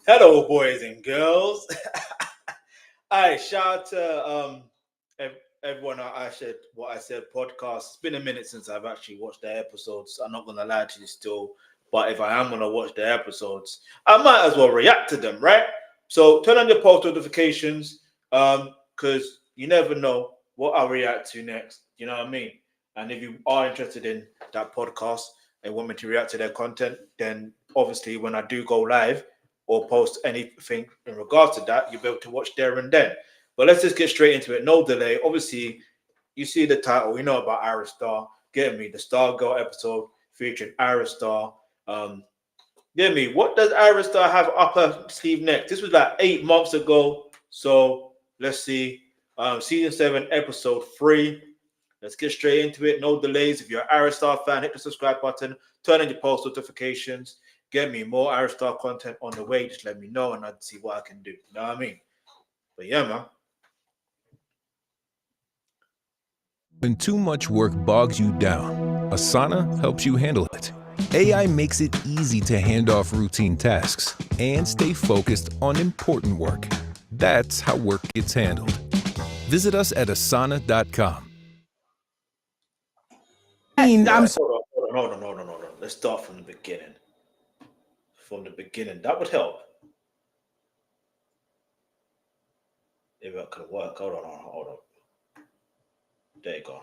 Hello, boys and girls. Hi, shout out to everyone. I said what I said. Podcast. It's been a minute since I've actually watched the episodes. I'm not gonna lie to you still, but if I am gonna watch the episodes, I might as well react to them, right? So turn on your post notifications, because you never know what I'll react to next. You know what I mean? And if you are interested in that podcast and want me to react to their content, then obviously when I do go live or post anything in regards to that, you'll be able to watch there and then. But let's just get straight into it. No delay. Obviously, you see the title. We know about Ayra Starr. Get me the Star Girl episode featuring Ayra Starr. Get me. What does Ayra Starr have up her sleeve next? This was like 8 months ago. So let's see. Season 7, episode 3. Let's get straight into it. No delays. If you're an Ayra Starr fan, hit the subscribe button. Turn on your post notifications. Get me more Ayra Starr content on the way. Just let me know and I'll see what I can do. You know what I mean? But yeah, man. When too much work bogs you down, Asana helps you handle it. AI makes it easy to hand off routine tasks and stay focused on important work. That's how work gets handled. Visit us at asana.com. Hold on. Let's start from the beginning. That would help. Maybe that could work. Hold on. There you go.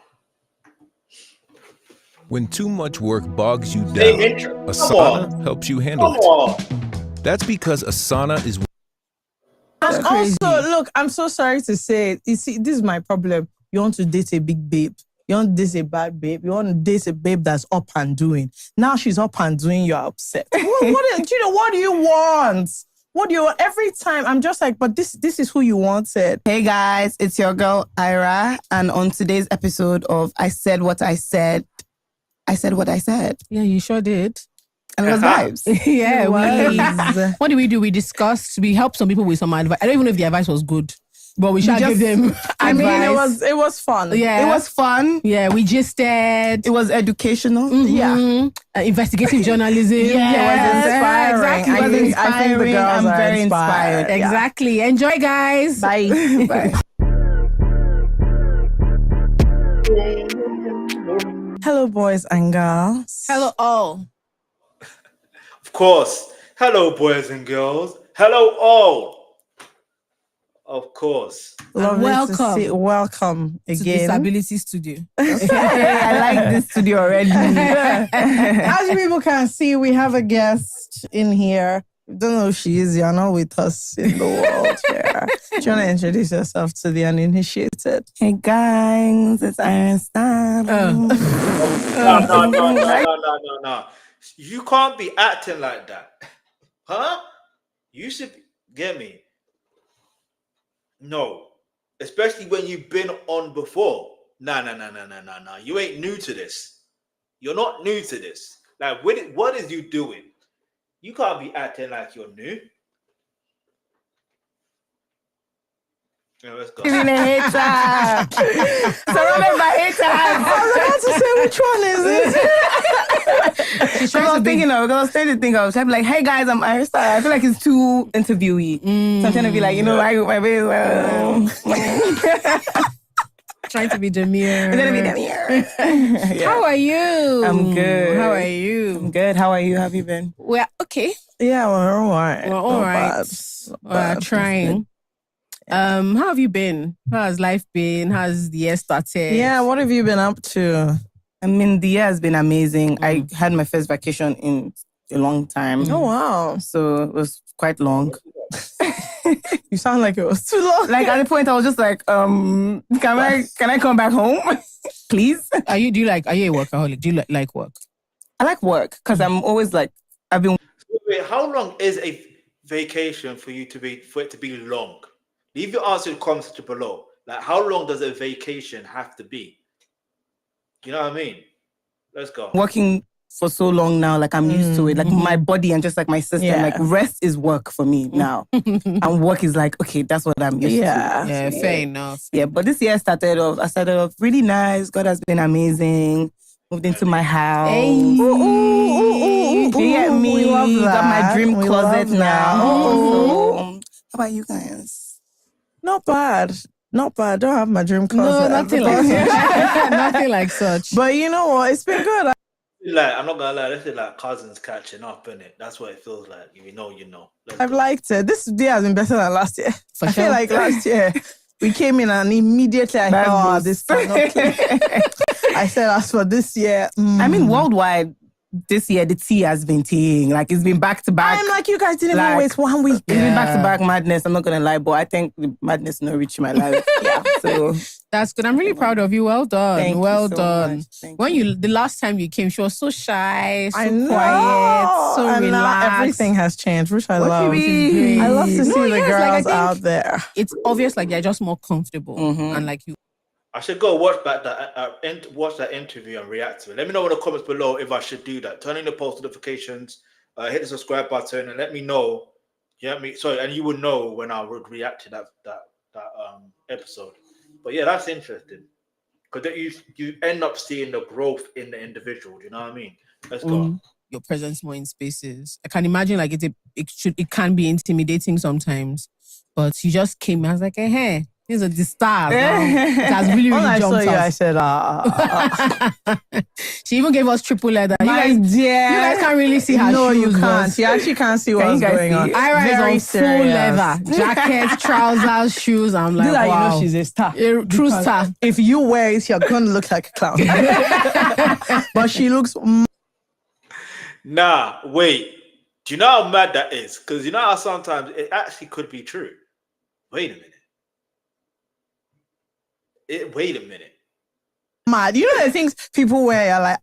When too much work bogs you down, Asana helps you handle it. That's because Asana is... And also, look, I'm so sorry to say it. You see, this is my problem. You want to date a big babe. You want to date a bad babe. You want to date a babe that's up and doing. Now she's up and doing, you're upset. What do you want? What do you want? Every time I'm just like, but this is who you wanted. Hey guys, it's your girl Ayra, and on today's episode of I Said What I Said, I said what I said. Yeah, you sure did. And it was vibes. Yeah, what did we do? We discussed, we helped some people with some advice. I don't even know if the advice was good, but we should give them advice. I mean, it was fun. Yeah. It was fun. Yeah, we just said. It was educational. Mm-hmm. Yeah. Investigative journalism. Yeah, it was inspiring. Exactly. I think the girls I'm are very inspired. Exactly. Enjoy, guys. Bye. Bye. Hello, boys and girls. Hello, all. Of course. Hello, boys and girls. Hello, all. Of course. Welcome to again. Disability Studio. I like this studio already. As you people can see, we have a guest in here. Don't know who she is. You're not with us in the world here. Do you want to introduce yourself to the uninitiated? Hey guys, it's Ayra Starr. No. You can't be acting like that. Huh? You should get me. No. Especially when you've been on before. No. You ain't new to this. You're not new to this. Like, what is you doing? You can't be acting like you're new. Yeah, let's go. Giving a hater. Surrounded by haters. I was about to say, which one is it? She's I was thinking of, I was trying to think of, so I'd be like, hey guys, I'm Ayra Starr. I feel like it's too interviewee. So I'm trying to be like, I my baby. Trying to be demure. I'm gonna be demure. Yeah. How are you? I'm good. How are you? I'm good. How are you? How have you been? We're okay. Yeah, we're all right. We're all right. We're trying. How have you been? How has life been? How's the year started? Yeah, what have you been up to? I mean, the year has been amazing. I had my first vacation in a long time. Oh, wow. So it was quite long. You sound like it was too long. Like at the point I was just like, can I come back home? Please? Are you a workaholic? Do you like work? I like work because I'm always like, I've been... Wait, how long is a vacation for it to be long? Leave your answer in the comments below. Like, how long does a vacation have to be? You know what I mean? Let's go. Working for so long now, like I'm used to it. Like my body and just like my system, like rest is work for me now. And work is like, okay, that's what I'm used to. Yeah, fair enough. Yeah, but this year I started off really nice. God has been amazing. moved into my house. Hey. You get me? We love that. Got my dream We closet love now. that. So, how about you guys? Not bad. Not bad. Don't have my dream closet. No, nothing like such. Nothing like such. But you know what? It's been good. Like, I'm not gonna lie, this is like cousins catching up, innit? That's what it feels like. If you know, you know. I've liked it. This day has been better than last year. I feel like last year we came in and immediately I thought, this cannot kill. I said, as for this year, I mean, worldwide, this year the tea has been teeing. Like, it's been back to back. I'm like, you guys didn't even wait 1 week. It's been back to back madness. I'm not gonna lie, but I think the madness not reaching my life. Yeah, so that's good. I'm really proud of you. Well done. Thank well you so done. much. Thank When you. the last time you came, she was so shy, so I know. quiet, so and relaxed. now everything has changed, which I What love. you mean? I love to see the yes, like, girls I think out there. It's obvious, like they're just more comfortable and like you. I should go watch back watch that interview and react to it. Let me know in the comments below if I should do that. Turn on the post notifications, hit the subscribe button, and let me know. You know what I mean? So, and you would know when I would react to that episode. But yeah, that's interesting because you end up seeing the growth in the individual. Do you know what I mean? Let's go. Your presence more in spaces. I can imagine like it can be intimidating sometimes, but you just came. I was like, hey. These are the stars. It has really, When I jumped saw you, out. I said, She even gave us triple leather. You my guys dear. can't really see her No, you shoes, can't. but You actually can't see Can what's you guys going see? on. Ayra is Very on serious. full leather. Jackets, trousers, shoes. I'm like, This is how you wow. know she's a star. A true star. If you wear it, you're going to look like a clown. But she looks... Nah, wait. Do you know how mad that is? Because you know how sometimes it actually could be true. Wait a minute. Wait a minute. mad. You know the things people wear, you're like,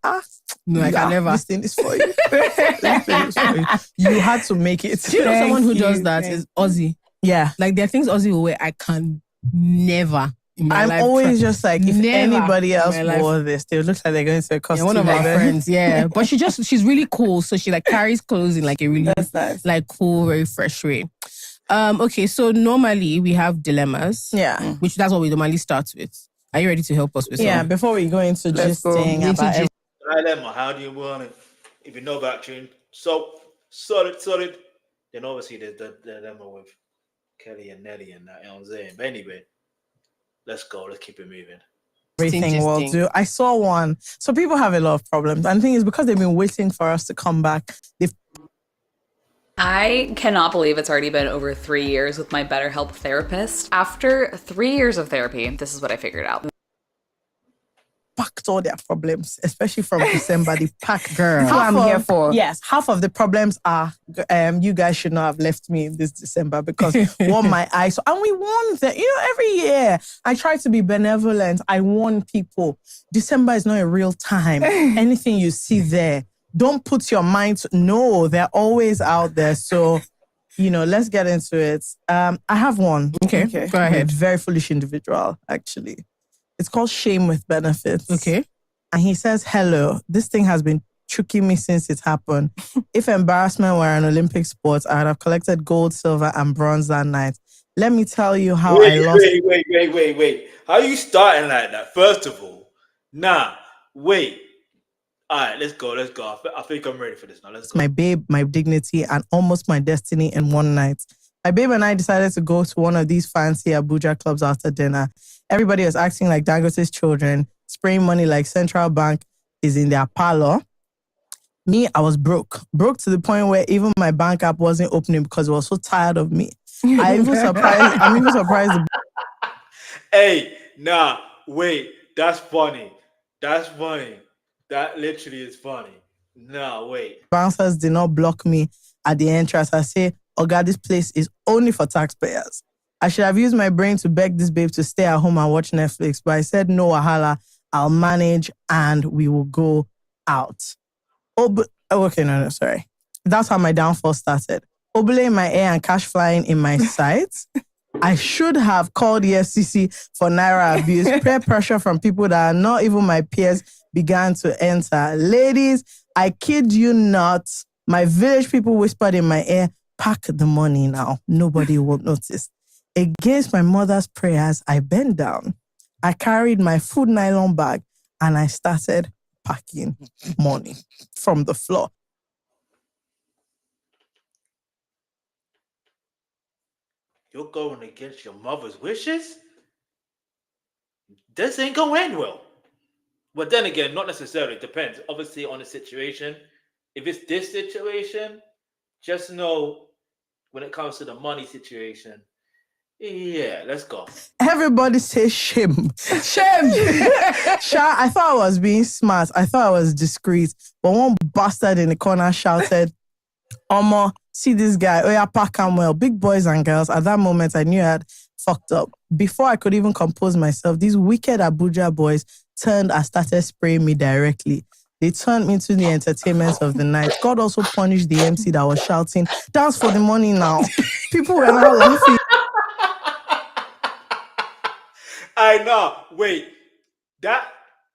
no, I can never. This thing is for you. This thing is for you. You had to make it. Do you know someone who does that is Ozzy? Yeah. Like there are things Ozzy will wear I can never in my life. I'm always just like, if Never anybody in else my life. wore this, they would look like they're going to a costume. One of our event. friends, yeah. But she's really cool. So she like carries clothes in like a really Nice. like cool, very fresh way. Okay, so normally we have dilemmas. Yeah. Which that's what we normally start with. Are you ready to help us with Yeah, some? before we go into Let's go. gisting about everything. Dilemma, how do you want it? If you know about tune, so solid. Then obviously there's the dilemma with Kelly and Nelly and that, you know what I'm saying? But anyway, let's go. Let's keep it moving. Everything will do. I saw one. So people have a lot of problems. And the thing is, because they've been waiting for us to come back, I cannot believe it's already been over 3 years with my BetterHelp therapist. After 3 years of therapy, this is what I figured out. packed all their problems, especially from December. They packed. Girl. That's what I'm here for. Yes, half of the problems are you guys should not have left me this December because what my eyes. And we warn them. You know, every year I try to be benevolent. I warn people. December is not a real time. Anything you see there, don't put your mind to. No, they're always out there. So, you know, let's get into it. I have one. Okay, go ahead. A very foolish individual, actually. It's called Shame with Benefits. Okay. And he says, hello, this thing has been tricking me since it happened. If embarrassment were an Olympic sport, I would have collected gold, silver, and bronze that night. Let me tell you how I lost. Wait. How you starting like that? First of all, wait. All right, let's go. I think I'm ready for this now. Let's go. My babe, my dignity, and almost my destiny in one night. My babe and I decided to go to one of these fancy Abuja clubs after dinner. Everybody was acting like Dangote's children, spraying money like Central Bank is in their parlor. Me, I was broke. Broke to the point where even my bank app wasn't opening because it was so tired of me. I'm even surprised. Hey, wait. That's funny. That literally is funny. Wait. Bouncers did not block me at the entrance. I say, oh God, this place is only for taxpayers. I should have used my brain to beg this babe to stay at home and watch Netflix, but I said, no, wahala, I'll manage and we will go out. Sorry. That's how my downfall started. Obele in my ear and cash flying in my sight. I should have called the FCC for Naira abuse. Peer pressure from people that are not even my peers began to enter. Ladies, I kid you not, my village people whispered in my ear, pack the money now. Nobody will notice. Against my mother's prayers, I bent down. I carried my food nylon bag and I started packing money from the floor. You're going against your mother's wishes? This ain't going to end well. But then again, not necessarily. It depends, obviously, on the situation. If it's this situation, just know when it comes to the money situation, yeah, let's go. Everybody say shame. Shame. Sha, I thought I was being smart. I thought I was discreet. But one bastard in the corner shouted, Omo, see this guy. Oh yeah, pack him well. Big boys and girls. At that moment, I knew I had fucked up. Before I could even compose myself, these wicked Abuja boys turned and started spraying me directly. They turned me into the entertainment of the night. God also punished the MC that was shouting, dance for the money now. People were now laughing. I know. Wait, that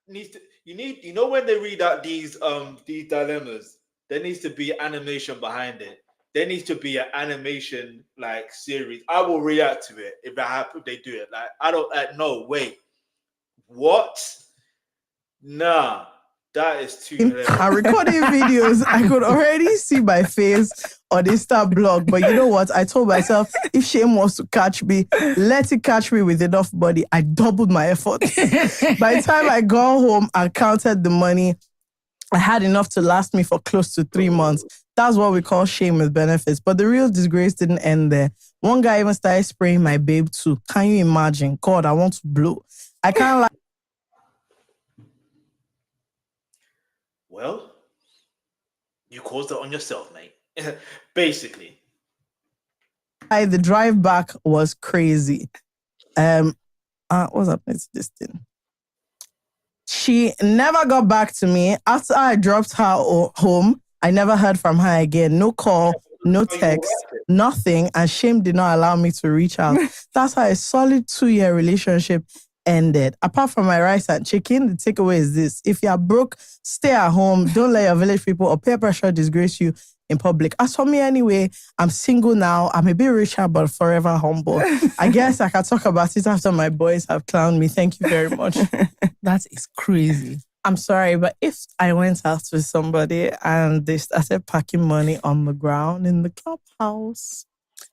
needs to. You know when they read out these dilemmas, there needs to be animation behind it. There needs to be an animation like series. I will react to it if they do it. Like I don't no wait. What? Nah, that is too hilarious. I'm recording videos. I could already see my face on Insta blog. But you know what? I told myself, if shame wants to catch me, let it catch me with enough money. I doubled my effort. By the time I got home and counted the money, I had enough to last me for close to 3 months. That's what we call shame with benefits. But the real disgrace didn't end there. One guy even started spraying my babe too. Can you imagine? God, I want to blow. I can't lie. Well, you caused it on yourself, mate. Basically. The drive back was crazy. What's happening to this thing? She never got back to me. After I dropped her home, I never heard from her again. No call, no text, nothing. And shame did not allow me to reach out. That's how a solid 2-year relationship ended. Apart from my rice and chicken, the takeaway is this. If you're broke, stay at home. Don't let your village people or peer pressure disgrace you in public. As for me anyway, I'm single now. I'm a bit richer, but forever humble. I guess I can talk about it after my boys have clowned me. Thank you very much. That is crazy. I'm sorry, but if I went out with somebody and they started packing money on the ground in the clubhouse.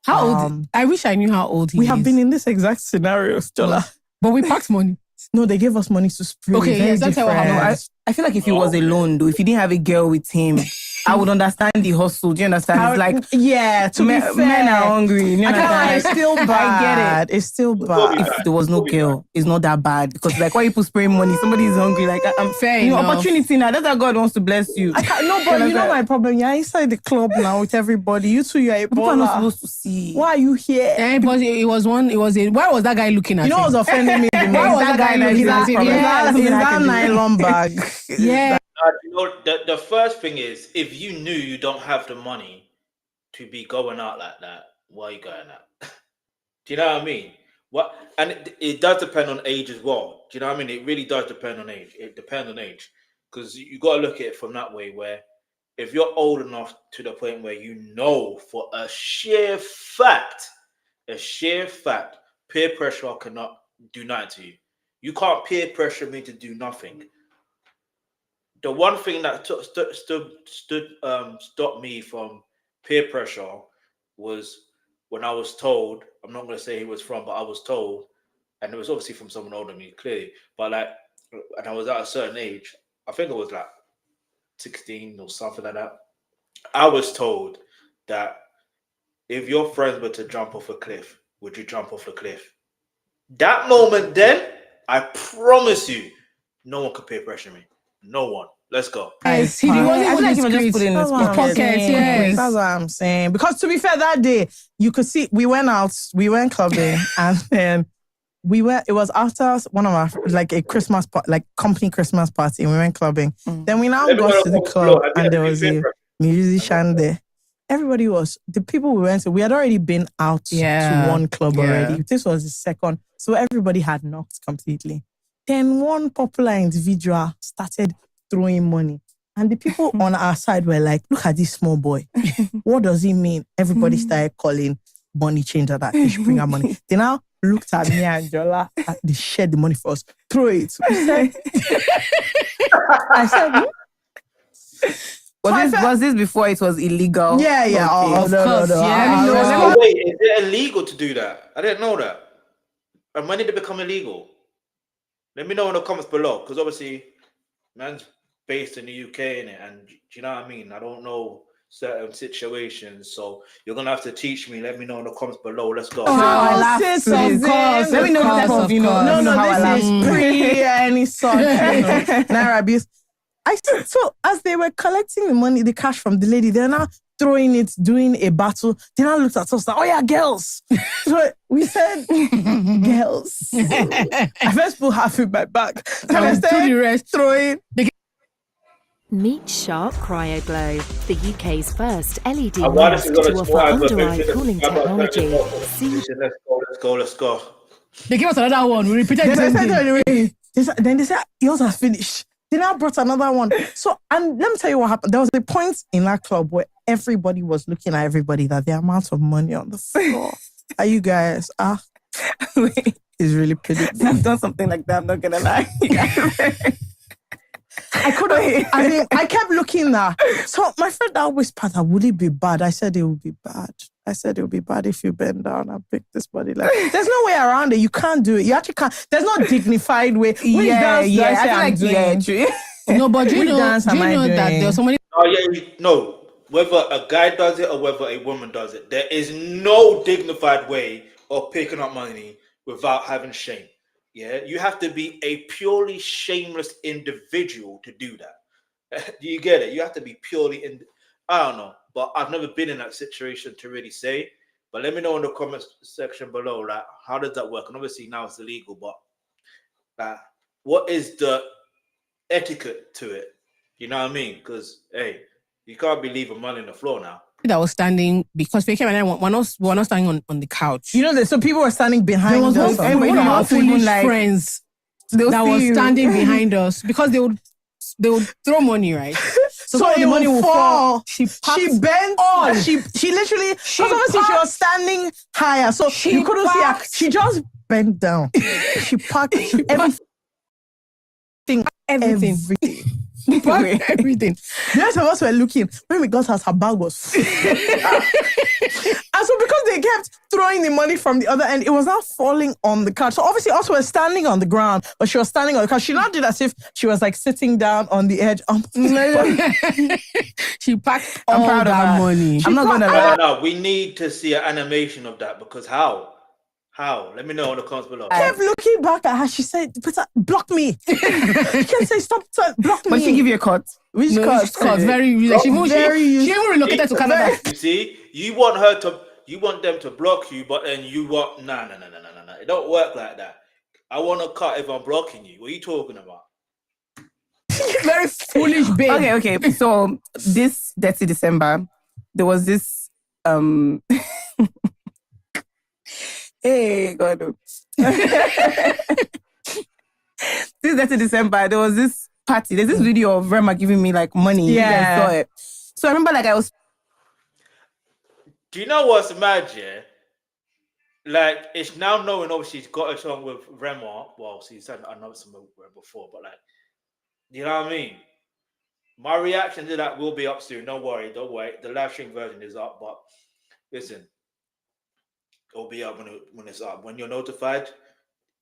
How old? I wish I knew how old he is. We have been in this exact scenario, Jola. But we packed money. No, they gave us money to spray. Okay, yes, that's how I feel like if he was alone, though, if he didn't have a girl with him, I would understand the hustle. Do you understand? It's like, yeah, to be fair, men are hungry. You know, it's still bad. I get it. It's still bad. If there was no girl, it's not that bad. Because like, why you put spraying money? Somebody is hungry. Like, I'm fair. You know, opportunity now. That's how God wants to bless you. No, but you know my problem. You're inside the club now with everybody. You two, you're a baller. People are not supposed to see. Why are you here? Yeah, but it was why was that guy looking at you? You know what's offending me? Why was that guy looking at him? That nylon bag. Yeah. You know, the first thing is, if you knew you don't have the money to be going out like that, why are you going out? Do you know what I mean? And it does depend on age as well. Do you know what I mean? It really does depend on age. It depends on age. Because you got to look at it from that way, where if you're old enough to the point where you know for a sheer fact, peer pressure cannot do nothing to you. You can't peer pressure me to do nothing. The one thing that stopped me from peer pressure was when I was told, I'm not going to say who it was from, but I was told, and it was obviously from someone older than me, clearly, but like, and I was at a certain age, I think it was like 16 or something like that. I was told that if your friends were to jump off a cliff, would you jump off a cliff? That moment then, I promise you, no one could peer pressure me. No one. Let's go. I feel like he was just put in his pocket. Yes. That's what I'm saying. Because to be fair, that day, you could see, we went clubbing, and then it was after one of our, like a Christmas, like company Christmas party, and we went clubbing. Then we now got to the club, and there was a musician there. The people we went to, we had already been out to one club already. This was the second. So everybody had knocked completely. Then one popular individual started throwing money. And the people on our side were like, look at this small boy. What does he mean? Everybody started calling money changer that they should bring her money. They now looked at me and Jola. They shared the money for us. Throw it. I said, Was this before it was illegal? Yeah. Okay. Of course. Oh, wait, is it illegal to do that? I didn't know that. And when did it become illegal? Let me know in the comments below, because obviously, man's based in the UK, innit? And do you know what I mean? I don't know certain situations, so you're gonna have to teach me. Let me know in the comments below. Let's go. Let me know the type of, this is pre any sort Naira abuse. I said, so as they were collecting the money, the cash from the lady, they're now throwing it, doing a battle. They now looked at us like, oh yeah, girls. So we said, girls. I first put half in my back. And I started the rest, throwing. Meet Sharp Cryo Glow, the UK's first LED mask to offer under-eye cooling technology. Let's go. They gave us another one. We repeated it. Then they said, yours has finished. They now brought another one. So, and let me tell you what happened. There was a point in that club where everybody was looking at everybody that the amount of money on the floor. Are you guys? Is really pretty. I've done something like that, I'm not gonna lie. I couldn't. I mean, I kept looking there. So my friend that whispered, would it be bad? I said it would be bad. I said it would be bad if you bend down and pick this body. Like, there's no way around it. You can't do it. You actually can't. There's no dignified way. True. No, but you know that there's so many. No. Whether a guy does it or whether a woman does it, there is no dignified way of picking up money without having shame. Yeah, you have to be a purely shameless individual to do that. Do you get it? You have to be purely I don't know, but I've never been in that situation to really say. But let me know in the comments section below, like, how does that work? And obviously now it's illegal, but what is the etiquette to it? You know what I mean? Because hey, you can't be leaving money on the floor now. That was standing because we came and we're not standing on the couch. You know that, so people were standing behind us. There was one of our foolish friends that was standing behind us because they would throw money, right? So the money will fall. She bent on. She literally, because obviously she was standing higher, so you couldn't see her. She just bent down. She packed everything. Everything. The rest of us were looking. When we got her bag was full. And so because they kept throwing the money from the other end, it was not falling on the couch. So obviously us were standing on the ground, but she was standing on the couch. She now did as if she was like sitting down on the edge. She packed all that money. I'm not going to lie. No, we need to see an animation of that, because how? Let me know in the comments below. I kept looking back at her. She said, block me. She can't say, stop, block me. But she give you a cut. Which cut? Very easy. She even relocated to Canada. You see, you want them to block you, but then you want, no. It don't work like that. I want a cut if I'm blocking you. What are you talking about? Very foolish babe. Okay. So this dirty December, there was this hey God. This dirty December, there was this party. There's this video of Rema giving me like money. Yeah. I saw it. So I remember like I was. Do you know what's mad, yeah? Like, it's now knowing obviously she's got a song with Rema. Well, she's had another song with Rema before, but like, you know what I mean? My reaction to that will be up soon. Don't worry. The live stream version is up, but listen, it'll be up when it's up. When you're notified,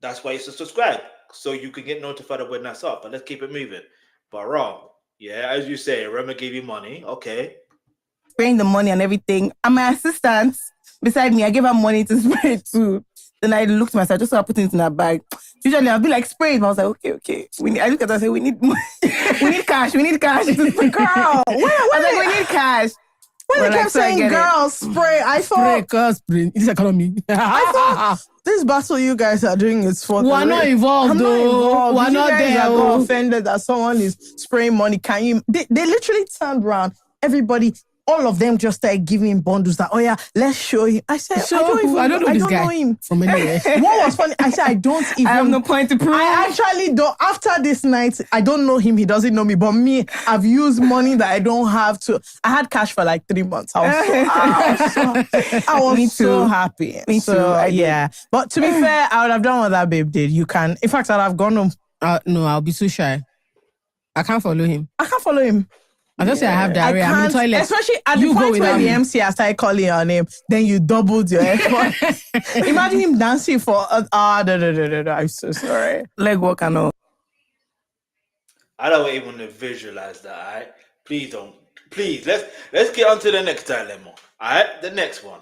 that's why you should subscribe, so you can get notified of when that's up. But let's keep it moving. But wrong, yeah, as you say, Rema gave you money, okay. Spraying the money and everything. And my assistant beside me, I gave her money to spray it too. Then I looked at myself, just so I put it in her bag. Usually I'll be like, spray it. But I was like, okay. I look at her and say, we need money. we need cash. Girl, we need cash. When they kept saying, girls, spray, I thought... Spray. It's economy. I thought this battle you guys are doing is for We're not involved, though. We're not there. I got offended that someone is spraying money. Can you... They literally turned around. Everybody all of them just started giving him bundles that, oh yeah, let's show him. I said, So I don't this guy know him. from anywhere. What was funny, I said, I don't even. I have no point to prove. I actually don't. After this night, I don't know him. He doesn't know me. But me, I've used money that I don't have to. I had cash for like 3 months. I was so happy. Me so, too. Yeah. But to be fair, I would have done what that babe did. You can. In fact, I'd have gone home. No, I'll be too shy. I can't follow him. I can't follow him. I just say I have diarrhea. I'm in the toilet. Especially at the point where the MC has started calling your name, then you doubled your effort. Imagine him dancing for I'm so sorry. Leg work and all. I don't even want to visualize that. All right, please don't. Please let's get on to the next dilemma. All right, the next one.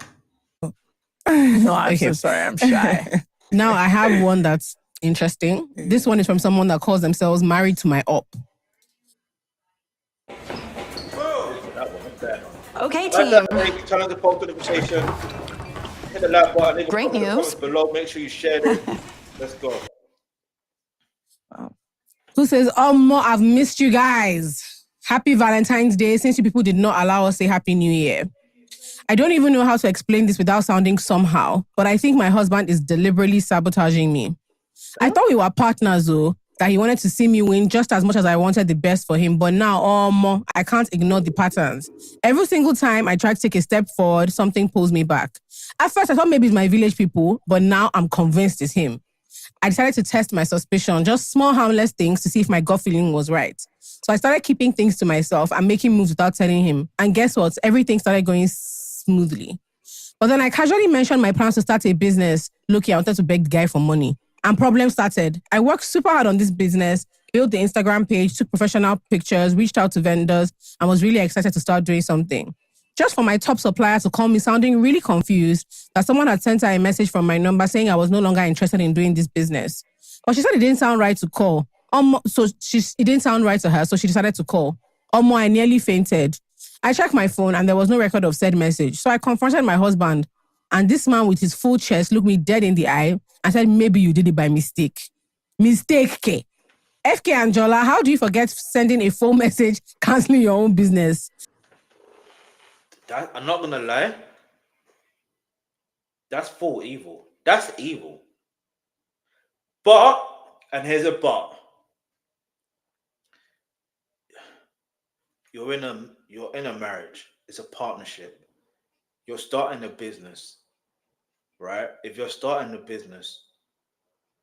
No, I'm so sorry. I'm shy. Now I have one that's interesting. This one is from someone that calls themselves married to my op. Okay, Like team. that, channel the post notification. Hit the like button. Great news. Below, make sure you share it. Let's go. Who says, Mo, I've missed you guys. Happy Valentine's Day, since you people did not allow us to say Happy New Year. I don't even know how to explain this without sounding somehow, but I think my husband is deliberately sabotaging me. I thought we were partners though, that he wanted to see me win just as much as I wanted the best for him. But now, I can't ignore the patterns. Every single time I try to take a step forward, something pulls me back. At first, I thought maybe it's my village people, but now I'm convinced it's him. I decided to test my suspicion, just small harmless things to see if my gut feeling was right. So I started keeping things to myself and making moves without telling him. And guess what? Everything started going smoothly. But then I casually mentioned my plans to start a business. Look, I wanted to beg the guy for money. And problems started. I worked super hard on this business, built the Instagram page, took professional pictures, reached out to vendors, and was really excited to start doing something. Just for my top supplier to call me sounding really confused that someone had sent her a message from my number saying I was no longer interested in doing this business. But she said it didn't sound right to call. It didn't sound right to her, so she decided to call. I nearly fainted. I checked my phone and there was no record of said message. So I confronted my husband, and this man with his full chest looked me dead in the eye and said, maybe you did it by mistake. Mistake, K. FK and Jola, how do you forget sending a phone message canceling your own business? I'm not gonna lie. That's full evil. That's evil. But, and here's a but. You're in a marriage. It's a partnership. You're starting a business, right? If you're starting a business,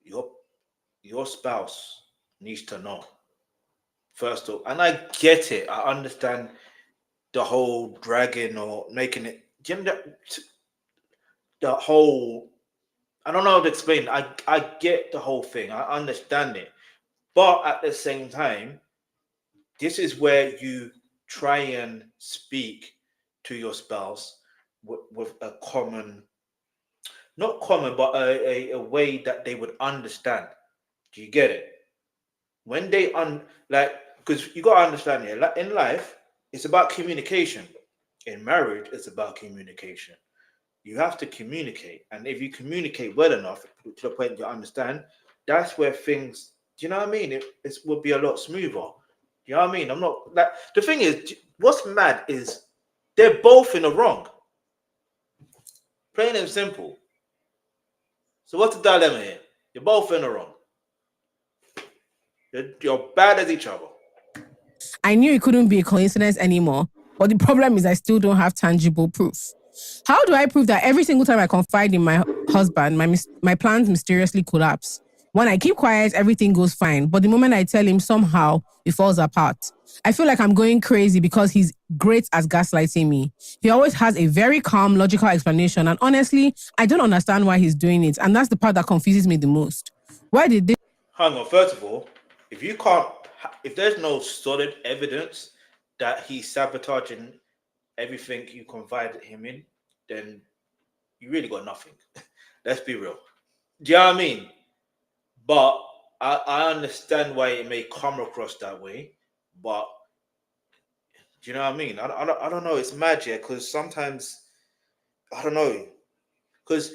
your spouse needs to know. First of all, and I get it. I understand the whole dragging or making it. You know, the whole. I don't know how to explain. I get the whole thing. I understand it, but at the same time, this is where you try and speak to your spouse with a common, not common, but a way that they would understand. Do you get it? When they because you gotta understand here, like in life, it's about communication. In marriage, it's about communication. You have to communicate, and if you communicate well enough to the point you understand, that's where things. Do you know what I mean? It will be a lot smoother. You know what I mean? I'm not like the thing is, what's mad is they're both in the wrong. Plain and simple. So what's the dilemma here? You're both in the wrong. You're bad as each other. I knew it couldn't be a coincidence anymore, but the problem is I still don't have tangible proof. How do I prove that every single time I confide in my husband, my plans mysteriously collapse? When I keep quiet, everything goes fine. But the moment I tell him, somehow it falls apart. I feel like I'm going crazy because he's great at gaslighting me. He always has a very calm, logical explanation. And honestly, I don't understand why he's doing it. And that's the part that confuses me the most. Why did this? Hang on, first of all, if there's no solid evidence that he's sabotaging everything you confided him in, then you really got nothing. Let's be real. Do you know what I mean? But I understand why it may come across that way. But do you know what I mean? I don't know. It's magic because sometimes I don't know. Because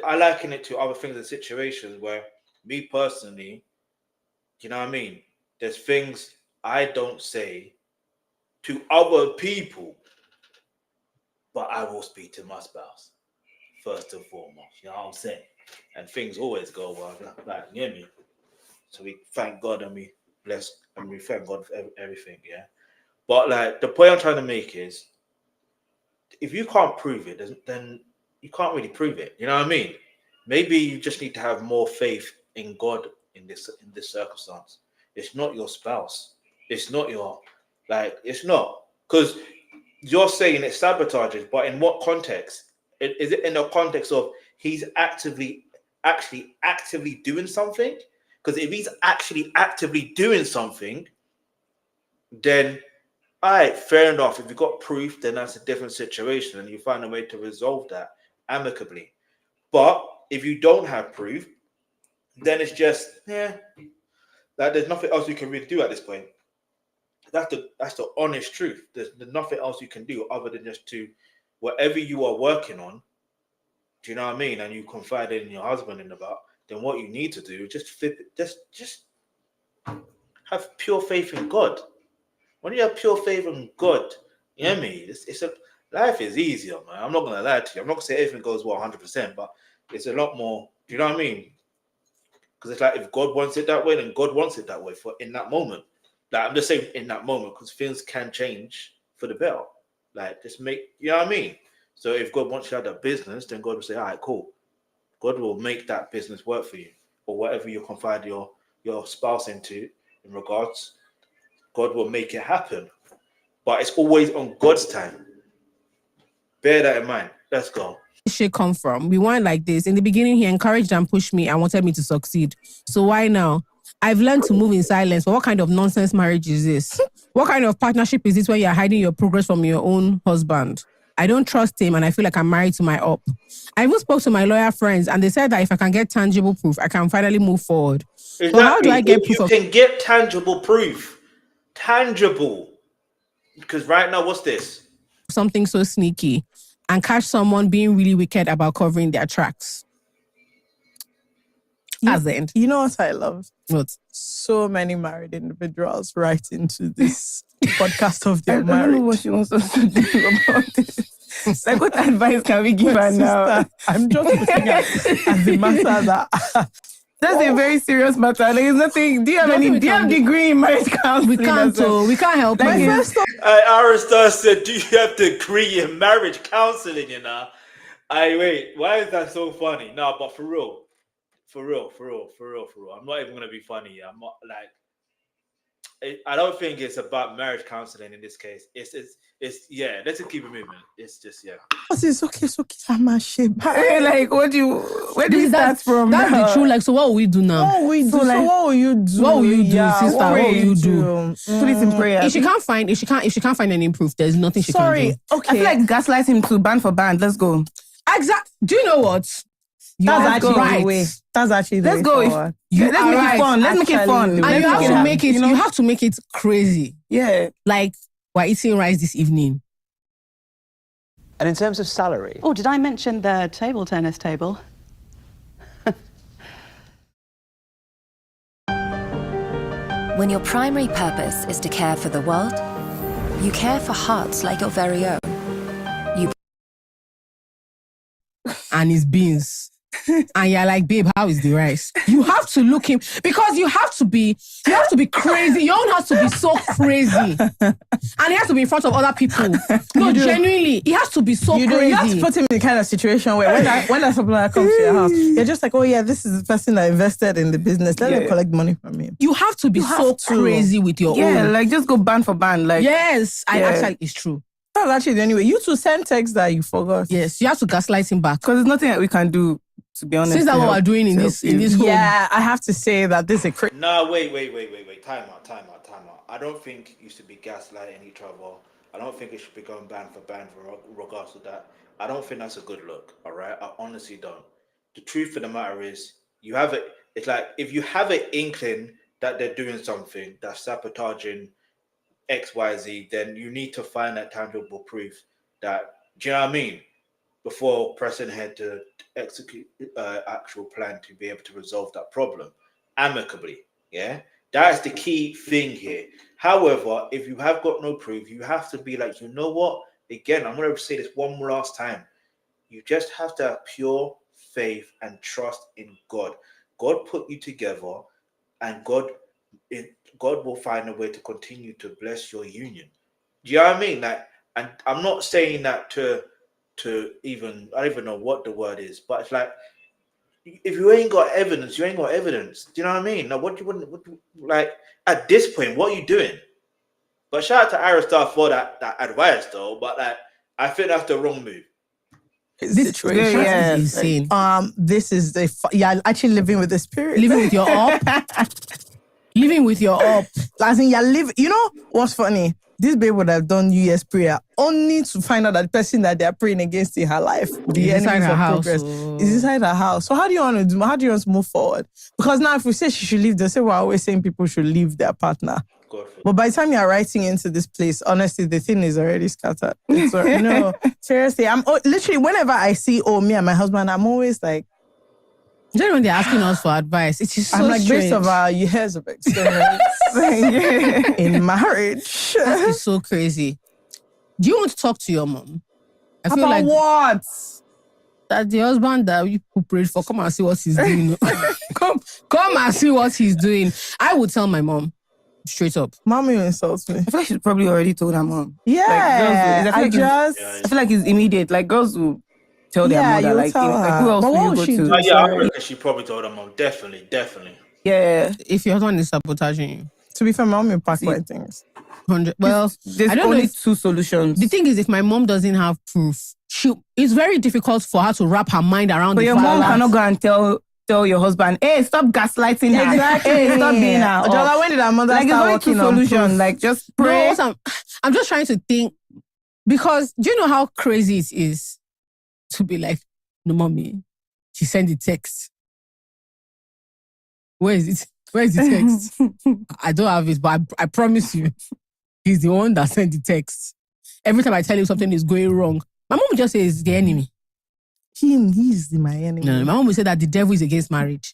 I liken it to other things and situations where me personally, do you know what I mean? There's things I don't say to other people but I will speak to my spouse first and foremost. You know what I'm saying? And things always go well, like you hear me. So we thank God and we bless and we thank God for everything, yeah. But like the point I'm trying to make is, if you can't prove it, then you can't really prove it. You know what I mean? Maybe you just need to have more faith in God in this circumstance. It's not your spouse. It's not your it's not, because you're saying it sabotages, but in what context? Is it in the context of he's actually doing something? Because if he's actually actively doing something, then all right, fair enough. If you got proof, then that's a different situation, and you find a way to resolve that amicably. But if you don't have proof, then it's just there's nothing else you can really do at this point. That's the honest truth. There's nothing else you can do other than just to whatever you are working on. Do you know what I mean? And you confide in your husband in about, then what you need to do is just flip it. Just have pure faith in God. When you have pure faith in God, you know what I mean? Life is easier, man. I'm not gonna lie to you. I'm not gonna say everything goes well 100%, but it's a lot more. Do you know what I mean? Because it's like if God wants it that way, then God wants it that way for in that moment. Like I'm just saying in that moment, because things can change for the better. Like just you know what I mean? So if God wants you to have that business, then God will say, all right, cool. God will make that business work for you, or whatever you confide your spouse into in regards. God will make it happen. But it's always on God's time. Bear that in mind. Let's go. Shit come from? We weren't like this. In the beginning, he encouraged and pushed me and wanted me to succeed. So why now? I've learned to move in silence. But what kind of nonsense marriage is this? What kind of partnership is this where you're hiding your progress from your own husband? I don't trust him and I feel like I'm married to my op. I even spoke to my lawyer friends and they said that if I can get tangible proof, I can finally move forward. Exactly. So how do I get proof? You can get tangible proof. Tangible. Because right now, what's this? Something so sneaky and catch someone being really wicked about covering their tracks. That's the end. You know what I love? What? So many married individuals write into this podcast of their I marriage. don't know what she wants us to do about this. Like, what advice can we give her now? I'm just looking at the matter that... That's a very serious matter. Like, it's nothing. Do you have degree in marriage counseling? We can't help. My you. first thought... Ayra Starr said, do you have degree in marriage counseling, you know? Wait, why is that so funny? No, but for real. I'm not even gonna be funny. I'm not I don't think it's about marriage counseling in this case. It's yeah. Let's just keep it moving. It's just It's okay. I'm ashamed. Like, where do you start from? That's now? the truth. Like, so what will we do now? What will you do? like, what will you do? What will you do, sister? What will you do? Put it in prayer. If she can't find any proof, there's nothing she can do. Okay. I feel like gaslight him to band for band. Let's go. Exactly. Do you know what? That's actually right. the way. That's actually the Let's way go. forward. Let's make it fun. Let's make it fun. And And you have to happen, make it. You have to make it crazy. Yeah. Like we're eating rice this evening. And in terms of salary? Oh, did I mention the table tennis table? When your primary purpose is to care for the world, you care for hearts like your very own. And his beans. And you're like, babe, how is the rice? You have to look him because you have to be crazy. Your own has to be so crazy. And he has to be in front of other people. No, genuinely, he has to be so crazy. You have to put him in the kind of situation where when that supplier comes to your house, you're just like, oh yeah, this is the person that invested in the business. Let them collect money from him. You have to be crazy with your own. Yeah, like just go band for band. Like yes, actually, it's true. That's actually the only way. You two send text that you forgot. Yes, you have to gaslight him back. Because there's nothing that we can do, to be honest. Since that's what we're doing in this home. Yeah, I have to say that this is a No, wait. Time out. I don't think you should be gaslighting each other. I don't think it should be going band for band regards to that. I don't think that's a good look, all right? I honestly don't. The truth of the matter is, it's like, if you have an inkling that they're doing something that's sabotaging XYZ, then you need to find that tangible proof that, do you know what I mean? Before pressing ahead to execute actual plan to be able to resolve that problem amicably. Yeah, that is the key thing here. However, if you have got no proof, you have to be like, you know what? again, I'm going to say this one last time. You just have to have pure faith and trust in God. God put you together, and God will find a way to continue to bless your union. Do you know what I mean? Like, and I'm not saying that to even, I don't even know what the word is, but it's like, if you ain't got evidence, you ain't got evidence. Do you know what I mean? Now, like at this point, what are you doing? But shout out to Ayra Starr for that advice, though. But like, I think that's the wrong move. This situation is insane. This is you're actually living with the spirit. Living with your up. Living with your up. As in, you're living. You know what's funny? This babe would have done US prayer only to find out that the person that they're praying against in her life, the enemies of progress, is inside her house. So how do you want to move forward? Because now if we say she should leave, they say we're always saying people should leave their partner. But by the time you're writing into this place, honestly, the thing is already scattered. No, seriously, I'm literally, whenever I see, me and my husband, I'm always like, when they're asking us for advice, it is so I'm like, strange. based on our years of experience in marriage. That is so crazy. Do you want to talk to your mom? I feel about like what? That the husband that you prayed for, come and see what he's doing. come and see what he's doing. I would tell my mom. Straight up. Mommy insults me. I feel like she's probably already told her mom. Yeah. I feel like it's immediate. Like girls will tell their mother. Like, who else will you go to? I reckon she probably told her mom. Definitely. Yeah. If your husband is sabotaging you. To be fair, mom will pack my things. 100. Well, there's only two solutions. The thing is, if my mom doesn't have proof, it's very difficult for her to wrap her mind around. But your mom cannot go and tell your husband, hey, stop gaslighting her. Exactly. Hey, stop being her. Jola, when did her mother start working on solution? Like, just pray. No, I'm just trying to think, because do you know how crazy it is to be like, no, mommy, she sent the text. Where is it? Where is the text? I don't have it, but I promise you, he's the one that sent the text. Every time I tell him something is going wrong, my mom will just say it's the enemy. He's my enemy. No, my mom will say that the devil is against marriage.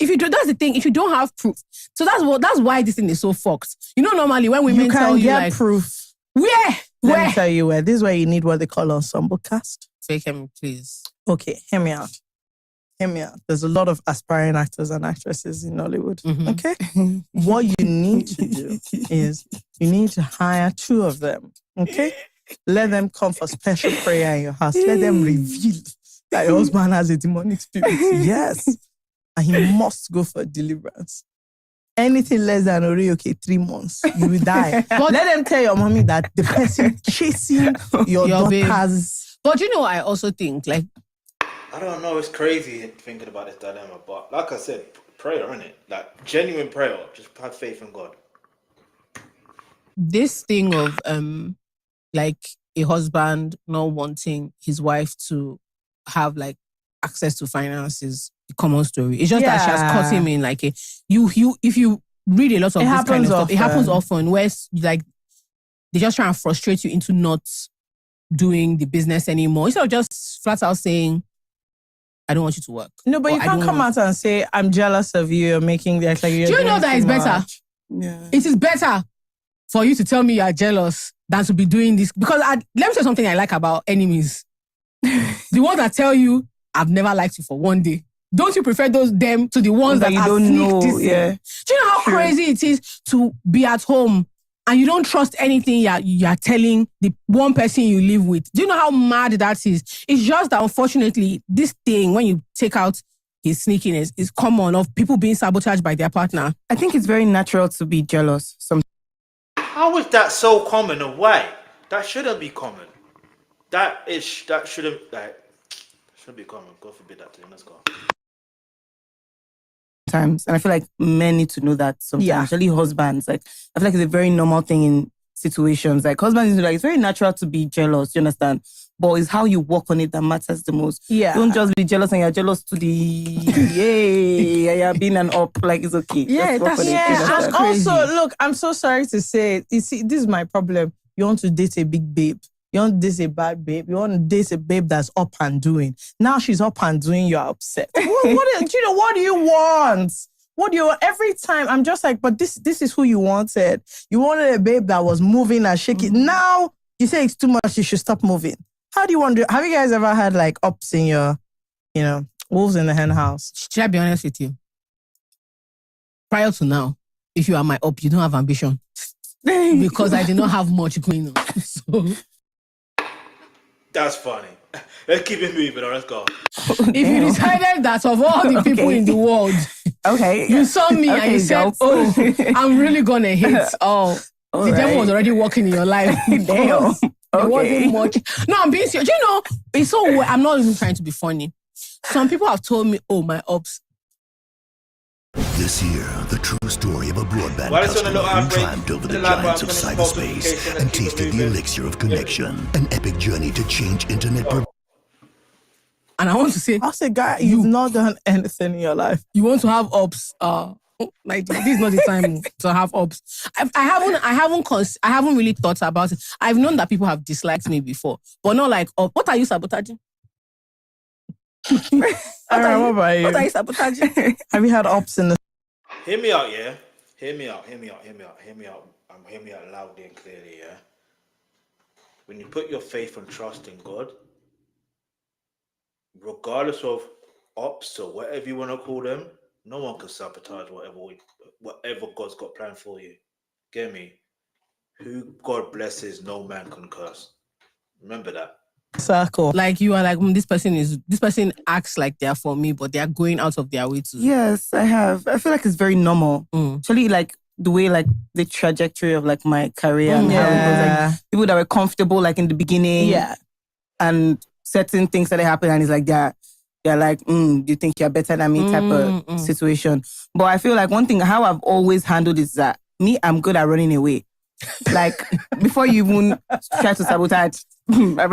That's the thing. If you don't have proof, so that's why this thing is so fucked. You know, normally when women tell you like proof, where? Let me tell you where. This is where you need what they call ensemble cast. Fake him, please. Okay, hear me out. There's a lot of aspiring actors and actresses in Hollywood. Mm-hmm. Okay, what you need to do is you need to hire 2 of them. Okay, let them come for special prayer in your house. Let them reveal that your husband has a demonic spirit. Yes. And he must go for deliverance. Anything less than 3 months, you will die. But let them tell your mommy that the person chasing your daughters. But you know, I also think, like, I don't know, it's crazy thinking about this dilemma, but like I said, prayer, innit? Like, genuine prayer. Just have faith in God. This thing of, like, a husband not wanting his wife to have like access to finances, a common story. It's just that she has caught him in like if you read a lot of this kind of stuff, it happens often where like they just try and frustrate you into not doing the business anymore. Instead of just flat out saying, I don't want you to work. No, but you can't come out and say, I'm jealous of you, you're making the like you're. Do you know that it's better? Yeah. It is better for you to tell me you're jealous than to be doing this. Because let me tell you something I like about enemies. The ones that tell you, I've never liked you for one day. Don't you prefer them to the ones that you don't know? Yeah. Do you know how crazy it is to be at home and you don't trust anything you're telling the one person you live with? Do you know how mad that is? It's just that unfortunately, this thing, when you take out his sneakiness, is common of people being sabotaged by their partner. I think it's very natural to be jealous. How is that so common and why? That shouldn't be common. That shouldn't be common. God forbid that thing. Let's go. Times, and I feel like men need to know that sometimes. Yeah. Especially husbands. Like, I feel like it's a very normal thing in situations. Like, husbands, like, it's very natural to be jealous. You understand? But it's how you work on it that matters the most. Yeah. Don't just be jealous and you're jealous to the you're being an up. Like, it's okay. Yeah, that's and also, look, I'm so sorry to say, you see, this is my problem. You want to date a big babe. You want to date a bad babe. You want to date a babe that's up and doing. Now she's up and doing, you're upset. What do you want? What do you want? Every time I'm just like, but this is who you wanted. You wanted a babe that was moving and shaking. Mm-hmm. Now you say it's too much, you should stop moving. How do you want to? Have you guys ever had like ups in your, wolves in the hen house? Should I be honest with you? Prior to now, if you are my up, you don't have ambition. Because I did not have much going on. So That's funny. Let's keep it moving on. Let's go. If you decided that of all the people in the world, you saw me and you said, I'm really gonna hit. The devil was already working in your life. There wasn't much. No, I'm being serious. It's so weird. I'm not even trying to be funny. Some people have told me, my ups. This year, the true story of a broadband customer who triumphed over the giants of cyberspace and tasted the elixir of connection. An epic journey to change internet. And I want to say, guy, you've not done anything in your life. You want to have ups? Like this is not the time to have ups. I haven't really thought about it. I've known that people have disliked me before, but not like what are you sabotaging? What are you sabotaging? Have you had ups in the? Hear me out, yeah. Hear me out loudly and clearly, yeah. When you put your faith and trust in God, regardless of ups or whatever you want to call them, no one can sabotage whatever God's got planned for you. Get me? Who God blesses, no man can curse. Remember that. Circle. Like you are like, this person acts like they're for me, but they're going out of their way to. Yes, I have. I feel like it's very normal. Actually, like the way like the trajectory of like my career and how it was like people that were comfortable like in the beginning. Yeah. And certain things that happen and it's like they're like, do you think you're better than me type of situation. But I feel like one thing, how I've always handled is that I'm good at running away. Like before you even try to sabotage, I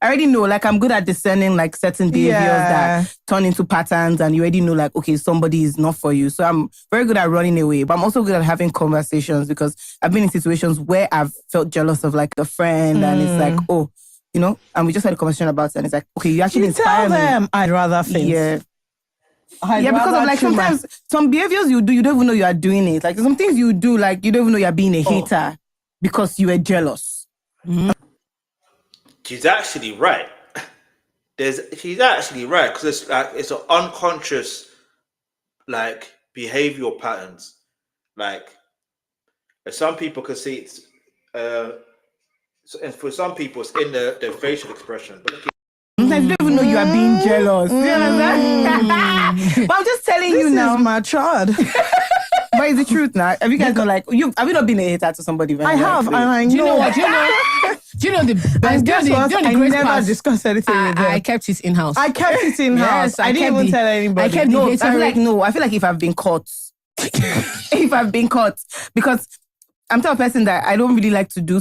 already know, like I'm good at discerning like certain behaviors that turn into patterns and you already know like, okay, somebody is not for you. So I'm very good at running away, but I'm also good at having conversations because I've been in situations where I've felt jealous of like a friend and it's like, and we just had a conversation about it and it's like, okay, you actually inspire tell them me. I'd rather think. Yeah. Because of like sometimes some behaviors you do, you don't even know you are doing it. Like some things you do, like you don't even know you're being a hater because you were jealous. She's actually right. She's actually right because it's an unconscious like behavioral patterns. Like some people can see it's and for some people it's in their facial expression. But sometimes you don't even know you are being jealous. You understand? But I'm just telling you now. This is my child. But it's the truth now. Have you guys not like have you not been a hater to somebody? I have, and I know. Do you know what? Do you know the best? I never discussed anything with them. I kept it in house. I kept it in house. Yes, I didn't even tell anybody. I kept I feel like if I've been caught, because I'm the type of person that I don't really like to do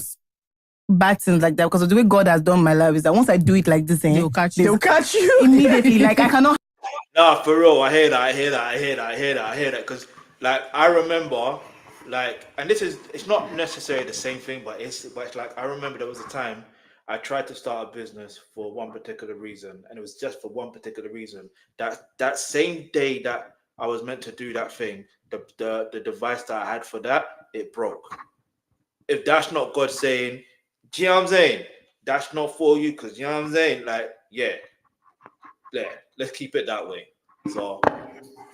bad things like that because of the way God has done my life is that once I do it like this, they'll catch you immediately. Like I cannot. Nah, for real, I hear that. Because like I remember, like, and it's not necessarily the same thing, but it's like I remember there was a time I tried to start a business for one particular reason, and it was just for one particular reason. That same day that I was meant to do that thing, the device that I had for that, it broke. If that's not God saying, do you know what I'm saying? That's not for you, because you know what I'm saying? Like, yeah, let's keep it that way. So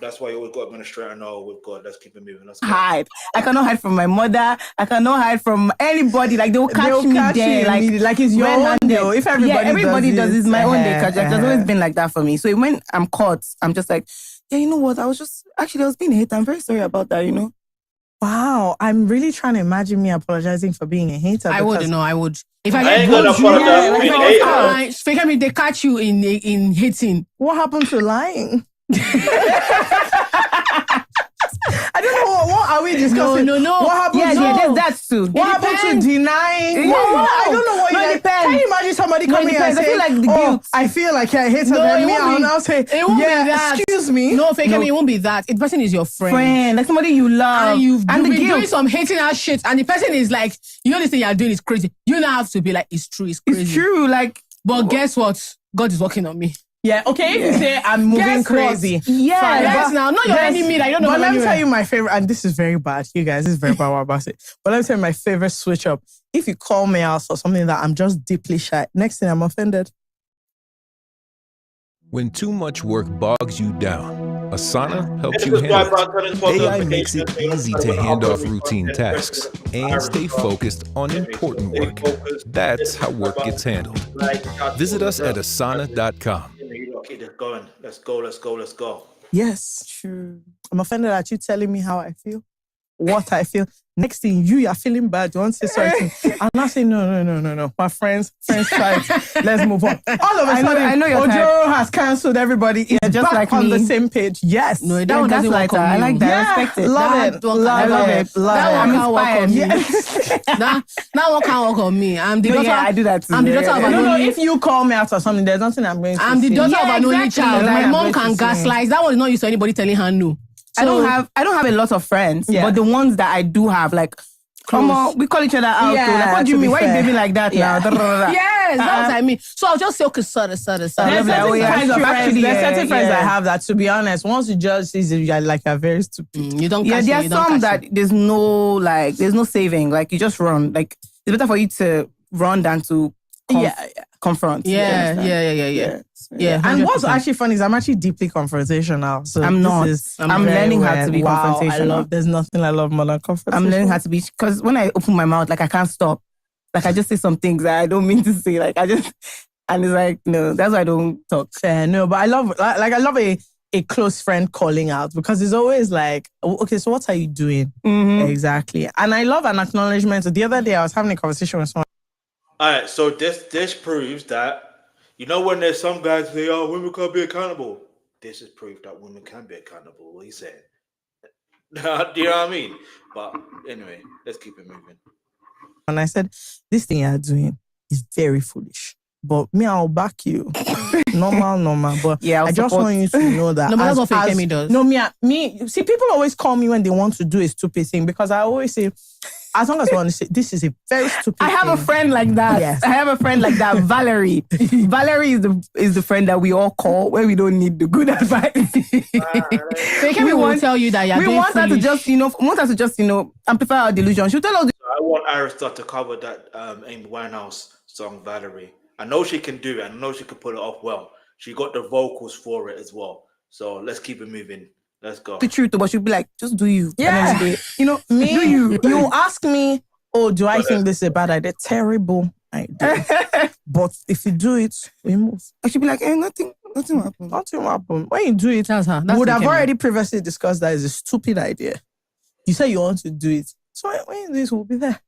that's why you always got to administrate and know with God. Let's keep it moving. Hide. I cannot hide from my mother. I cannot hide from anybody. Like they'll catch me there. Like it's your own deal. If everybody does it's my own day. Like, there's always been like that for me. So when I'm caught, I'm just like, yeah, you know what? I was being a hater. I'm very sorry about that, you know? Wow, I'm really trying to imagine me apologizing for being a hater. I would. If I ain't gonna apologize for being a hater. Fake me, they catch you in hating. What happened to lying? I don't know. What are we discussing? No. What happened? There's that too. What happened to denying? Yeah. I don't know what you depends. Can you imagine somebody coming here and saying, I feel like you're a hater than me, and I'll say, it won't be that. Excuse me. No, Fake me, it won't be that. The person is your friend. Like somebody you love. And you've been doing some hating ass shit, and the person is like, you know this thing you're doing is crazy. You now have to be like, it's true, it's crazy. It's true, like. But guess what? God is working on me. Yeah, okay, if you say I'm moving Guess crazy. what? Yes, now, not your enemy. I don't know. But let me tell you my favorite, and this is very bad, you guys. This is very bad what I'm about to say. But let me tell you my favorite switch up. If you call me out for something that I'm just deeply shy, next thing I'm offended. When too much work bogs you down, Asana helps you handle it. AI makes it easy to hand off routine tasks and stay focused on important work. That's how work gets handled. Visit us at asana.com. Keep it going. Let's go. Yes, true. I'm offended at you telling me how I feel, what I feel. Next thing, you're feeling bad. You want to say sorry to me. I'm not saying no. My friends tried. Let's move on. All of a sudden, I know your Ojoro has cancelled everybody. Yeah, just back like on me. the same page. Yes. No, that one doesn't work on I like that. I respect it. Love it. That one can't work on me. Yes. That one can't work on me. I'm the daughter. Yeah, I do that too. I'm the daughter of an No, only. if you call me out or something, there's nothing I'm going to I'm the say. daughter of an only child. My mom I'm can going to say. gaslight. That one is not used to anybody telling her no. I don't have a lot of friends, Yeah. but the ones that I do have, like, come on, we call each other out. Yeah, too. Like, what do you to mean? be Why are you fair. behaving like that Yeah. now? Yes, that's what I mean. So I'll just say, okay, sorry. There's Like, certain oh, yeah, kinds of true. friends. Actually, There's yeah, certain friends yeah. I have that, to be honest, once you judge, you're like a very stupid. You don't Yeah, catch there it, are you don't some catch that it. there's no saving. Like, you just run. Like, it's better for you to run than to confront. You Yeah. understand? Yeah, And what's 100%. actually funny is I'm actually deeply confrontational. So I'm this not. is- I'm very learning how to be wow, confrontational. There's nothing I love more than confrontation. I'm learning how to be, because when I open my mouth, like, I can't stop. Like, I just say some things that I don't mean to say. Like, and it's like, no, that's why I don't talk. Yeah, no, but I love a close friend calling out, because it's always like, okay, so what are you doing? Mm-hmm. Exactly. And I love an acknowledgement. So the other day I was having a conversation with someone. All right, so this proves that, you know, when there's some guys who say, oh, women can't be accountable. This is proof that women can be accountable. What are you saying? Do you know what I mean? But anyway, let's keep it moving. And I said, this thing you're doing is very foolish. But me, I'll back you. normal. But Yeah, I just want you to know that. No, but that's what Femi does. No, me. See, people always call me when they want to do a stupid thing, because I always say, as long as you want to say, this is a very stupid I have a thing. friend like that. Yes. I have a friend like that, Valerie. Valerie is the friend that we all call when we don't need the good advice. We will tell you that you're we doing want her to foolish. just, amplify our delusion. She'll tell us. I want Ayra Starr to cover that Amy Winehouse song, Valerie. I know she can do it. I know she can pull it off well. She got the vocals for it as well. So let's keep it moving. Let's go. The truth, but she'll be like, just do you. Yeah. And then you know, Me, do you. you ask me, oh, do I think this is a bad idea? Terrible idea. But if you do it, we move. I should be like, nothing will happen. Nothing will happen. When you do it, That's her. we That's would the have Kemi. already previously discussed that is a stupid idea. You say you want to do it. So when you do this, we'll be there.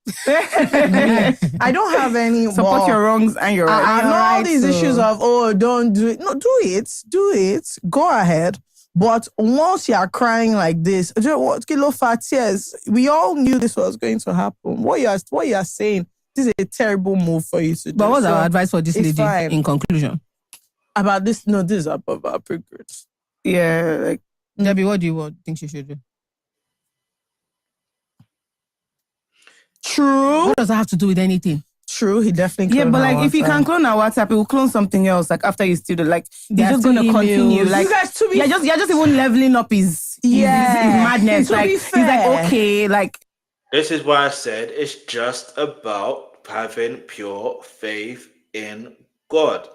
I don't have any Support your wrongs and your rights. and all these issues of, oh, don't do it. No, do it. Go ahead. But once you are crying like this, you know what? Kilo fat tears. We all knew this was going to happen. What you are saying, this is a terrible move for you to do. But what's So our advice for this it's lady fine. in conclusion? About this? No, this is above our pay grade. Yeah, like, Debbie, what do you think she should do? True. What does that have to do with anything? True, he definitely. yeah, cloned but her like, if he WhatsApp. can clone our WhatsApp, he will clone something else. Like, after you steal it, like, he's There are just still gonna continue. emails. Like, You guys, to be you're just even leveling up his madness. To Like, be he's like, fair. okay, like, This is why I said it's just about having pure faith in God.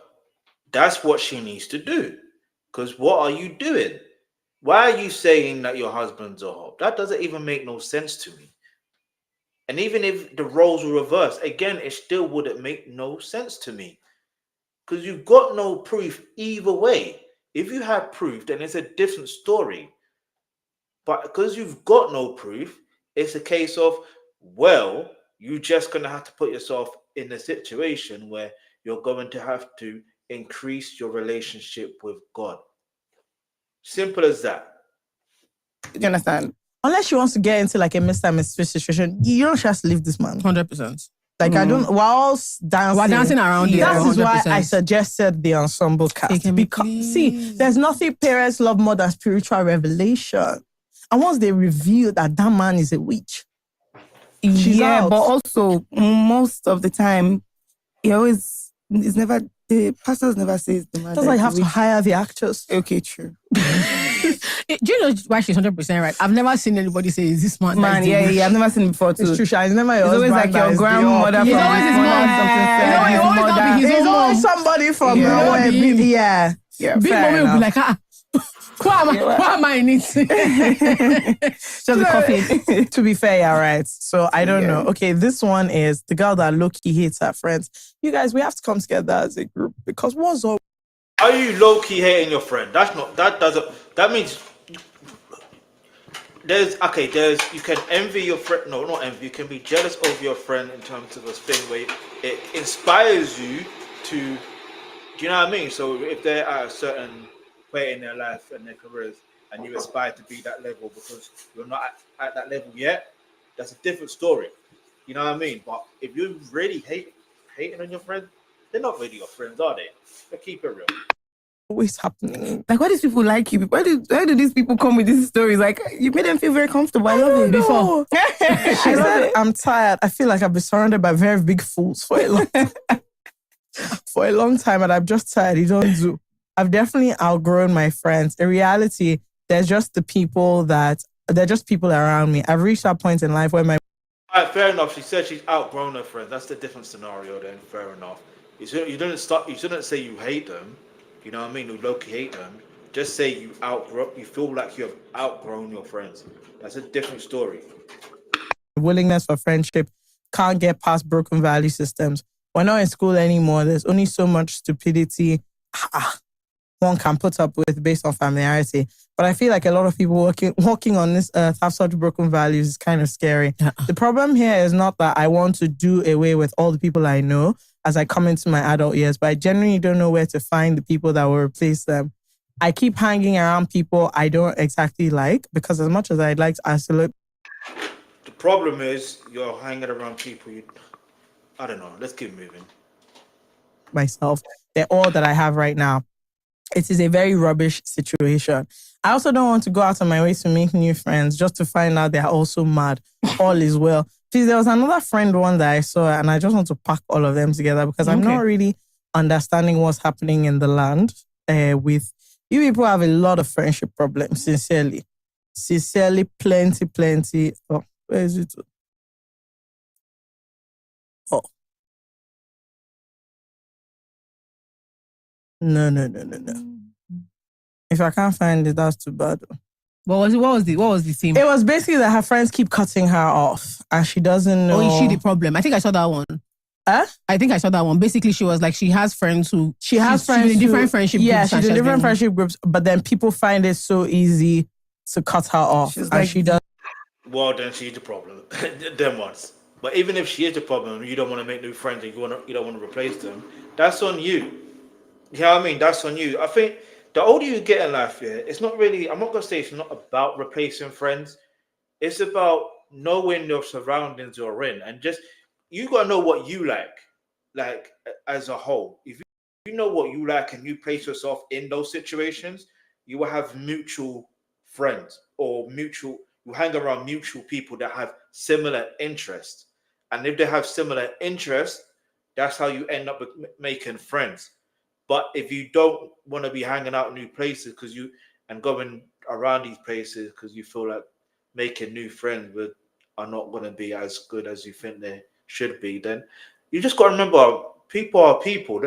That's what she needs to do. Because what are you doing? Why are you saying that your husband's a hoe? That doesn't even make no sense to me. And even if the roles were reversed, again, it still wouldn't make no sense to me. Because you've got no proof either way. If you had proof, then it's a different story. But because you've got no proof, it's a case of, well, you're just going to have to put yourself in a situation where you're going to have to increase your relationship with God. Simple as that. you understand? Unless she wants to get into like a Mr. and Mrs. situation, you don't just leave this man. 100%. Like, I don't, whilst dancing. We're dancing around it. That is why 100%. I suggested the ensemble cast. Take me, Because, please. see, there's nothing parents love more than spiritual revelation. And once they reveal that man is a witch, she's Yeah, out. but also, most of the time, it's never The pastors never say the man. That's why you have to hire the actors. Okay, true. Do you know why she's 100% right? I've never seen anybody say, "Is this man?" Yeah. I've never seen it before too. It's true. It's never It's always like your grandmother. He's always his mom. There's always somebody from nowhere. Yeah. Big mommy will be like, why am I in it? Just the coffee. To be fair, yeah, right. So I don't know. Okay, this one is the girl that low-key hates her friends. You guys, we have to come together as a group because what's up? Are you low-key hating your friend? That means you can envy your friend. No, not envy. You can be jealous of your friend in terms of a thing where it inspires you to, do you know what I mean? So if they're at a certain point in their life and their careers and you aspire to be that level because you're not at that level yet, that's a different story. You know what I mean? But if you really hating on your friends, they're not really your friends, are they? They keep it real. Always happening. Like, why do these people like you? Why do these people come with these stories? Like, you made them feel very comfortable. I love it. Before. I said, I'm tired. I feel like I've been surrounded by very big fools for a long time. For a long time, and I'm just tired. You don't do. I've definitely outgrown my friends. In reality, they're just people around me. I've reached that point in life where my... All right, fair enough. She said she's outgrown her friends. That's the different scenario then. Fair enough. You shouldn't say you hate them. You know what I mean? You low-key hate them. Just say you feel like you have outgrown your friends. That's a different story. Willingness for friendship can't get past broken value systems. We're not in school anymore. There's only so much stupidity one can put up with based on familiarity. But I feel like a lot of people walking on this earth have such broken values. It's kind of scary. The problem here is not that I want to do away with all the people I know as I come into my adult years, but I genuinely don't know where to find the people that will replace them. I keep hanging around people I don't exactly like because as much as I'd like to isolate... The problem is you're hanging around people I don't know. Let's keep moving. Myself. They're all that I have right now. It is a very rubbish situation. I also don't want to go out of my way to make new friends just to find out they're also mad. All is well. Please, there was another friend one that I saw and I just want to pack all of them together because I'm not really understanding what's happening in the land with... You people have a lot of friendship problems, sincerely. Sincerely, plenty. Oh, where is it? Oh. No. If I can't find it, that's too bad. What was the theme? It was basically that her friends keep cutting her off and she doesn't know. Oh, is she the problem? I think I saw that one. I think I saw that one. Basically, she was like, she has friends who... She's in different friendship groups. Yeah, she's in different friendship groups, but then people find it so easy to cut her off. And she does... Well, then she's the problem. Them ones. But even if she is the problem, you don't want to make new friends and you don't want to replace them, that's on you. You know what I mean? That's on you. I think the older you get in life, it's not really... I'm not going to say it's not about replacing friends. It's about knowing your surroundings you're in and just... You got to know what you like as a whole. If you know what you like and you place yourself in those situations, you will have mutual friends or you hang around mutual people that have similar interests. And if they have similar interests, that's how you end up making friends. But if you don't want to be hanging out in new places and going around these places because you feel like making new friends are not going to be as good as you think they should be, then you just got to remember people are people.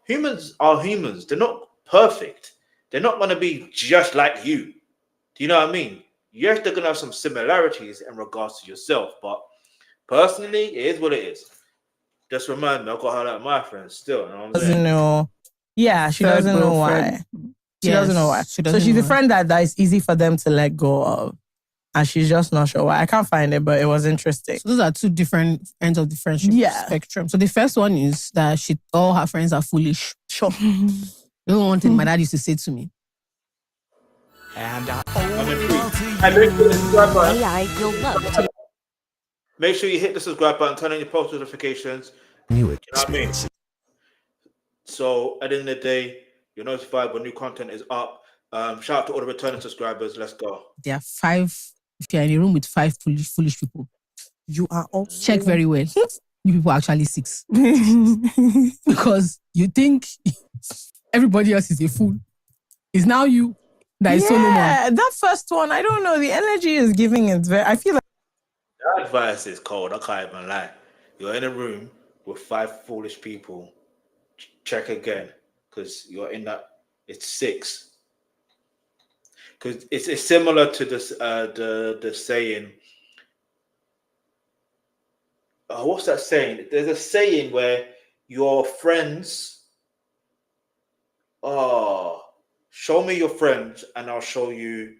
Humans are humans. They're not perfect. They're not going to be just like you. Do you know what I mean? Yes, they're going to have some similarities in regards to yourself, but personally, it is what it is. Just remind me, I've got her like my friends still. You know what I'm saying? Doesn't know. Yeah, she doesn't know why. She doesn't know why. So she's a friend that is easy for them to let go of. And she's just not sure why. I can't find it, but it was interesting. So those are two different ends of the friendship spectrum. So the first one is that all her friends are foolish. Sure. This is one thing my dad used to say to me. And make sure you hit the subscribe button, turn on your post notifications. New experience. So at the end of the day, you're notified when new content is up. Shout out to all the returning subscribers. Let's go. There are 5. If you're in a room with 5 foolish people, you are also... Check very well. you people are actually 6. Because you think everybody else is a fool. It's now you that is Solomon. Yeah, that first one, I don't know. The energy is giving it. I feel like that advice is cold. I can't even lie. You're in a room with 5 foolish people. Check again, because you're in that. It's 6. Because it's similar to this the saying. What's that saying? There's a saying where your friends. Show me your friends, and I'll show you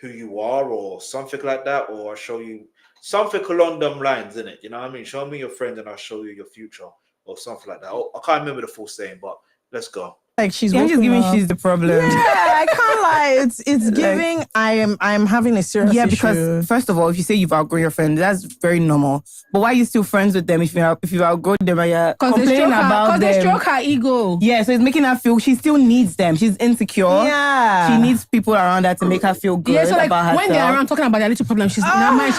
who you are, or something like that, or I'll show you something along them lines, isn't it? You know what I mean? Show me your friend, and I'll show you your future, or something like that. I can't remember the full saying, but let's go. like she's Just giving she's the problem. Yeah, I can't lie. It's giving. I'm having a serious issue. Because first of all, if you say you've outgrown your friend, that's very normal. But why are you still friends with them if you've outgrown them and you're complaining about them? Because they stroke her ego. Yeah, so it's making her feel she still needs them. She's insecure. Yeah, she needs people around her to make her feel good about herself. When they're around talking about their little problem, she's now mind.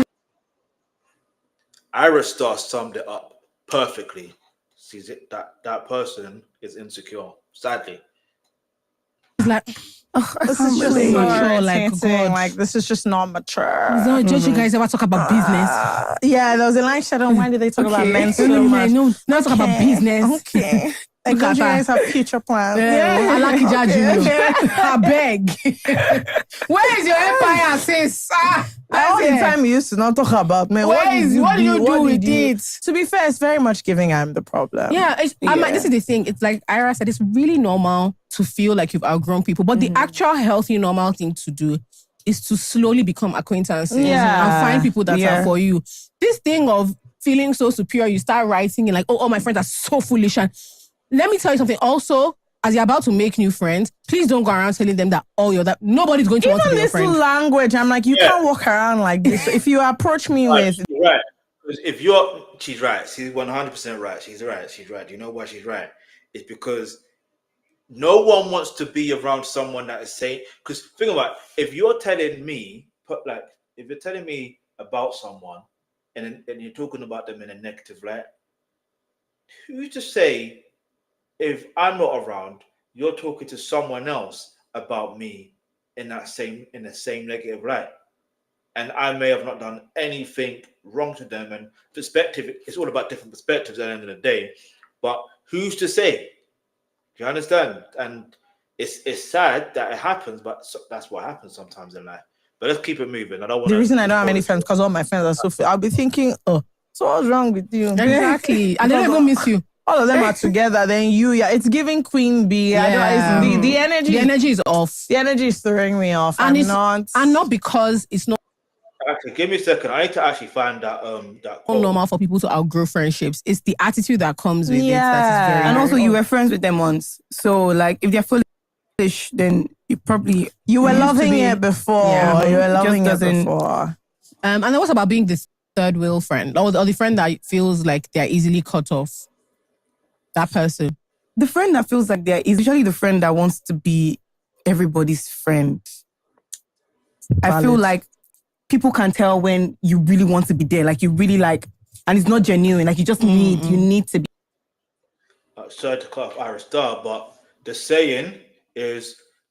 Ayra Starr summed it up perfectly. She's that person is insecure. Sadly, it's like, this is just mature. Like this is just not mature. So, don't you guys ever talk about business? Yeah, there was a line shut on. Why did they talk about men so much? No, not talk about business. Okay. Like, don't you guys have future plans? Yeah, I like it, I beg. Where is your empire, sis? All the time you used to not talk about men. What do you do with it? To be fair, it's very much giving I'm the problem. Yeah, this is the thing. It's like Ayra said, it's really normal to feel like you've outgrown people. But the actual healthy, normal thing to do is to slowly become acquaintances and find people that are for you. This thing of feeling so superior, you start writing and like, oh, all my friends are so foolish. And let me tell you something. Also, as you're about to make new friends, please don't go around telling them that that nobody's going to want to be your friend. Even this language, I'm like, you can't walk around like this. So if you approach me with... Right. She's right. She's 100% right. She's right. Do you know why she's right? It's because no one wants to be around someone that is saying... Because think about it. If you're telling me about someone and you're talking about them in a negative light, who's to say... If I'm not around, you're talking to someone else about me in the same negative light. And I may have not done anything wrong to them. And perspective, it's all about different perspectives at the end of the day. But who's to say? Do you understand? And it's sad that it happens, but that's what happens sometimes in life. But let's keep it moving. The reason I don't have any friends because all my friends are so I'll be thinking, so what's wrong with you? Exactly. And they don't even miss you. All of them are together, then it's giving Queen Bee. Yeah. The energy. The energy is off. The energy is throwing me off. And not because it's not. Actually, give me a second. I need to actually find that normal for people to outgrow friendships. It's the attitude that comes with it. That is very and also, you were friends with them once, so like if they're foolish, then you were loving it before. Yeah, you were loving it before. And then what about being the third wheel friend, or the friend that feels like they're easily cut off? That person. The friend that feels like they're usually the friend that wants to be everybody's friend. Valid. I feel like people can tell when you really want to be there, like you really like, and it's not genuine, like you just need to be. Sorry to cut off Ayra Starr, but there's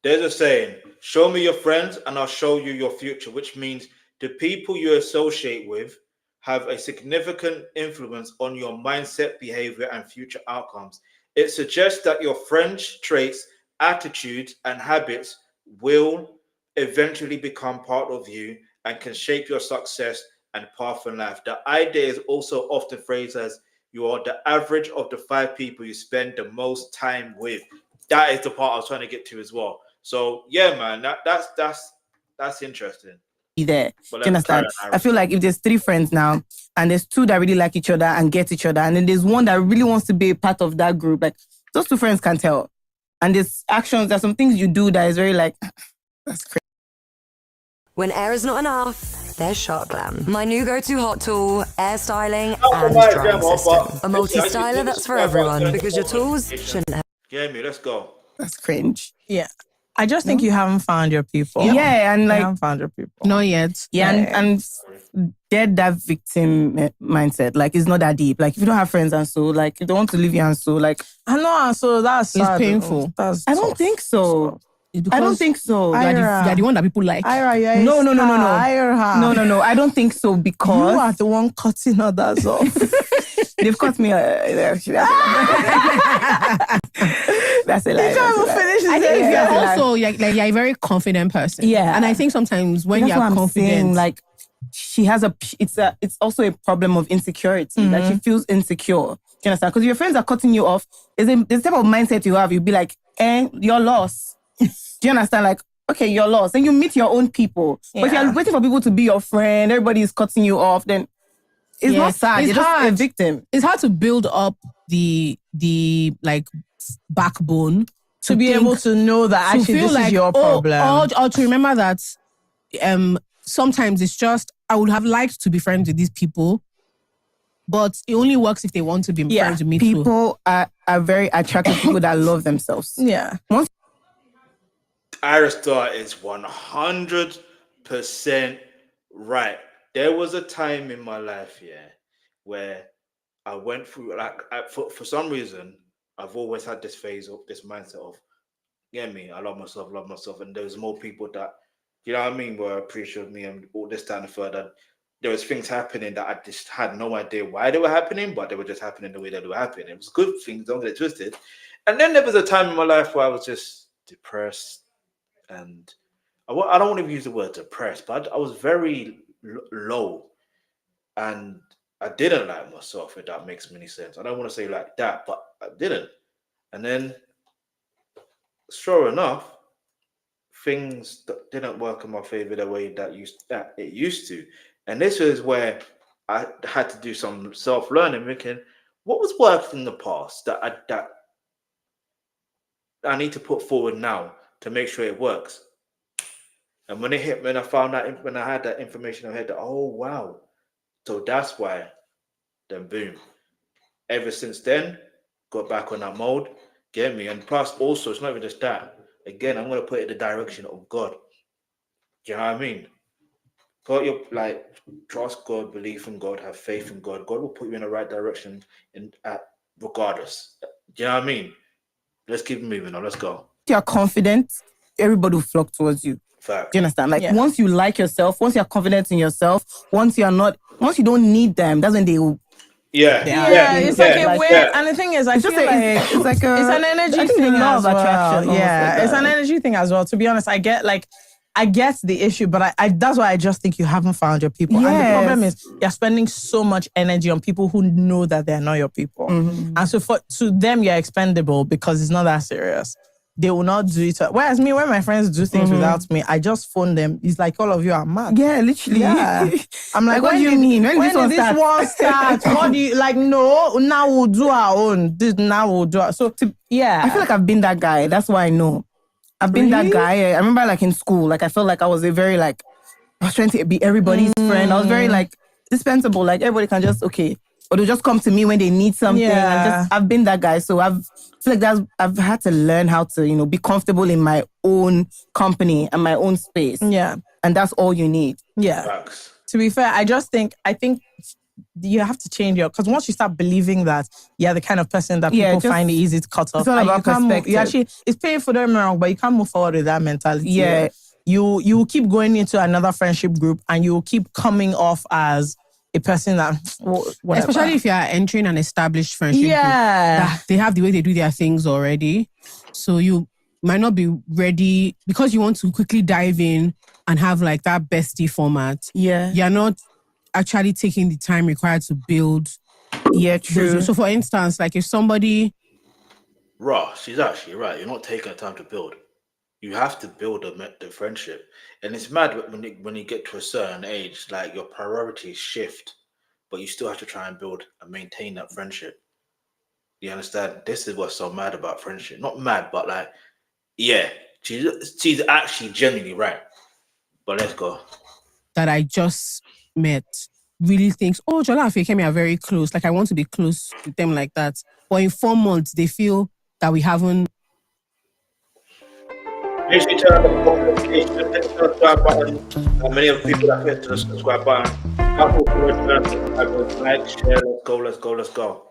a saying, show me your friends and I'll show you your future, which means the people you associate with have a significant influence on your mindset, behavior, and future outcomes. It suggests that your friends' traits, attitudes, and habits will eventually become part of you and can shape your success and path in life. The idea is also often phrased as you are the average of the 5 people you spend the most time with. That is the part I was trying to get to as well. So yeah, man, that's interesting. There. Do you understand? I feel like if there's 3 friends now and there's 2 that really like each other and get each other, and then there's one that really wants to be a part of that group, like those 2 friends can tell. And there's some things you do that is very like, that's crazy. When air is not enough, there's Shark Glam. My new go-to hot tool, air styling and drying system. A multi-styler that's for everyone because your tools shouldn't have... Jamie, let's go. That's cringe. Yeah. I just think you haven't found your people. Yeah, and you like haven't found your people. Not yet. Yeah, and they're that victim mindset. Like it's not that deep. Like if you don't have friends and so, like if they want to leave you and so, like I know, and so that's It's sad. painful. That's I don't tough. think so. I don't think so. You're the one that people like. Ayra, you're No. Ayra. No. I don't think so because You are the one cutting others off. they've cut me. That's a lie. You can't even finish I it. think if Yeah. you're also you're a very confident person. Yeah. And I think sometimes when That's you're what I'm confident, saying, like she has it's also a problem of insecurity. Like she feels insecure. Do you understand? Because your friends are cutting you off. There's a type of mindset you have. You'll be like, you're lost. Do you understand? Like, okay, you're lost. And you meet your own people. But if you're waiting for people to be your friend, everybody is cutting you off, then it's not sad. It's You're just hard. a victim. It's hard to build up the like backbone to be able to know that to actually feel this like, is your problem. or to remember that sometimes it's just I would have liked to be friends with these people, but it only works if they want to be friends with me too. People are very attractive people that love themselves. Yeah. Ayra Starr is 100% right. There was a time in my life, where I went through, for some reason, I've always had this phase of this mindset of, I love myself. And there's more people that, you know what I mean, were appreciative of me and all this, that, and the third. That there was things happening that I just had no idea why they were happening, but they were just happening the way that they were happening. It was good things, don't get it twisted. And then there was a time in my life where I was just depressed. And I don't want to use the word depressed, but I was very low. And I didn't like myself, if that makes any sense. I don't want to say like that, but I didn't. And then, sure enough, things that didn't work in my favor the way that it used to. And this is where I had to do some self-learning, thinking, what was working in the past that I need to put forward now to make sure it works? And when I found that, when I had that information, I had that, oh wow, so that's why. Then boom. Ever since then, got back on that mode. Get me? And plus, also, it's not even just that. Again, I'm gonna put it in the direction of God. Do you know what I mean? God, you're like, trust God, believe in God, have faith in God. God will put you in the right direction, regardless. Do you know what I mean? Let's keep moving on. Let's go. If you're confident, everybody will flock towards you. Fact. Do you understand? Like once you like yourself, once you're confident in yourself, once you don't need them, that's when they will. It's like a weird, and the thing is, I feel like it's an energy thing as well. Attraction. Yeah, it's an energy thing as well. To be honest, I get the issue, but I that's why I just think you haven't found your people. Yes. And the problem is you're spending so much energy on people who know that they're not your people, and so to them you're expendable because it's not that serious. They will not do it. Whereas me, when my friends do things without me, I just phone them. It's like all of you are mad. Yeah, literally. Yeah. I'm like, what do you mean? When did this one start? What do you like? No, now we'll do our own. Now we'll do our. So I feel like I've been that guy. That's why I know. I've been that guy. I remember like in school, like I felt like I was I was trying to be everybody's friend. I was very like dispensable. Like everybody can just or they'll just come to me when they need something. Yeah. And I've been that guy. So I feel like I've had to learn how to, be comfortable in my own company and my own space. Yeah. And that's all you need. Yeah. Facts. To be fair, I think you have to change because once you start believing that you're the kind of person that people find it easy to cut off. It's all about perspective. It's painful, don't get me wrong, but you can't move forward with that mentality. Yeah. You will keep going into another friendship group and you will keep coming off as a person that, whatever. Especially if you are entering an established friendship group, that they have the way they do their things already. So you might not be ready because you want to quickly dive in and have like that bestie format. Yeah. You're not actually taking the time required to build. Yeah, true. So for instance, like if somebody... She's actually right. You're not taking the time to build. You have to build the friendship. And it's mad when you get to a certain age, like your priorities shift, but you still have to try and build and maintain that friendship. You understand? This is what's so mad about friendship. Not mad, but like, yeah, she's actually genuinely right. But let's go. That I just met really thinks, oh, Jola and Fekemi are very close. Like I want to be close with them like that. But in 4 months, they feel that we haven't. Make sure you turn on the notification, hit the subscribe button. Many of the people that hit the subscribe button, like, share, let's go.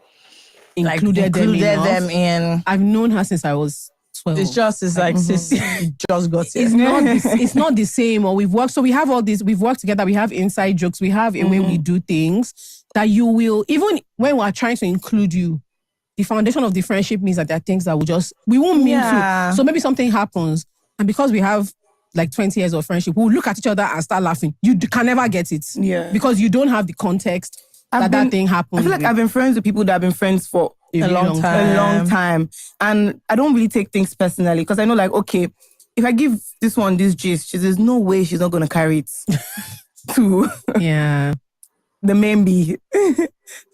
Included them in. I've known her since I was 12. It's like sis, you just got it. It's not the same. Or we've worked, so we have all this. We've worked together. We have inside jokes. We have a way we do things that you will, even when we're trying to include you, the foundation of the friendship means that there are things that we won't mean to. So maybe something happens, and because we have like 20 years of friendship, we'll look at each other and start laughing. You can never get it. Yeah. Because you don't have the context that thing happened. I feel like I've been friends with people that have been friends for a long time. And I don't really take things personally because I know, like, okay, if I give this one this gist, there's no way she's not going to carry it to the main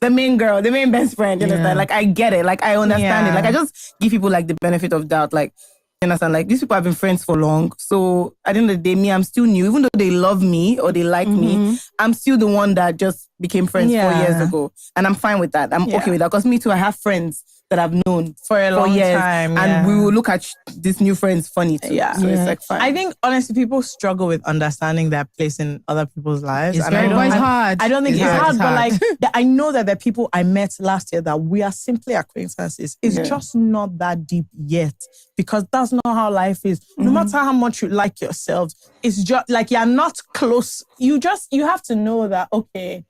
the main girl, the main best friend. You understand? Like, I get it. Like, I understand it. Like, I just give people like the benefit of doubt. Like, you understand? Like, these people have been friends for long. So at the end of the day, me, I'm still new. Even though they love me or they like me, I'm still the one that just became friends 4 years ago. And I'm fine with that. I'm okay with that. Because me too, I have friends that I've known for a long time. And we will look at these new friends funny too. Yeah. So it's like fine. I think, honestly, people struggle with understanding their place in other people's lives. It's hard. I don't think it's hard, but like, I know that the people I met last year that we are simply acquaintances. It's just not that deep yet. Because that's not how life is. No matter how much you like yourselves, it's just like you're not close. You have to know that, okay,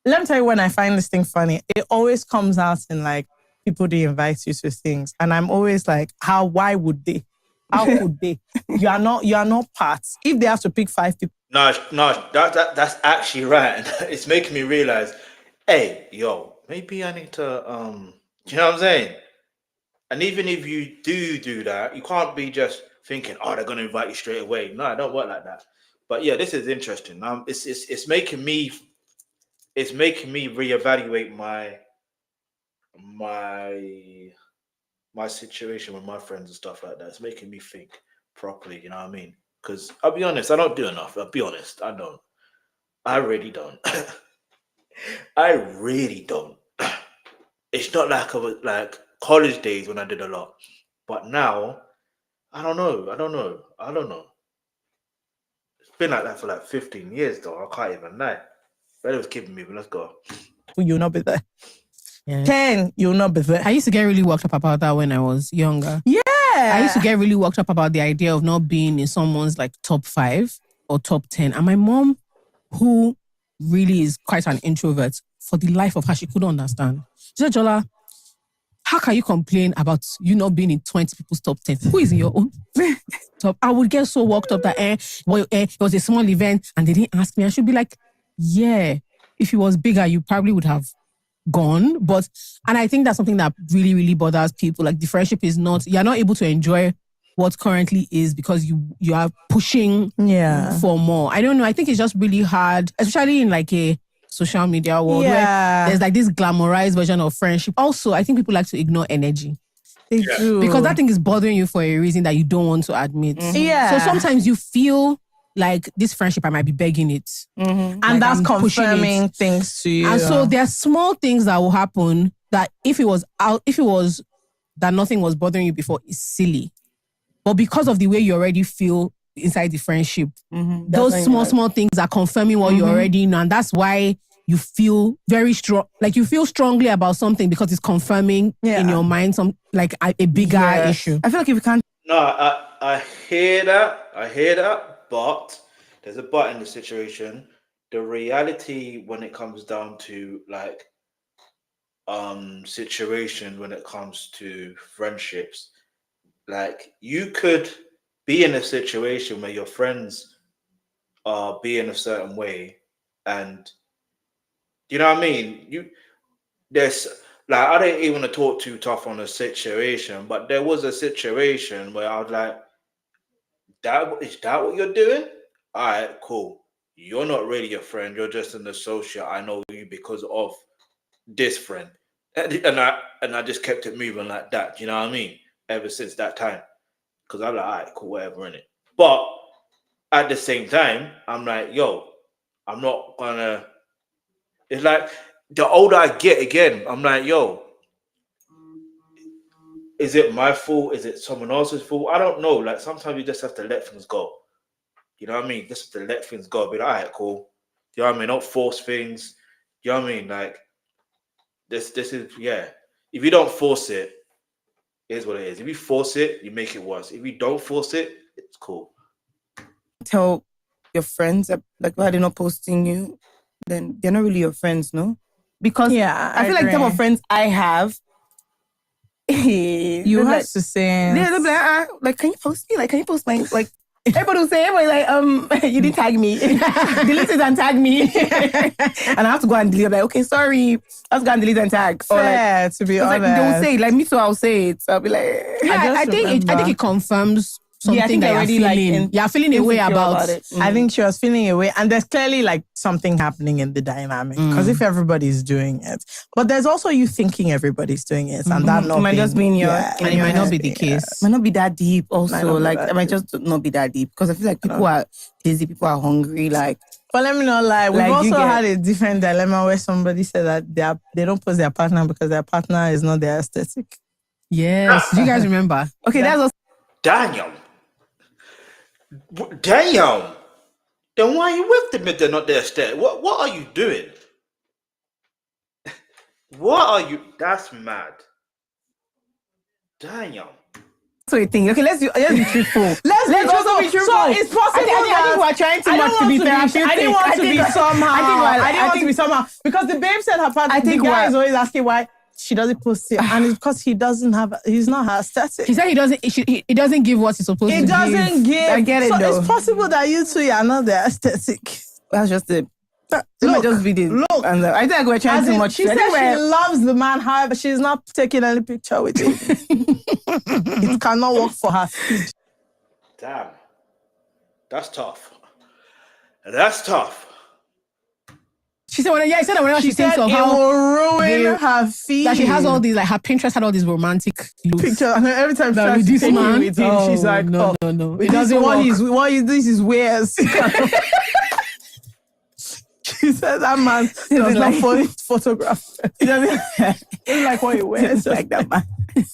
let me tell you when I find this thing funny, it always comes out in like people they invite you to things. And I'm always like, why would they? How could they? You are not parts. If they have to pick 5 people. No, that's actually right. It's making me realize, hey, yo, maybe I need to, you know what I'm saying? And even if you do that, you can't be just thinking, oh, they're going to invite you straight away. No, I don't work like that. But yeah, this is interesting. It's making me reevaluate my situation with my friends and stuff like that. It's making me think properly, you know what I mean? Because I'll be honest, I don't do enough. I'll be honest, I don't. I really don't. I really don't. It's not like I was like college days when I did a lot. But now, I don't know. It's been like that for like 15 years though. I can't even lie. But it was keeping me, but let's go. You'll not be there. Yeah. 10, you'll not be there. I used to get really worked up about that when I was younger. Yeah. I used to get really worked up about the idea of not being in someone's like top 5 or top 10. And my mom, who really is quite an introvert, for the life of her, she couldn't understand. She said, Jola, how can you complain about you not being in 20 people's top 10? Who is in your own top? I would get so worked up that it was a small event and they didn't ask me. I should be like, yeah, if it was bigger, you probably would have gone. And I think that's something that really, really bothers people. Like the friendship is not, you're not able to enjoy what currently is because you are pushing for more. I don't know. I think it's just really hard, especially in like a social media world where there's like this glamorized version of friendship. Also, I think people like to ignore energy. They do. Because that thing is bothering you for a reason that you don't want to admit. Yeah. So sometimes you feel like this friendship, I might be begging it. And like that's confirming things to you. And so there are small things that will happen that if it was that nothing was bothering you before, it's silly. But because of the way you already feel inside the friendship, those small things are confirming what you already know. And that's why you feel very strong, like you feel strongly about something because it's confirming in your mind some like a bigger issue. I feel like if you can't. No, I hear that, but there's a but in the situation. The reality when it comes down to like situation when it comes to friendships, like you could be in a situation where your friends are being a certain way, and you know what I mean? There's like, I don't even want to talk too tough on a situation, but there was a situation where I was like, is that what you're doing? All right, cool. You're not really a friend. You're just an associate. I know you because of this friend. And I just kept it moving like that. You know what I mean? Ever since that time. Because I'm like, all right, cool, whatever, innit? But at the same time, I'm like, yo, I'm not gonna... It's like, the older I get again, I'm like, yo, is it my fault? Is it someone else's fault? I don't know. Like sometimes you just have to let things go. You know what I mean? Just have to let things go. Be like, all right, cool. You know what I mean? Don't force things. You know what I mean? Like this is If you don't force it, here's what it is. If you force it, you make it worse. If you don't force it, it's cool. Tell your friends like why they're not posting you, then they're not really your friends, no? Because I feel like the type of friends I have, you have to say, they'll be like, can you post me? Like, can you post my like? Everybody will say, you didn't tag me. Delete it and tag me. And I have to go and delete. I'm like, okay, sorry. I have to go and delete and tag. Fair, to be honest. Like, they will say it. Like me too, I'll say it. So I'll be like, I think it confirms something that already feeling. You're feeling a way about it. I think she was feeling a way, and there's clearly like something happening in the dynamic. Because if everybody's doing it, but there's also you thinking everybody's doing it, and that not might just mean and it might not be the case. Might not be that deep. Also, like it might just not be that deep. Because I feel like people are busy, people are hungry. Like, but let me not lie. We've also had a different dilemma where somebody said that they don't post their partner because their partner is not their aesthetic. Yes, do you guys remember? Okay, that's also Damn. Then why are you with them if they're not their aesthetic? What are you doing? What are you? That's mad. Damn. So you think, okay, let's be truthful. let's also be truthful. So it's possible I think we're trying too much to be therapeutic. I didn't want to be somehow. I didn't want to be somehow. Because the babe said her partner, the guy is always asking why she doesn't post it. And it's because he's not her aesthetic. He said he doesn't give what he's supposed to give. He doesn't give. I get it though. It's possible that you two are not the aesthetic. That's just it. It might just be the look. And I think we're trying too much. She said she loves the man, however, she's not taking any picture with him. It cannot work for her. Damn. That's tough. That's tough. She said, whenever she thinks of it how will ruin her feed. That she has all these, like her Pinterest had all these romantic looks. Pictures, and every time that with this man with him, she's like, no. It doesn't work. This is weird. She said that man does not photograph. He doesn't like what he wears. Like that man.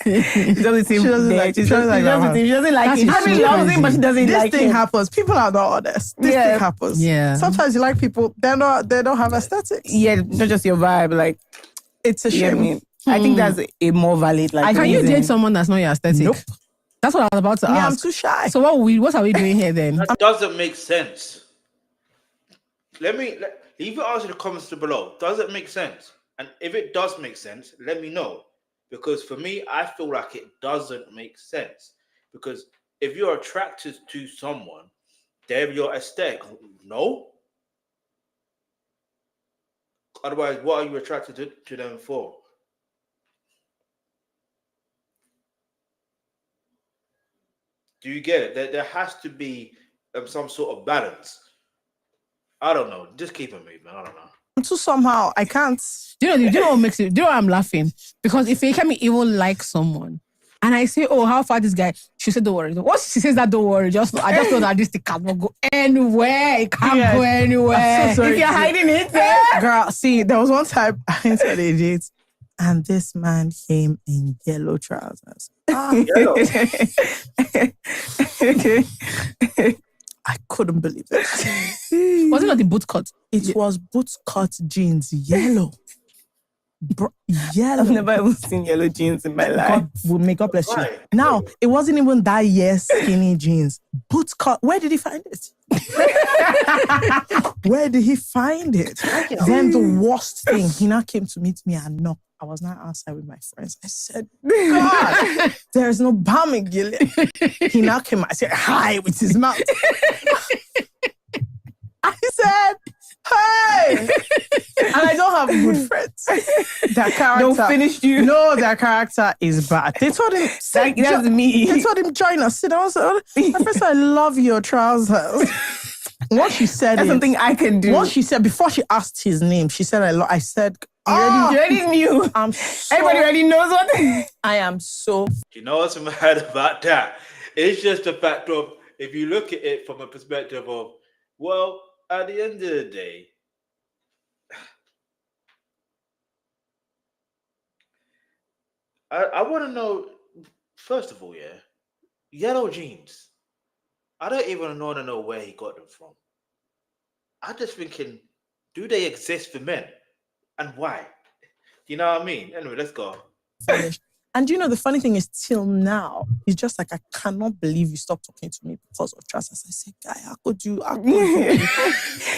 She doesn't seem. She doesn't like it. She doesn't like it. She loves him, but she doesn't like it. This thing happens. People are not honest. This thing happens. Yeah. Sometimes you like people. They don't have aesthetics. Yeah, not just your vibe. Like, it's a shame. I mean, I think that's a more valid. Like, can you date someone that's not your aesthetic? Nope. That's what I was about to ask. Yeah, I'm too shy. So what are we doing here then? That doesn't make sense. Leave your answer in the comments below. Does it make sense? And if it does make sense, let me know. Because for me, I feel like it doesn't make sense. Because if you're attracted to someone, they're your aesthetic. No. Otherwise, what are you attracted to them for? Do you get it? There has to be some sort of balance. I don't know. Just keep it moving. I don't know. So somehow I can't. Do you know what makes it? Do you know why I'm laughing? Because if you can even like someone, and I say, "Oh, how far this guy?" She said, "Don't worry." Once she says that, "Don't worry," I just know that this thing cannot go anywhere. It can't go anywhere. So if you're hiding it, girl. See, there was one time I went on a date, and this man came in yellow trousers. Yellow. I couldn't believe it. Was it not the boot cut? It was boot cut jeans, yellow. Yellow. I've never even seen yellow jeans in my life. God bless you. Now, it wasn't even that skinny jeans. Boot cut. Where did he find it? Where did he find it? Then the worst thing, he now came to meet me and knocked. I was not outside with my friends. I said, God, there's no balm in Gilead. He now came. I said, hi, with his mouth. I said, hey. And I don't have good friends. Their character. Don't finish you. No, their character is bad. They told him, that's me. They told him, join us. Sit down. My friend said, I love your trousers. What she said that's something I can do. What she said, before she asked his name, she said, I said, you already knew. Everybody already knows what. I am so. You know what's mad about that? It's just the fact of, if you look at it from a perspective of, well, at the end of the day, I want to know, first of all, yellow jeans. I don't even want to know where he got them from. I'm just thinking, do they exist for men? And why? You know what I mean? Anyway, let's go. And the funny thing is, till now, he's just like, I cannot believe you stopped talking to me because of trousers. I said, guy, how could you? You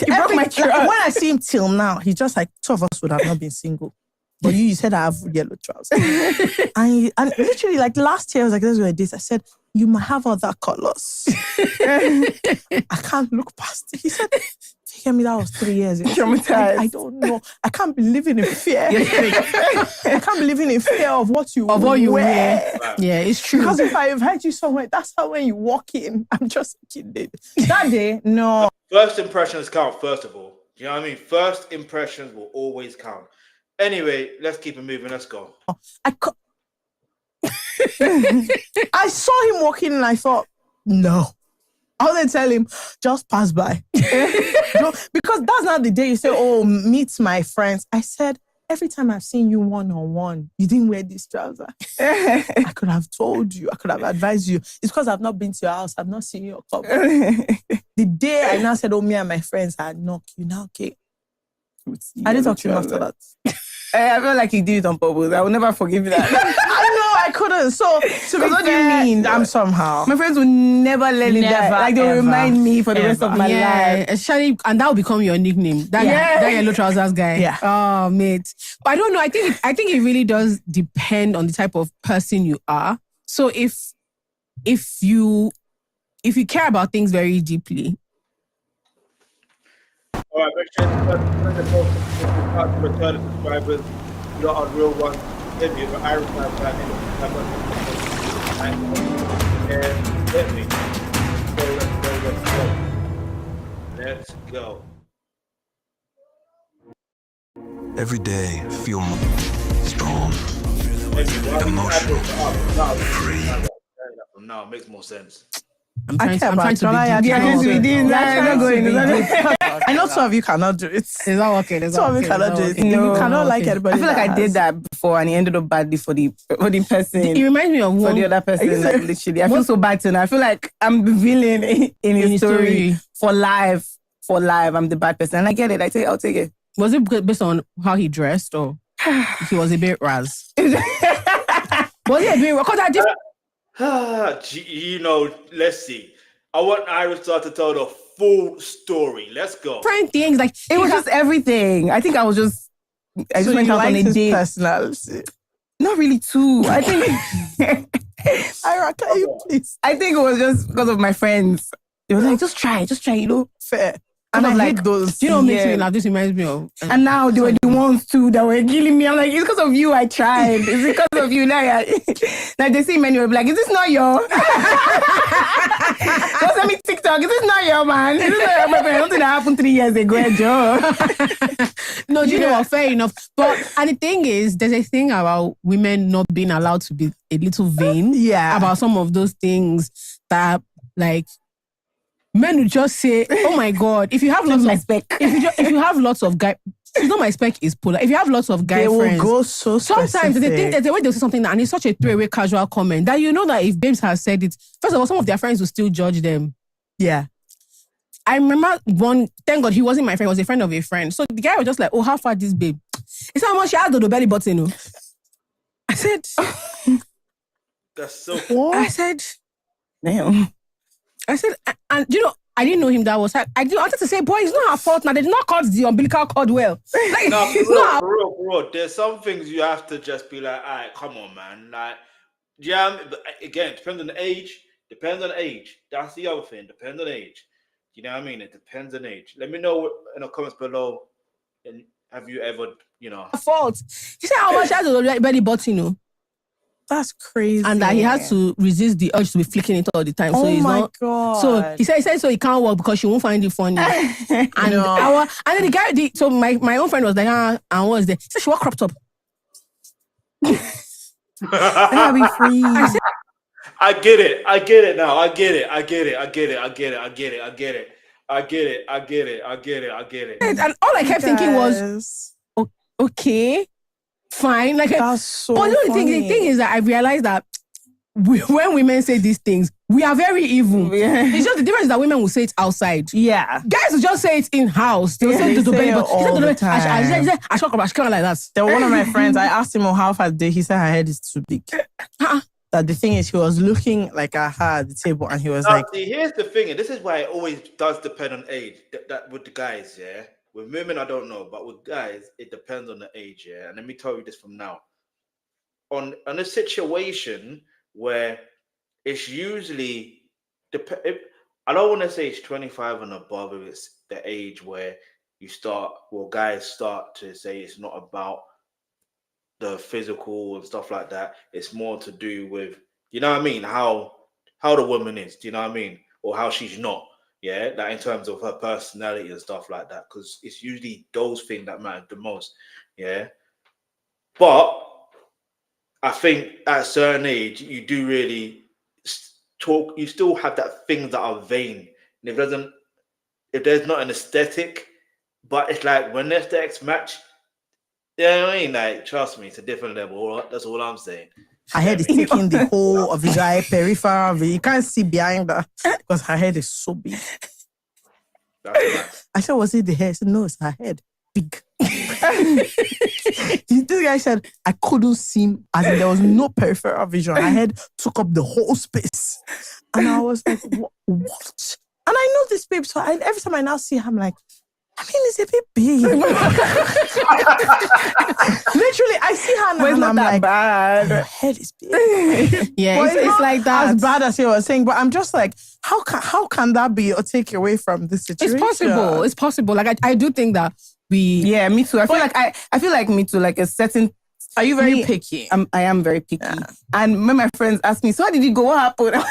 broke my trust. When I see him till now, he's just like, two of us would have not been single. But you said I have yellow trousers. and literally, like last year, I was like, those were days. I said, you might have other colors. I can't look past it. He said, tell me that was 3 years ago. Traumatized. I don't know. I can't be living in fear. I can't be living in fear of what you wear. Yeah, it's true. Because if I invite you somewhere, that's how when you walk in, I'm just kidding. That day, no. First impressions count, first of all. You know what I mean? First impressions will always count. Anyway, let's keep it moving. Let's go. I saw him walking and I thought, no. I was going to tell him, just pass by. Because that's not the day you say, oh, meet my friends. I said, every time I've seen you one-on-one, you didn't wear this trouser. I could have told you. I could have advised you. It's because I've not been to your house. I've not seen your cover. The day I now said, oh, me and my friends had knocked, you now okay. I didn't talk to him after that. I feel like he did it on purpose. I will never forgive that. I know, I couldn't. So, what do you mean? I'm somehow. My friends will never let it die. Like, they'll remind me for the rest of my life. Especially, and that will become your nickname. That yellow trousers guy. Yeah. Oh, mate. But I don't know. I think it really does depend on the type of person you are. So if you care about things very deeply. All right, make sure to return to subscribers. You are a real one. Hit me with Ayra Starr and hit me. Let's go. Every day, feel strong, emotional, free. Now it makes more sense. I'm trying to I know some of you cannot do it. It's not working. Some of you cannot do it. You cannot like everybody. I feel like I did that before and it ended up badly for the person. It reminds me of for the other person. Like, literally, I feel so bad to now. I feel like I'm the villain in his story for life. For life, I'm the bad person, and I get it. I'll take it. Was it based on how he dressed, or he was a bit raz? Was he a bit? Because I did. Let's see. I want Ayra Starr to tell the full story. Let's go. Different things, like it was just everything. I think I just went out on a date. Personality. Not really too. I think Ayra, can you please? I think it was just because of my friends. They were like, just try, fair. And I'm like, like, those. Do you know what makes me laugh? This reminds me of. And now they were the ones too that were killing me. I'm like, it's because of you I tried. It's because of you. Like they see many people like, is this not your? Don't send me TikTok. Is this not your man? Is this not your boyfriend? Something that happened 3 years ago, Joe. No, you know what? Fair enough. But and the thing is, there's a thing about women not being allowed to be a little vain. About some of those things that like. Men would just say, "Oh my God!" If you have lots of spec, if you have lots of guy, you know my spec is polar. If you have lots of guy friends, they will go so sometimes specific. they think that the way they'll say something and it's such a throwaway casual comment that you know that if babes has said it, first of all, some of their friends will still judge them. Yeah, I remember one. Thank God he wasn't my friend; he was a friend of a friend. So the guy was just like, "Oh, how far this babe?" He said, "How much she has the belly button?" I said, "That's so." What? I said, "Damn." I said, and you know, I didn't know him that was. I wanted to say, boy, it's not her fault. Now they did not cut the umbilical cord well. Like, no, it's not for real. There's some things you have to just be like, all right, come on, man. Like, yeah. But again, it depends on the age. That's the other thing. Depends on age. You know what I mean? It depends on age. Let me know in the comments below. And have you ever, fault? He said, how much has the belly button? That's crazy. And that he has to resist the urge to be flicking it all the time. So he's not. God. So he said so he can't work because she won't find it funny. And and then the guy, so my own friend was like, and what was there? He said she wore crop top. I'll be free. I get it now. I get it. And all I kept thinking was, okay. Fine, like that's so but funny. The thing is that I realized that when women say these things, we are very evil. Yeah. It's just the difference that women will say it outside. Yeah. Guys will just say it in-house. They'll say it to say the all the time. I like that. There was one of my friends, I asked him how far did he said her head is too big. That the thing is, he was looking like I had the table and he was like... See, here's the thing, and this is why it always does depend on age. That with the guys, yeah? With women, I don't know, but with guys, it depends on the age, yeah? And let me tell you this from now. On a situation where it's usually... I don't want to say it's 25 and above, if it's the age where guys start to say it's not about the physical and stuff like that. It's more to do with, you know what I mean, how the woman is, do you know what I mean? Or how she's not, yeah? Like in terms of her personality and stuff like that, because it's usually those things that matter the most, yeah? But I think at a certain age, you do really talk, you still have that things that are vain. And if there's not an aesthetic, but it's like when the aesthetics match, you know what I mean? Like, trust me, it's a different level. That's all I'm saying. Her head is taking the whole of his eye, peripheral. You can't see behind that because her head is so big. I said, was it the hair? I said, no, it's her head. Big. This guy said, I couldn't see, as in there was no peripheral vision. Her head took up the whole space. And I was like, what? And I know this babe, so every time I now see her, I'm like, I mean, it's a bit big. Literally, I see her now and I'm like, bad. Her head is big. Yeah, it's like that. As bad as you were saying, but I'm just like, how can that be a takeaway from this situation? It's possible. It's possible. Like I do think that Yeah, me too. I feel like me too. Like a certain. Are you very picky? I am very picky. Yeah. And when my friends ask me, so how did you go? What happened?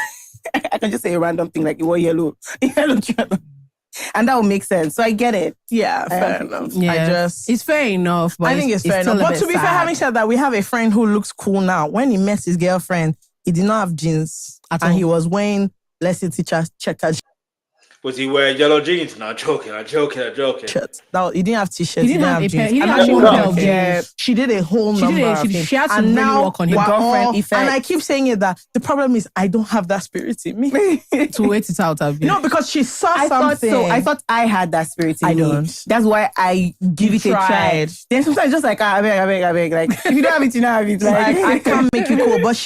I can just say a random thing like you were yellow. And that will make sense. So I get it. Yeah, fair enough. Yeah. It's fair enough. But I think it's fair enough. But to be fair, having said that, we have a friend who looks cool now. When he met his girlfriend, he did not have jeans. And he was wearing, let's say, teacher's checker. Was he wearing yellow jeans? No, I'm joking. Shirts. No, he didn't have t-shirts. He didn't have jeans. He didn't have jeans. She did a whole number. She had to really work on his girlfriend effect. And I keep saying it that the problem is I don't have that spirit in me. To wait it out. No, because she saw something. I thought I had that spirit in me. I don't. That's why I give it a try. Then sometimes just like, I beg. Like, if you don't have it, you don't have it. Like, I can't make you cool. But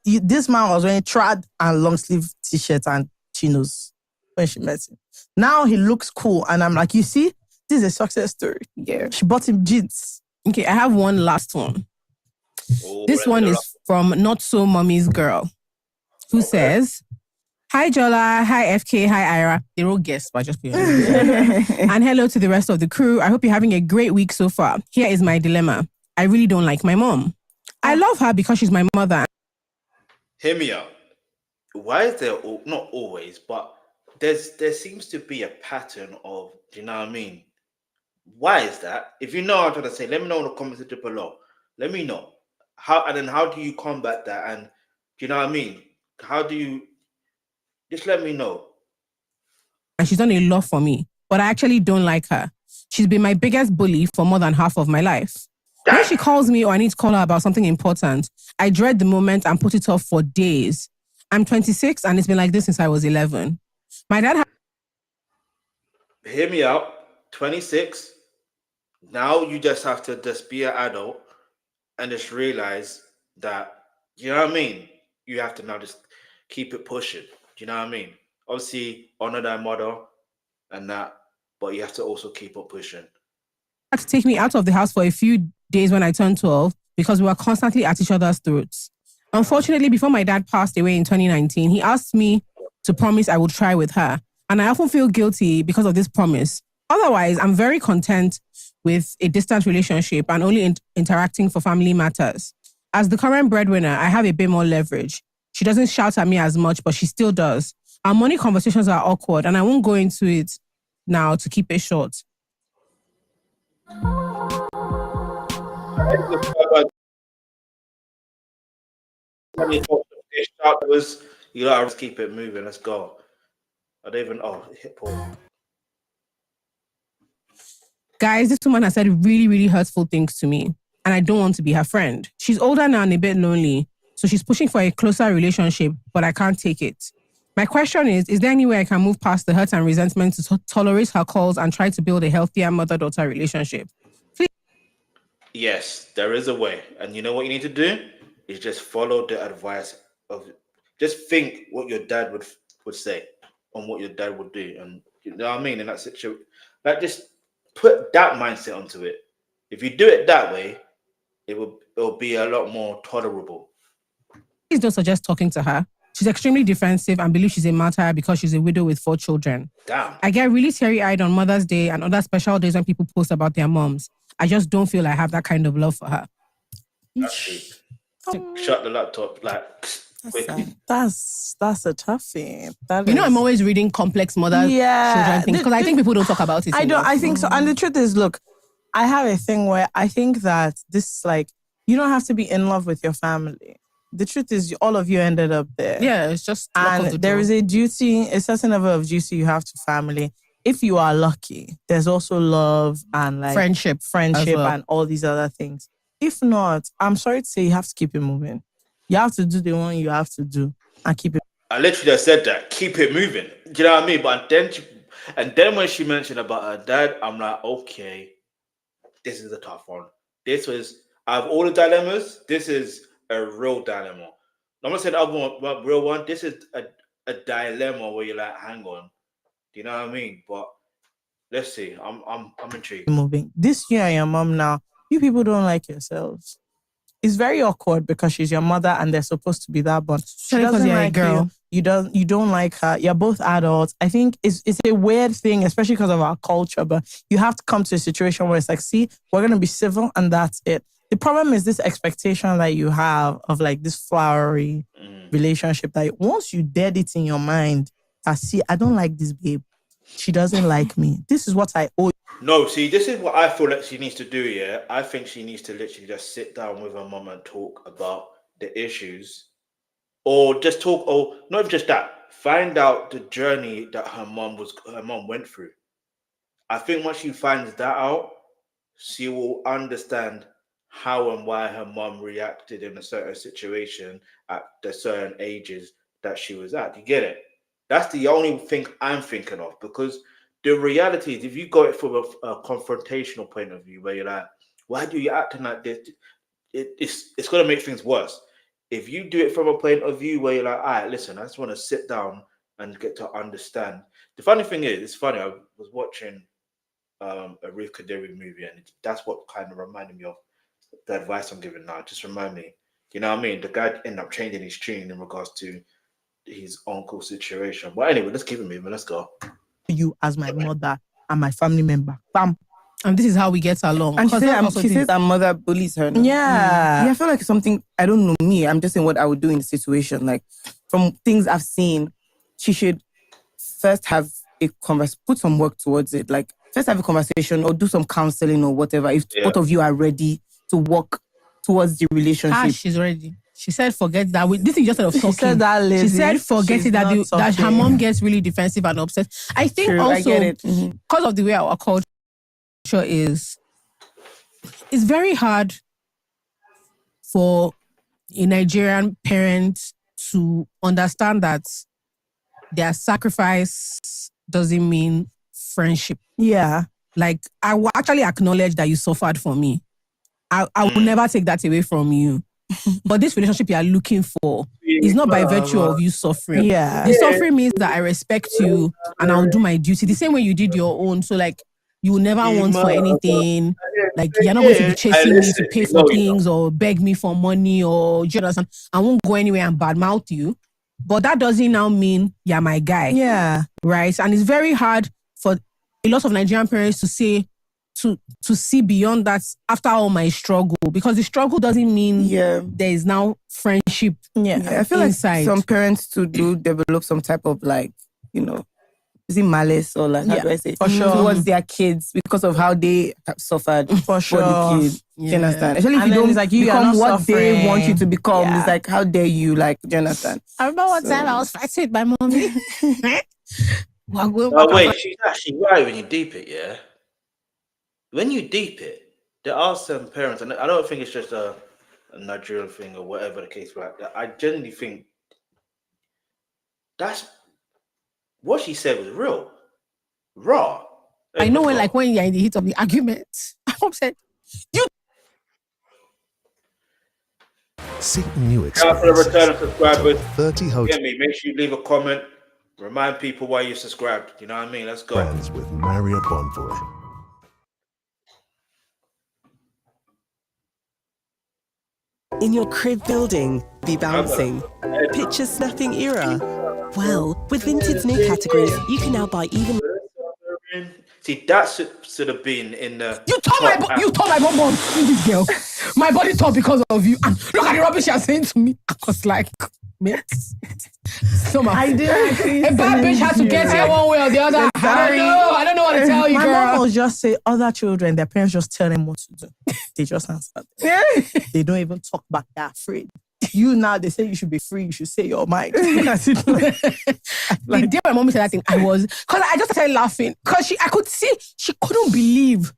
this man was wearing trad and long sleeve t-shirts and chinos when she met him. Now he looks cool. And I'm like, you see, this is a success story. Yeah. She bought him jeans. Okay, I have one last one. This one is from Not So Mommy's Girl, who says, hi Jola, hi FK, hi Ayra. They're all guests, but I just put and hello to the rest of the crew. I hope you're having a great week so far. Here is my dilemma. I really don't like my mom. I love her because she's my mother. Hear me out. Why is there, not always, but there seems to be a pattern of, do you know what I mean? Why is that? If you know what I'm trying to say, let me know in the comments below. Let me know. How do you combat that? And do you know what I mean? How do you, just let me know. And she's done a lot for me, but I actually don't like her. She's been my biggest bully for more than half of my life. When she calls me or I need to call her about something important, I dread the moment and put it off for days. I'm 26 and it's been like this since I was 11. My dad Hear me out. 26. Now you just have to just be an adult and just realize that, you know what I mean? You have to now just keep it pushing. Do you know what I mean? Obviously, honor thy mother and that, but you have to also keep up pushing. Had to take me out of the house for a few days when I turned 12 because we were constantly at each other's throats. Unfortunately, before my dad passed away in 2019, he asked me to promise I would try with her. And I often feel guilty because of this promise. Otherwise, I'm very content with a distant relationship and only interacting for family matters. As the current breadwinner, I have a bit more leverage. She doesn't shout at me as much, but she still does. Our money conversations are awkward, and I won't go into it now to keep it short. You gotta just keep it moving. Let's go. I don't even. Hit pause. Guys, this woman has said really, really hurtful things to me, and I don't want to be her friend. She's older now and a bit lonely, So she's pushing for a closer relationship, but I can't take it. My question is there any way I can move past the hurt and resentment to tolerate her calls and try to build a healthier mother-daughter relationship? Please. Yes, there is a way. And you know what you need to do? Is just follow the advice of, just think what your dad would say and what your dad would do. And you know what I mean? In that situation, like, just put that mindset onto it. If you do it that way, it'll be a lot more tolerable. Please don't suggest talking to her. She's extremely defensive and believes she's a martyr because she's a widow with 4 children. Damn. I get really teary-eyed on Mother's Day and other special days when people post about their moms. I just don't feel I have that kind of love for her. Shut the laptop, like, quickly. That's a toughie. I'm always reading complex children things because I think people don't talk about it. I think so. And the truth is, look, I have a thing where I think that this, like, you don't have to be in love with your family. The truth is, all of you ended up there. Yeah, it's just... And there is a certain level of duty you have to family. If you are lucky, there's also love and like friendship well, and all these other things. If not, I'm sorry to say, you have to keep it moving. You have to do the one you have to do and keep it. I literally just said that. Keep it moving. Do you know what I mean? But then when she mentioned about her dad, I'm like, okay, this is a tough one. This was, out of all the dilemmas, this is a real dilemma. I'm not saying the other one, real one. This is a dilemma where you're like, hang on. Do you know what I mean? But let's see. I'm intrigued. Moving. This you and your mom now, you people don't like yourselves. It's very awkward because she's your mother and they're supposed to be that bond. She doesn't like a girl. You don't like her. You're both adults. I think it's a weird thing, especially because of our culture. But you have to come to a situation where it's like, see, we're gonna be civil and that's it. The problem is this expectation that you have of like this flowery relationship that once you dead it in your mind, I don't like this babe. She doesn't like me. This is what I owe. No, see, this is what I feel like she needs to do, yeah? I think she needs to literally just sit down with her mum and talk about the issues. Or just talk, or not even just that. Find out the journey that her mum went through. I think once she finds that out, she will understand how and why her mum reacted in a certain situation at the certain ages that she was at. You get it? That's the only thing I'm thinking of, because the reality is, if you go it from a confrontational point of view, where you're like, why do you acting like this? It's going to make things worse. If you do it from a point of view where you're like, all right, listen, I just want to sit down and get to understand. The funny thing is, it's funny, I was watching a Ruth Kadiri movie, and that's what kind of reminded me of the advice I'm giving now. Just remind me, you know what I mean? The guy ended up changing his tune in regards to his uncle situation. But anyway, let's keep it moving. Let's go. You as my mother and my family member. Bam. And this is how we get along. And she says her mother bullies her. No? Yeah. Yeah, I feel like it's something, I don't know me. I'm just saying what I would do in the situation. Like, from things I've seen, she should first have a put some work towards it. Like, first have a conversation or do some counseling or whatever. If both of you are ready to work towards the relationship. She's ready. She said, forget that. This is just sort of talking. She said that lady. She said, forget it, that her mom gets really defensive and upset. I think also, because of the way our culture is, it's very hard for a Nigerian parent to understand that their sacrifice doesn't mean friendship. Yeah. Like, I will actually acknowledge that you suffered for me. I will never take that away from you. But this relationship you are looking for is not by virtue of you suffering. Yeah. The suffering means that I respect you and I'll do my duty the same way you did your own. So like, you will never want for anything. Like, you're not going to be chasing me to pay for things or beg me for money or, do you understand? I won't go anywhere and badmouth you. But that doesn't now mean you're my guy. Yeah. Right? And it's very hard for a lot of Nigerian parents to say, to see beyond that after all my struggle, because the struggle doesn't mean there is now friendship. I feel inside. Like some parents too do develop some type of like, is it malice or like, how do I say? For sure. Towards their kids because of how they have suffered for the kid. Do you understand? Especially if you don't like become what suffering. They want you to become. It's like, how dare you? Like, do you understand? I remember one time I was fighting with my mommy. Wait, she's actually right when you deep it, yeah? When you deep it, there are some parents, and I don't think it's just a Nigerian thing or whatever the case like that. I genuinely think that's what she said was real. Raw. I know when you're in the heat of the argument, I'm upset. You Seek new Shout out for the return of subscribers. 30 hotels. Get me. Make sure you leave a comment. Remind people why you subscribed. You know what I mean? Let's go. Friends with Marriott Bonvoy. In your crib building, be bouncing. Picture snapping era. Well, with Vinted's new categories, you can now buy even. See, that should have been in the. You told my mom, this girl. My body tore because of you. And look at the rubbish you're saying to me. I was like, mate. I did. A bad bitch has to get here one way or the other. Sorry. I don't know what to tell you, my girl. mom will just say other children, their parents just tell them what to do. They just answer. They don't even talk back. They're afraid. You now, they say you should be free. You should say your mind. The day my mom said that thing, because I just started laughing. Because I could see, she couldn't believe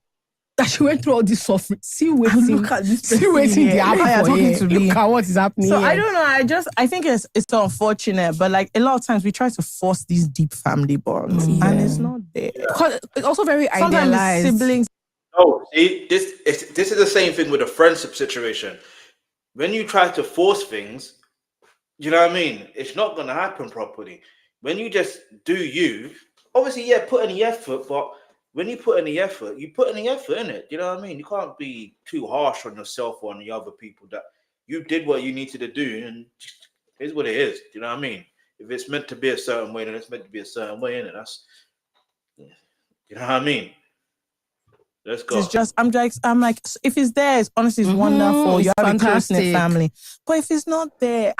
that she went through all this suffering. See waiting. Look at this. See waiting. They are talking to me. Look at what is happening. So here. I don't know. I think it's unfortunate, but like a lot of times we try to force these deep family bonds, and it's not there. Because it's also very Sometimes idealized. siblings. Oh, see, this is the same thing with the friendship situation. When you try to force things, you know what I mean? It's not going to happen properly. When you just do you, obviously, put in the effort, but when you put in the effort, you put in the effort, innit? You know what I mean? You can't be too harsh on yourself or on the other people that you did what you needed to do, and just, it's what it is. You know what I mean? If it's meant to be a certain way, then it's meant to be a certain way, innit? You know what I mean? Let's go. It's just I'm like if it's there, it's honestly wonderful. You have a close-knit family. But if it's not there,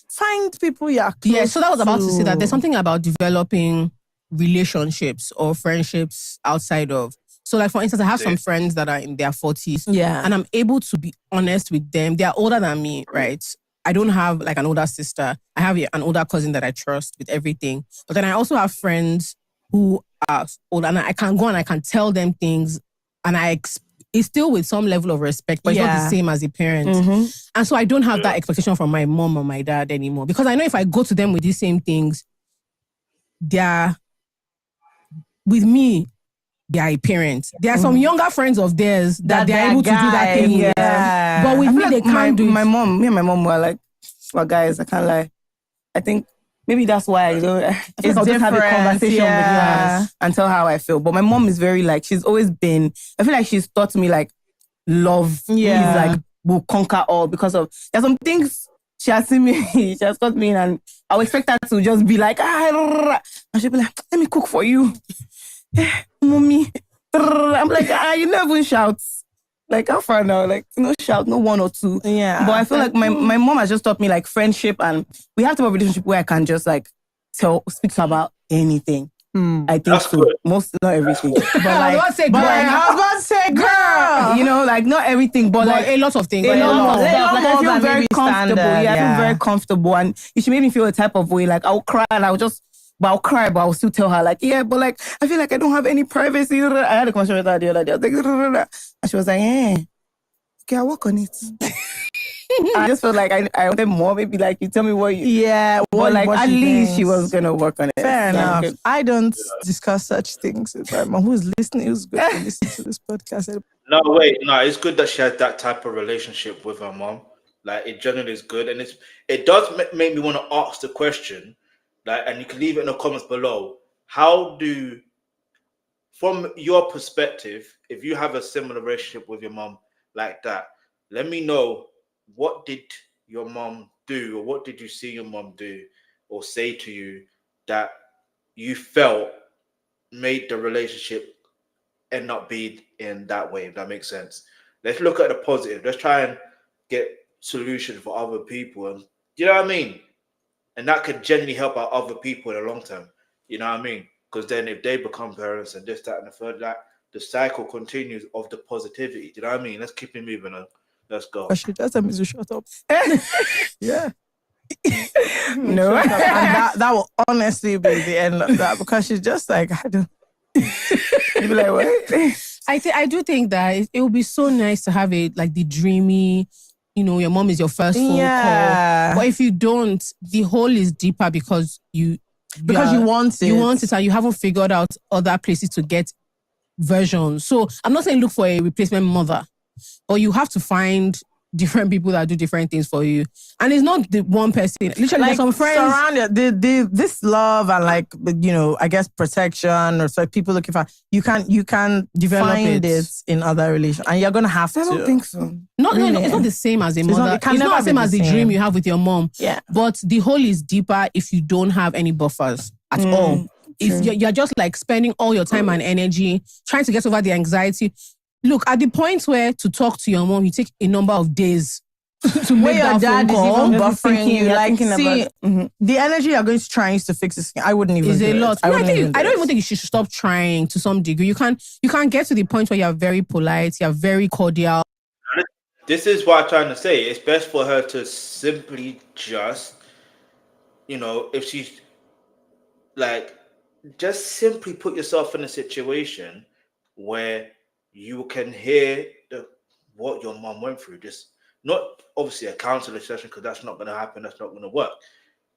find people you're close. Yeah, so that was about to say that there's something about developing relationships or friendships outside of. So like for instance, I have some friends that are in their 40s. Yeah. And I'm able to be honest with them. They are older than me, right? I don't have like an older sister. I have an older cousin that I trust with everything. But then I also have friends who are old, and I can go and I can tell them things, and it's still with some level of respect, but it's not the same as a parent. And so I don't have that expectation from my mom or my dad anymore, because I know if I go to them with these same things, they're with me. They are a parent. There are some younger friends of theirs that they're able to do that thing. Yeah. But with me, they can't do it. Me and my mom were like, well, guys, I can't lie. I think maybe that's why I don't. I think I'll just have a conversation with her and tell her how I feel. But my mom is very like, she's always been, I feel like she's taught me like love is like, will conquer all, because of, there's some things she has seen me, she has taught me, and I would expect her to just be like, and she'll be like, let me cook for you. Mommy. I'm like, you never shout. Like, how far now? Like, no shout, no one or two. Yeah. But I feel like my mom has just taught me like friendship, and we have to have a relationship where I can just like speak to her about anything. I think so. Most, not everything. But like, I was about to say, girl. You know, like not everything, but like a lot of things. A lot of stuff. stuff. Like I feel very comfortable. I feel very comfortable, and you should make me feel a type of way. Like I'll cry and I'll cry, but I'll still tell her, like, but like, I feel like I don't have any privacy. I had a conversation with her the other day. I was like, and she was like, okay, I'll work on it. I just felt like I wanted more. Maybe like, you tell me what you... Yeah. But like, at least she was going to work on it. Fair enough. Okay. I don't discuss such things with my mom. Who's listening? Who's going to listen to this podcast? No, it's good that she has that type of relationship with her mom. Like, it generally is good. And it does make me want to ask the question, like, and you can leave it in the comments below. How do, from your perspective, if you have a similar relationship with your mom like that, let me know, what did your mom do, or what did you see your mom do or say to you that you felt made the relationship end up being in that way, if that makes sense. Let's look at the positive. Let's try and get solutions for other people. And you know what I mean? And that could genuinely help out other people in the long term. You know what I mean? Because then if they become parents and this, that, and the third, like, the cycle continues of the positivity. You know what I mean? Let's keep it moving on. Let's go. She does me to shut up. Yeah. No. And that will honestly be the end of that, because she's just like, I don't. You'd be like, what? I do think that it would be so nice to have the dreamy your mom is your first phone call. But if you don't, the hole is deeper because you want it. You want it and you haven't figured out other places to get versions. So I'm not saying look for a replacement mother, but you have to find different people that do different things for you. And it's not the one person. Literally, like some friends surround this love and I guess protection or so people looking for you can develop find it in other relations, and you're gonna have to. I don't think so. No, it's not the same as a mother. It's not the same as the dream you have with your mom. Yeah, but the hole is deeper if you don't have any buffers at all. If you're just like spending all your time and energy trying to get over the anxiety. Look, at the point where to talk to your mom, you take a number of days to make your that dad phone call. is even buffering you. Like, see, the energy you're going to try to fix this. I wouldn't even. It's a lot. I don't even think you should stop trying to some degree. You can get to the point where you're very polite, you're very cordial. This is what I'm trying to say. It's best for her to simply just, if she's like, just simply put yourself in a situation where you can hear what your mom went through. Just not obviously a counselor session, because that's not going to happen. That's not going to work.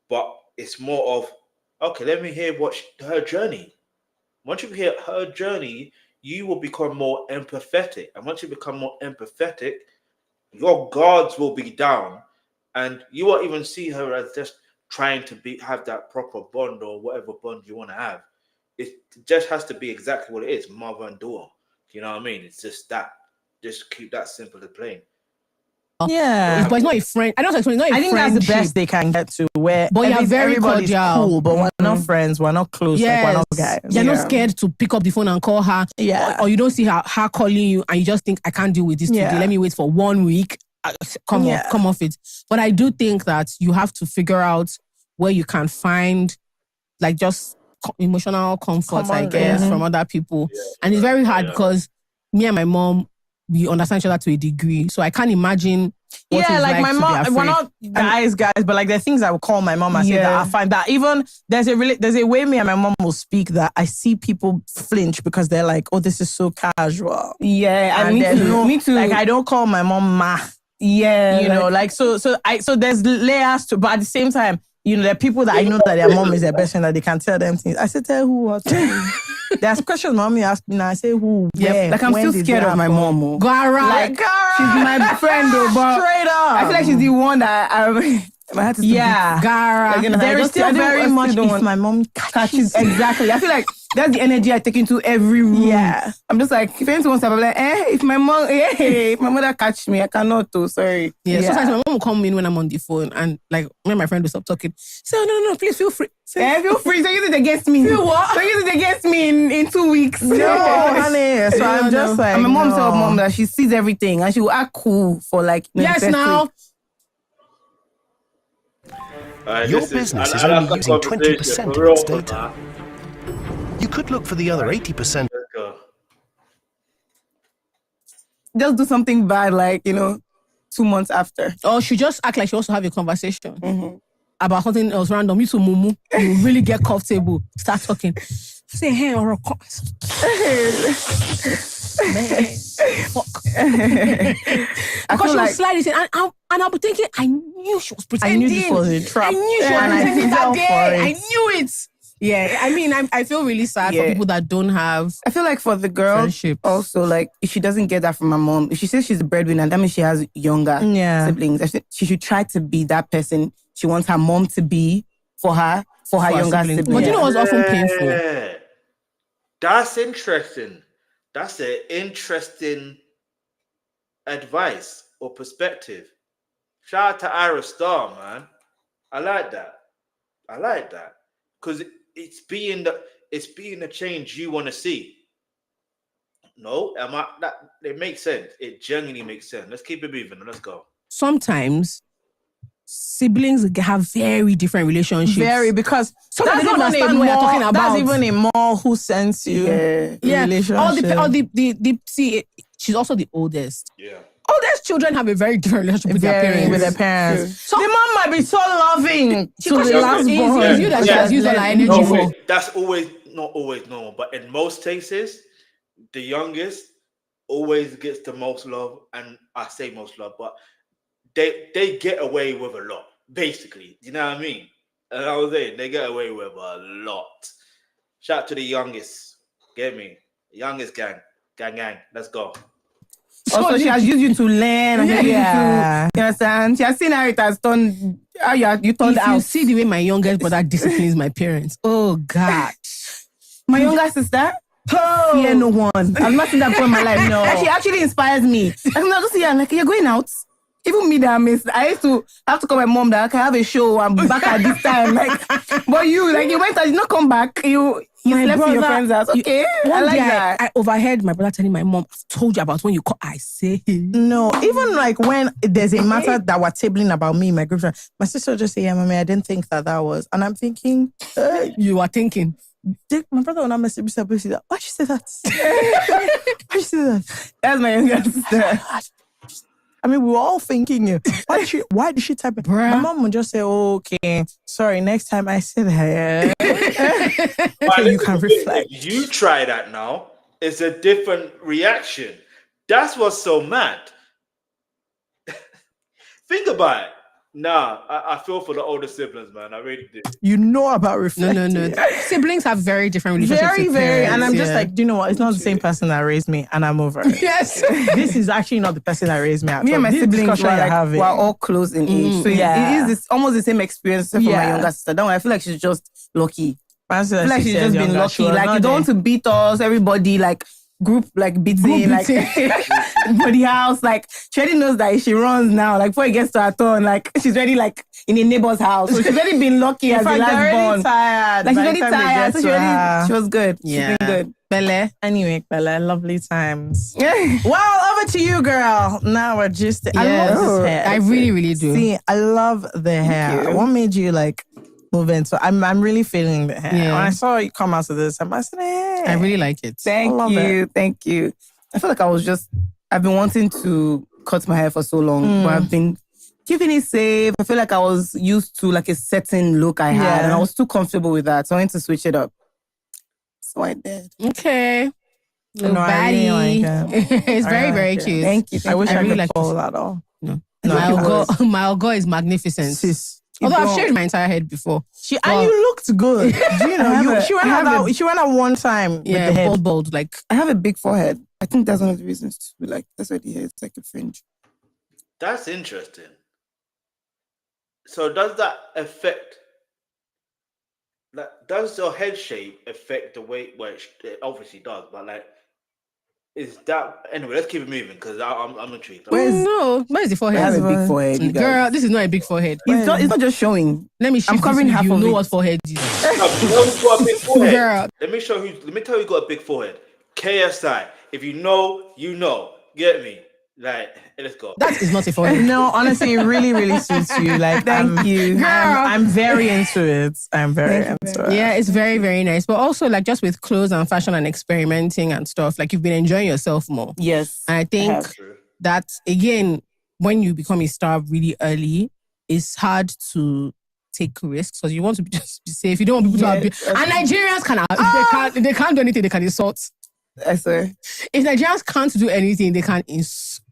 But it's more of, okay, let me hear her journey. Once you hear her journey, you will become more empathetic. And once you become more empathetic, your guards will be down, and you won't even see her as just trying to have that proper bond or whatever bond you want to have. It just has to be exactly what it is, mother and daughter. You know what I mean? It's just that. Just keep that simple and plain. Yeah, but it's not a friend. I don't explain. It's not a I think that's the best they can get to. Where but you're very cordial. Cool, but we're not friends. We're not close. Yes. Like we're not guys. You're not scared to pick up the phone and call her. Yeah. Or you don't see her calling you, and you just think, I can't deal with this today. Let me wait for 1 week. Come off it. But I do think that you have to figure out where you can find, like, just emotional comfort, I guess, from other people. Yeah. And it's very hard because me and my mom, we understand each other to a degree. So I can't imagine what it's like my mom, we're not guys, but like there are things I would call my mom and say that I find that even there's a way me and my mom will speak that I see people flinch because they're like, oh, this is so casual. Yeah, and me too. Like I don't call my mom ma. Yeah, so there's layers to, but at the same time, there are people that I know that their mom is their best friend, that they can tell them things. I said, tell who what? There's questions mommy asked me now. I say who? Yeah, like I'm still scared of my mom. Gara, like she's my friend though, but straight up. I feel like she's the one that I had to. Gara. Like, there is still very much if my mom catches. Exactly. I feel like that's the energy I take into every room. Yeah. I'm just like, if anyone wants to, I'm like, if my mother catch me, I cannot do. Sorry. Yeah. Sometimes my mom will come in when I'm on the phone, and like when my friend will stop talking, say, no, please feel free. Feel free. So use it against me. Feel what? So use it against me in 2 weeks. No, honey. So I'm just like, and my mom tells mom that she sees everything and she will act cool for like. Yes, now. Your business is only using 20% of its data. You could look for the other 80%. Just do something bad, like, 2 months after. Or she just act like she wants to have a conversation about something else random. You to mumu, you really get comfortable, start talking. Say, hey, or fuck. Because she was slightly saying, and I'll be thinking, I knew she was pretending. I knew this was a trap. I knew she was pretending that day. I knew it. Yeah, I mean, I feel really sad for people that don't have. I feel like for the girl, friendship. Also, like, if she doesn't get that from her mom, if she says she's a breadwinner, that means she has younger siblings. I think she should try to be that person she wants her mom to be for her younger siblings. But you know what's often painful? That's interesting. That's an interesting advice or perspective. Shout out to Ayra Starr, man. I like that. Because it's being the change you want to see. No, it makes sense. It genuinely makes sense. Let's keep it moving. Let's go. Sometimes siblings have very different relationships. Because that's not what you're talking about. That's even a more who sends you relationship. See, she's also the oldest. Yeah. Oldest children have a very different relationship with their parents. So the mom might be so loving to the last born. It's you that she has used all her energy for. That's not always normal, but in most cases, the youngest always gets the most love, and I say most love, but they get away with a lot, basically. You know what I mean? And I was saying, they get away with a lot. Shout out to the youngest. Get me? Youngest gang. Let's go. Also, she has used you to learn. You understand? She has seen how it has turned. How you turned out. You see the way my youngest brother disciplines my parents. Oh God. My younger sister. Fear no one. I've not seen that before in my life. No. She actually inspires me. I'm not just here. Like, you're going out. Even me that I missed. I used to have to call my mom that I can have a show. I'm back at this time. Like, but you went out, you not come back. You slept in your friend's house. Okay. I like that. I overheard my brother telling my mom, I've told you about when you call. I say no. Even like when there's a matter that we're tabling about me, my girlfriend, my sister just say, yeah, mommy, I didn't think that was. And I'm thinking, you are thinking. My brother will not message me. Why'd she say that? Why'd she say that? That's my younger sister. I mean, we were all thinking, why did she type it? Bruh. My mom would just say, okay, sorry, next time I say that. Okay, you can reflect. You try that now. It's a different reaction. That's what's so mad. Think about it. Nah, I feel for the older siblings, man. I really do. You know about reflecting. No. Siblings have very different relationships. Very, very. And I'm just like, do you know what? It's not the same person that raised me, and I'm over it. Yes. This is actually not the person that raised me. Me and my siblings were all close in age. So it is almost the same experience for my younger sister. Don't worry, I feel like she's just lucky. I feel like she's just been lucky. Like, you don't want to beat us, everybody, like, group like beating like for the house, like she already knows that if she runs now, like before it gets to her turn, like she's already like in a neighbor's house, so she's already been lucky as the last born. Tired. Like she's already tired, so she was good. Yeah, she's been good. Belle. Anyway, Belle, lovely times. Well, over to you, girl. Now we're just I love this hair. I really, really do. See, I love the hair. What made you like move in? So I'm really feeling the hair. Yeah. When I saw you come out of this, I said, hey. I really like it. Thank you. I feel like I've been wanting to cut my hair for so long, but I've been keeping it safe. I feel like I was used to like a certain look I had, and I was too comfortable with that, so I wanted to switch it up. So I did. Okay. No, I really like it. It's very, very cute. Thank you. I wish I really could like pull that off. No. My Algo is magnificent. Although I've shaved my entire head before. And you looked good. Do you know, she went out one time with the head. Bald. Like, I have a big forehead. I think that's one of the reasons to be like, that's why the hair is like a fringe. That's interesting. So does that affect, like, does your head shape affect the way, well, it obviously does, but like, is that, anyway, let's keep it moving because I'm intrigued. Where's the forehead? I have a big forehead. Girl, this is not a big forehead. It's not just showing. Let me show I'm covering half of it. You know what forehead is. Who's got a big forehead? Girl. Let me tell you who got a big forehead. KSI. If you know, you know. Get me? Like, let's go. That is not a forehead. No, honestly, it really, really suits you. Like, thank you. Girl. I'm very into it. I'm very into it. Yeah, it's very, very nice. But also, like, just with clothes and fashion and experimenting and stuff, like, you've been enjoying yourself more. Yes. And I think that, again, when you become a star really early, it's hard to take risks because you want to just be safe. You don't want people to abuse. And Nigerians they can't do anything. They can insult. I swear. If Nigerians can't do anything, they can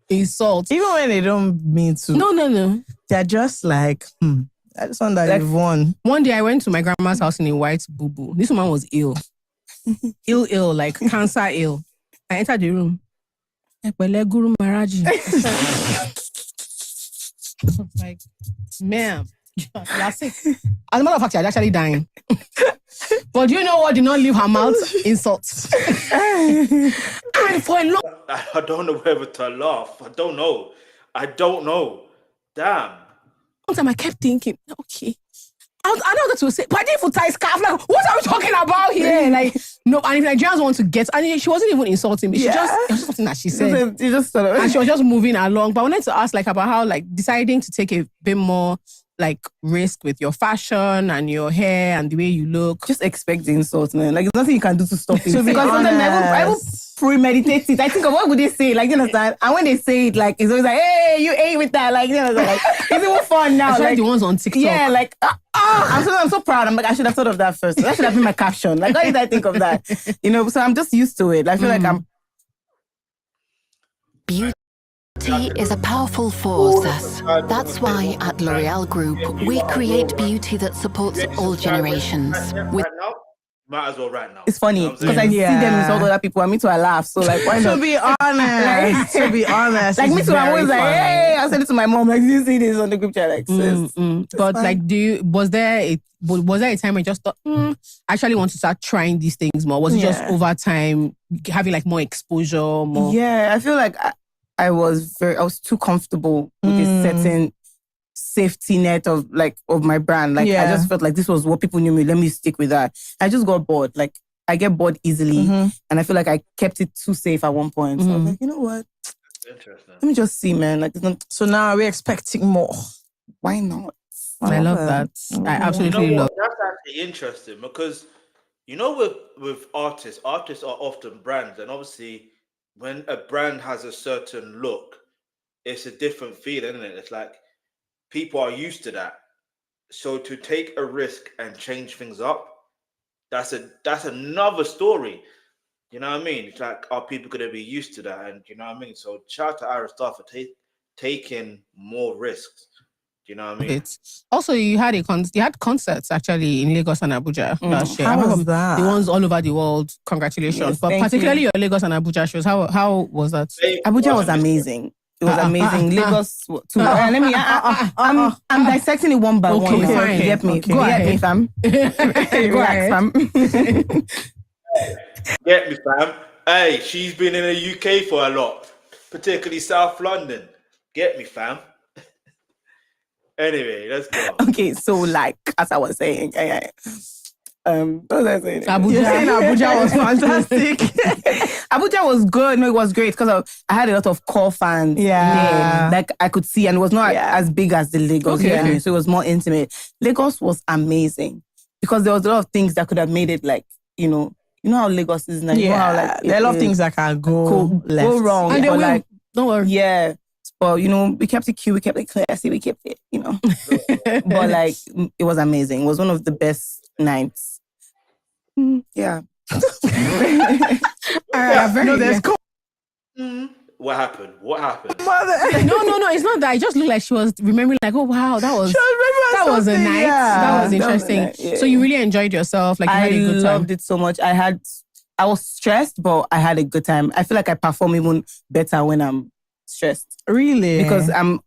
insult. Even when they don't mean to. No. They're just like, I just want that you've won. One day I went to my grandma's house in a white boo-boo. This woman was ill. ill, like cancer ill. I entered the room. Guru Maharaji. Like, ma'am, you're sick. As a matter of fact, you're actually dying. But do you know what did not leave her mouth? Insults. And for a long... I don't know whether to laugh. I don't know. Damn. One time I kept thinking, okay. I know what to say, but I didn't even tie scarf. Like, what are we talking about here? Like, no, and if Nigerians want to get, and she wasn't even insulting me. It was just something that she said. And she was just moving along. But I wanted to ask, like, about how, like, deciding to take a bit more, like, risk with your fashion and your hair and the way you look. Just expect the insult, man. Like, there's nothing you can do to stop it. To be because honest, I will premeditate it. I think of what would they say? Like, you understand? And when they say it, like, it's always like, hey, you ate with that. Like, you know, like, it's even fun now. Like the ones on TikTok. Yeah, like, I'm so proud. I'm like, I should have thought of that first. That should have been my caption. Like, why did I think of that? You know, so I'm just used to it. I feel like I'm... Beauty Beauty is a powerful force. That's why at L'Oreal Group, we create beauty that supports all generations. Right now, might as well right now. It's funny because I see them with all other people and me too, I laugh. So like, why not? To be honest, to be honest, like me it's too, I'm always very like, funny. hey, I said it to my mom, like, do you see this on the group chat? Like, sis, But fine. like, was there a time where you just thought, I actually want to start trying these things more? Was it just over time having like more exposure, more? Yeah, I feel like I was too comfortable with this certain safety net of my brand. Like I just felt like this was what people knew me. Let me stick with that. I just got bored. Like I get bored easily, and I feel like I kept it too safe at one point. So I was like, you know what? Interesting. Let me just see, man. Like, so now we're expecting more. Why not? I love that. I absolutely love. That's actually interesting because with artists are often brands, and obviously when a brand has a certain look, it's a different feeling, isn't it? It's like people are used to that. So to take a risk and change things up, that's another story. You know what I mean? It's like, are people going to be used to that? And you know what I mean? So shout out to Ayra Starr for taking more risks. You know what I mean? Also, you had concerts actually in Lagos and Abuja last year. How was that? The ones all over the world. Congratulations! Yes, but particularly your Lagos and Abuja shows. How was that? Abuja was amazing. It was amazing. Lagos too. Let me. I'm dissecting it one by one. Okay, fine. Get me. Okay. Go ahead, fam. Relax, fam. Get me, fam. Hey, she's been in the UK for a lot, particularly South London. Get me, fam. Anyway, let's go. Okay, so like as I was saying, what was I saying? Abuja was fantastic. Abuja was good. No, it was great because I had a lot of core fans. Yeah. Like I could see, and it was not as big as the Lagos. Okay. So it was more intimate. Lagos was amazing because there was a lot of things that could have made it like, you know how Lagos is now. You know how like there are a lot of things that can go wrong. And but like, don't worry. Yeah. But, we kept it cute, we kept it classy, we kept it, But, like, it was amazing. It was one of the best nights. Yeah. All right, there's What happened? No, it's not that. It just looked like she was remembering, like, oh, wow, that was a night. Yeah. That was interesting. So you really enjoyed yourself. Like, you had a good time. I loved it so much. I was stressed, but I had a good time. I feel like I perform even better when I'm stressed. Really? Because I'm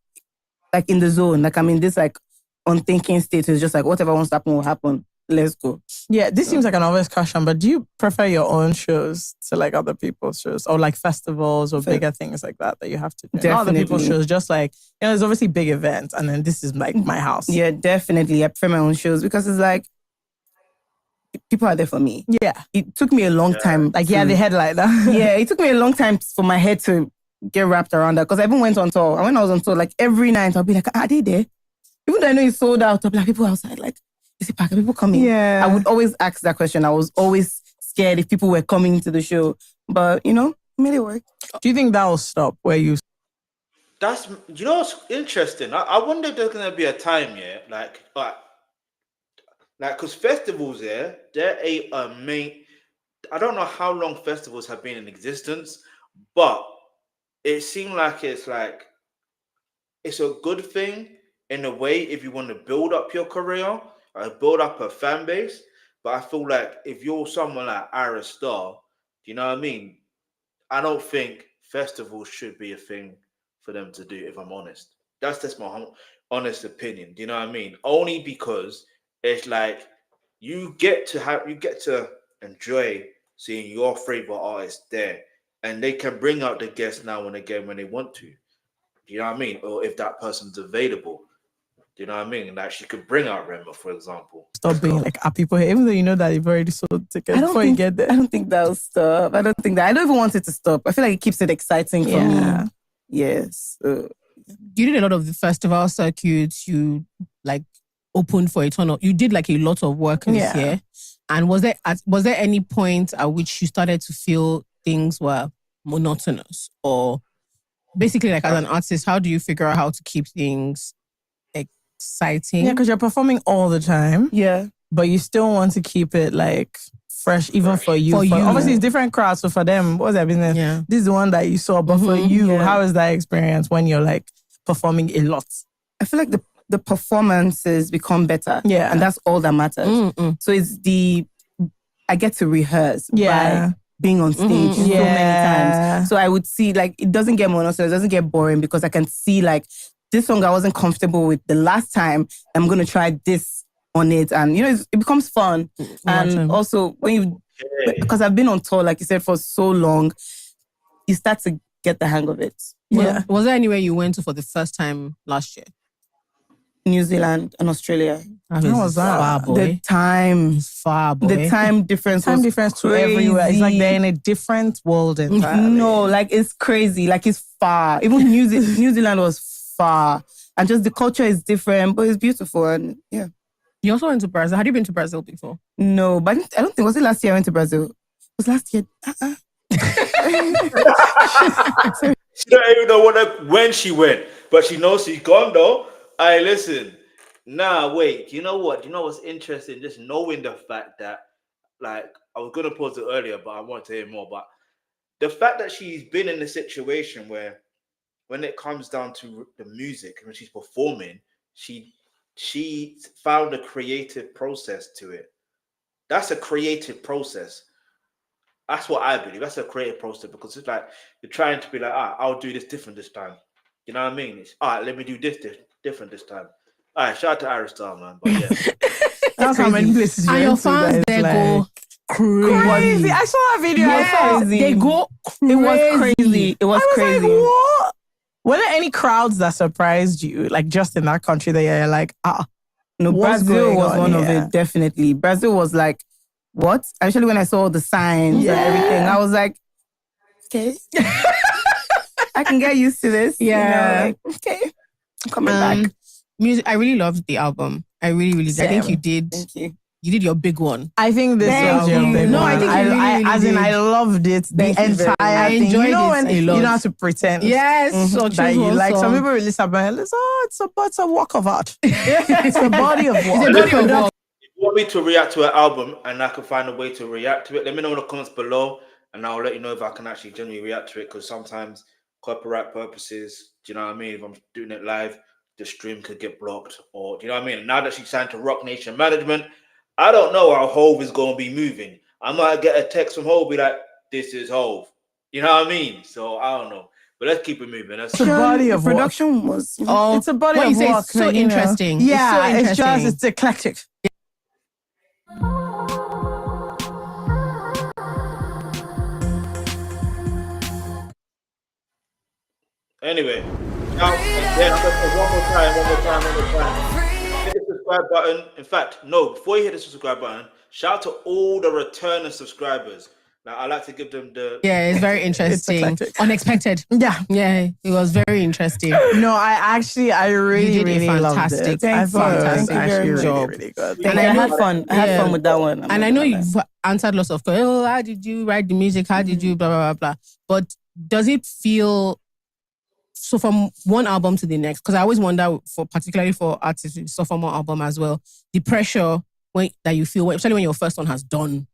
like in the zone. Like I'm in this like unthinking state. It's just like whatever wants to happen will happen. Let's go. Yeah, this seems like an obvious question, but do you prefer your own shows to like other people's shows or like festivals or bigger things like that you have to do? Not other people's shows, just like, there's obviously big events and then this is like my house. Yeah, definitely. I prefer my own shows because it's like people are there for me. Yeah. It took me a long time. Like, the headliner. Yeah, it took me a long time for my head to get wrapped around that because I even went on tour. And when I was on tour, like every night I'll be like, are they there? Even though I know it's sold out, I'll be like, people outside, like, is it packed? Are people coming? Yeah. I would always ask that question. I was always scared if people were coming to the show. But, made it work. Do you think that will stop where you... That's, what's interesting? I wonder if there's going to be a time, like, because festivals, they're a main... I don't know how long festivals have been in existence, but it seemed like it's a good thing in a way if you want to build up your career, build up a fan base. But I feel like if you're someone like Ayra Starr, do you know what I mean? I don't think festivals should be a thing for them to do, if I'm honest. That's just my honest opinion. Do you know what I mean? Only because it's like you get to enjoy seeing your favorite artist there. And they can bring out the guests now and again when they want to. Do you know what I mean? Or if that person's available. Do you know what I mean? Like she could bring out Rema, for example. Stop being like, are people here? Even though you know that you've already sold tickets before you get there. I don't think that'll stop. I don't even want it to stop. I feel like it keeps it exciting for me. Yes. You did a lot of the festival circuits. You like opened for a ton of... You did like a lot of work this year. And was there any point at which you started to feel things were monotonous? Or basically, like as an artist, how do you figure out how to keep things exciting? Yeah, because you're performing all the time. Yeah. But you still want to keep it like fresh, even for you. Obviously, it's different crowds. So for them, what's their business? Yeah. This is the one that you saw. But for you, how is that experience when you're like performing a lot? I feel like the performances become better. Yeah. And that's all that matters. So it's I get to rehearse by being on stage so many times. So I would see, like, it doesn't get monotonous, it doesn't get boring because I can see, like, this song I wasn't comfortable with the last time. I'm going to try this on it. And, you know, it becomes fun. And also, because I've been on tour, like you said, for so long, you start to get the hang of it. Yeah. Was there anywhere you went to for the first time last year? New Zealand and Australia. How was that? Far, boy. The time. Far, boy. The time difference was to crazy. everywhere. It's like they're in a different world entirely. No, like it's crazy. Like it's far. Even New Zealand was far. And just the culture is different, but it's beautiful. And yeah. You also went to Brazil. Had you been to Brazil before? No, but I don't think, was it last year I went to Brazil? It was last year. She don't even know when she went, but she knows she's gone though. Hey, listen. Nah, wait. You know what? You know what's interesting? Just knowing the fact that, like, I was gonna pause it earlier, but I want to hear more. But the fact that she's been in a situation where, when it comes down to the music, when she's performing, she found a creative process to it. That's a creative process. That's what I believe. That's a creative process because it's like you're trying to be like, I'll do this different this time. You know what I mean? It's all right, let me do this different this time. All right, shout out to Ayra Starr, man. But yeah. That's how many places you and your fans there go crazy. I saw a video. Yes, they go crazy. It was crazy. It was crazy. Like, what? Were there any crowds that surprised you, like just in that country that you're like, No, Brazil was one of it, definitely. Brazil was like, what? Actually, when I saw the signs and everything, I was like, okay. I can get used to this. Yeah. You know, like, okay. I'm coming back. Music. I really loved the album. I really, really did. I think you did. Thank you. You did your big one. I think this was your big one. No, I think you really I loved it. The entire I thing. enjoyed you know when it a lot. you don't have to pretend. Yes. So that you like. Some people release album. It's a work of art. It's a body of work. It's a body of work. If you want me to react to an album and I can find a way to react to it, let me know in the comments below and I'll let you know if I can actually genuinely react to it because sometimes copyright purposes, do you know what I mean? If I'm doing it live, the stream could get blocked or, do you know what I mean? Now that she's signed to Rock Nation Management, I don't know how Hove is going to be moving. I might get a text from Hove, be like, this is Hove. You know what I mean? So I don't know. But let's keep it moving. It's a body of production work. Was... it's a body of work. It's so interesting. Yeah, it's eclectic. Anyway, now, one more time. Hit the subscribe button. In fact, no, before you hit the subscribe button, shout out to all the returning subscribers. Now, I like to give them the... Yeah, it's very interesting. Unexpected. Yeah. Yeah, it was very interesting. No, I really, really loved it. I thought fantastic job. Really good. And I had fun. I had fun with that one. And I know you've answered lots of questions. Oh, how did you write the music? How did you blah, blah, blah, blah. But does it feel... So from one album to the next, because I always wonder, particularly for artists with sophomore album as well, the pressure that you feel, especially when your first one has done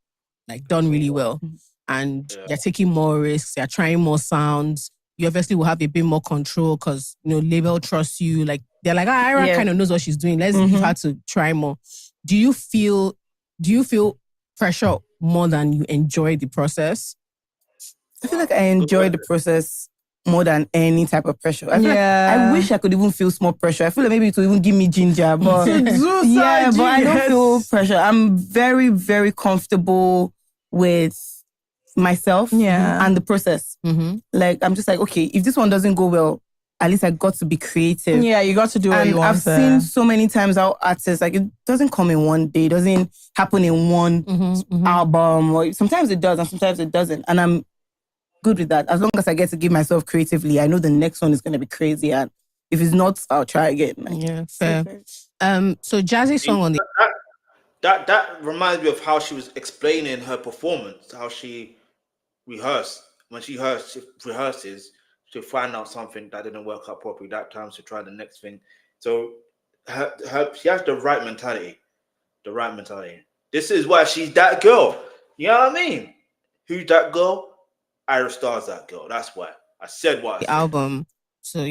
really well, and you're taking more risks, you're trying more sounds. You obviously will have a bit more control because label trusts you. Like they're like, Ayra kind of knows what she's doing. Let's give her to try more. Do you feel pressure more than you enjoy the process? I feel like I enjoy the process more than any type of pressure. I feel like I wish I could even feel small pressure. I feel like maybe it would even give me ginger, but but I don't feel pressure. I'm very, very comfortable with myself and the process. Like I'm just like, okay, if this one doesn't go well, at least I got to be creative. Yeah, you got to do what you want. I've seen so many times how artists, like, it doesn't come in one day, it doesn't happen in one album. Or sometimes it does and sometimes it doesn't. And I'm good with that. As long as I get to give myself creatively, I know the next one is going to be crazy. And if it's not, I'll try again. Yeah, fair. So Jazzy's song on the... That reminds me of how she was explaining her performance, how she rehearsed. When she rehearses, she'll find out something that didn't work out properly that time, so try the next thing. So she has the right mentality. This is why she's that girl. You know what I mean? Who's that girl? Ayra Starr's that girl. That's why I said what I said. Album. So,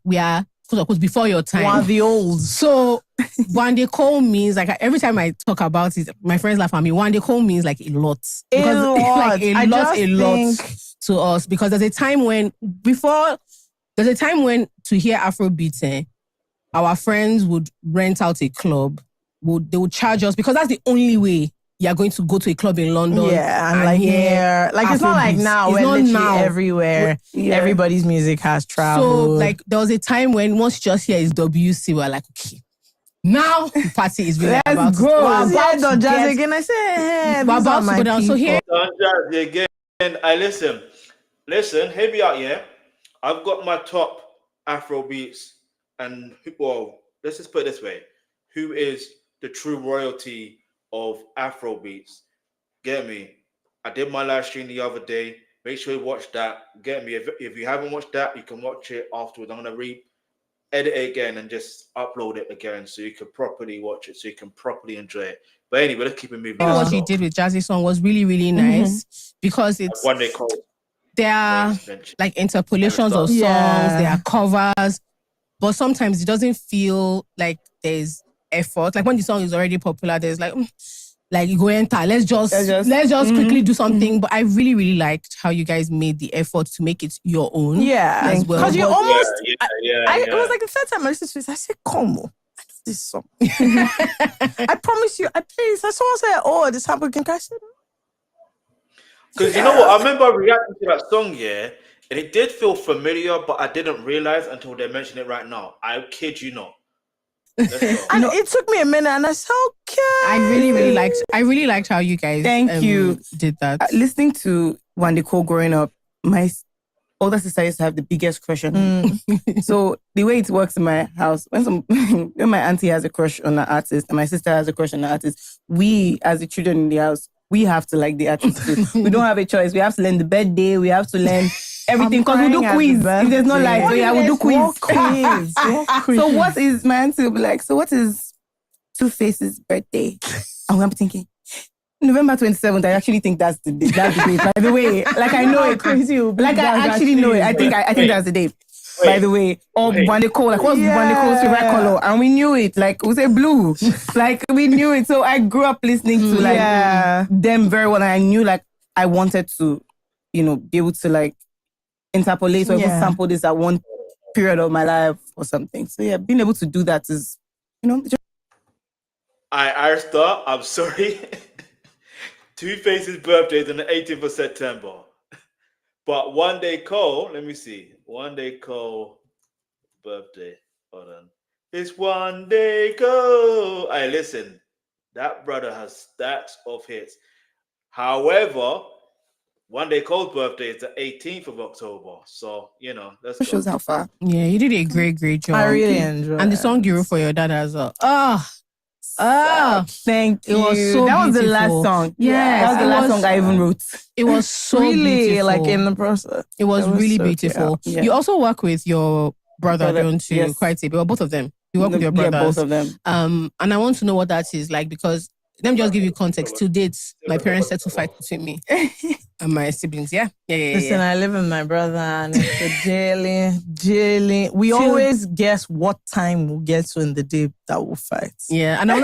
we are, of course, before your time. One of the old. So, Wande Cole means, like, every time I talk about it, my friends laugh at me. Wande Cole means, like, a lot. Like, a lot to us. Because there's a time when, to hear Afrobeats, our friends would rent out a club. They would charge us, because that's the only way you're going to go to a club in London. Yeah, and like here. Like, it's not like now. It's not now. Everywhere. Everybody's music has traveled. So, like, there was a time when once you just hear is WC, we're like, okay. Now the party is really about to go. We're about Don Jazzy again. I say, hey, we're about to go down. So here, Don Jazzy again. I listen. Hear me out, yeah. I've got my top Afrobeats, and let's just put it this way: who is the true royalty of Afrobeats? Get me? I did my live stream the other day. Make sure you watch that. Get me? If you haven't watched that, you can watch it afterwards. I'm gonna edit it again and just upload it again so you can properly watch it, so you can properly enjoy it. But anyway, let's keep it moving. What she did with Jazzy Song was really, really nice because it's one they call. There are like interpolations of songs, there are covers, but sometimes it doesn't feel like there's effort. Like when the song is already popular, there's like you go enter, let's just quickly do something. But I really, really liked how you guys made the effort to make it your own. Yeah, as well. Because you almost, it was like the third time I listened to this. I said, "Como, I know this song." I promise you, I played this. I saw say, "Oh, this happened." I said, because you know what? I remember reacting to that song, and it did feel familiar, but I didn't realize until they mentioned it right now. I kid you not. And it took me a minute, and I said, "Okay." I really liked how you guys did that. Listening to Wande Cole growing up, my older sister used to have the biggest crush on him. So the way it works in my house, when my auntie has a crush on an artist and my sister has a crush on an artist, we as the children in the house, we have to like the artist too. We don't have a choice. We have to learn the birthday. We have to learn everything because we do quiz. If there's no light, we do quiz. So what is, my auntie will be like, so what is Two Faces' birthday? And I'm thinking, November 27th, I actually think that's the day. That's the date. By the way, like I know it. Crazy. Like I actually know it. I think that's the date. By the way, or Wande Cole, like what's Wande Cole's favorite color? And we knew it. Like we say blue. Like we knew it. So I grew up listening to like them very well. And I knew like I wanted to, be able to like interpolate or even sample this at one period of my life or something. So being able to do that is, Ayra Starr, I'm sorry. Two Faces' birthday is on the 18th of September. But Wande Cole, let me see. Wande Cole birthday. Hold on. It's Wande Cole. Hey, listen. That brother has stacks of hits. However, Wande Cole's birthday is the 18th of October. So, let's go. Shows how far. Yeah, you did a great job. I really enjoyed it. And the song you wrote for your dad as well. Thank you. It was so that was beautiful. The last song. Yeah, that was the last song I even wrote. It was so really beautiful. Like in the process. It was really so beautiful. Yeah. You also work with your brother, don't you? Yes. Quite a bit. Well, both of them. You work with your brothers. Yeah, both of them. And I want to know what that is like because let me just give you context. To date, my parents set to fight between me and my siblings. Yeah. Listen, I live with my brother and it's a jailing. We always guess what time we'll get to in the day that we'll fight. Yeah, and I'm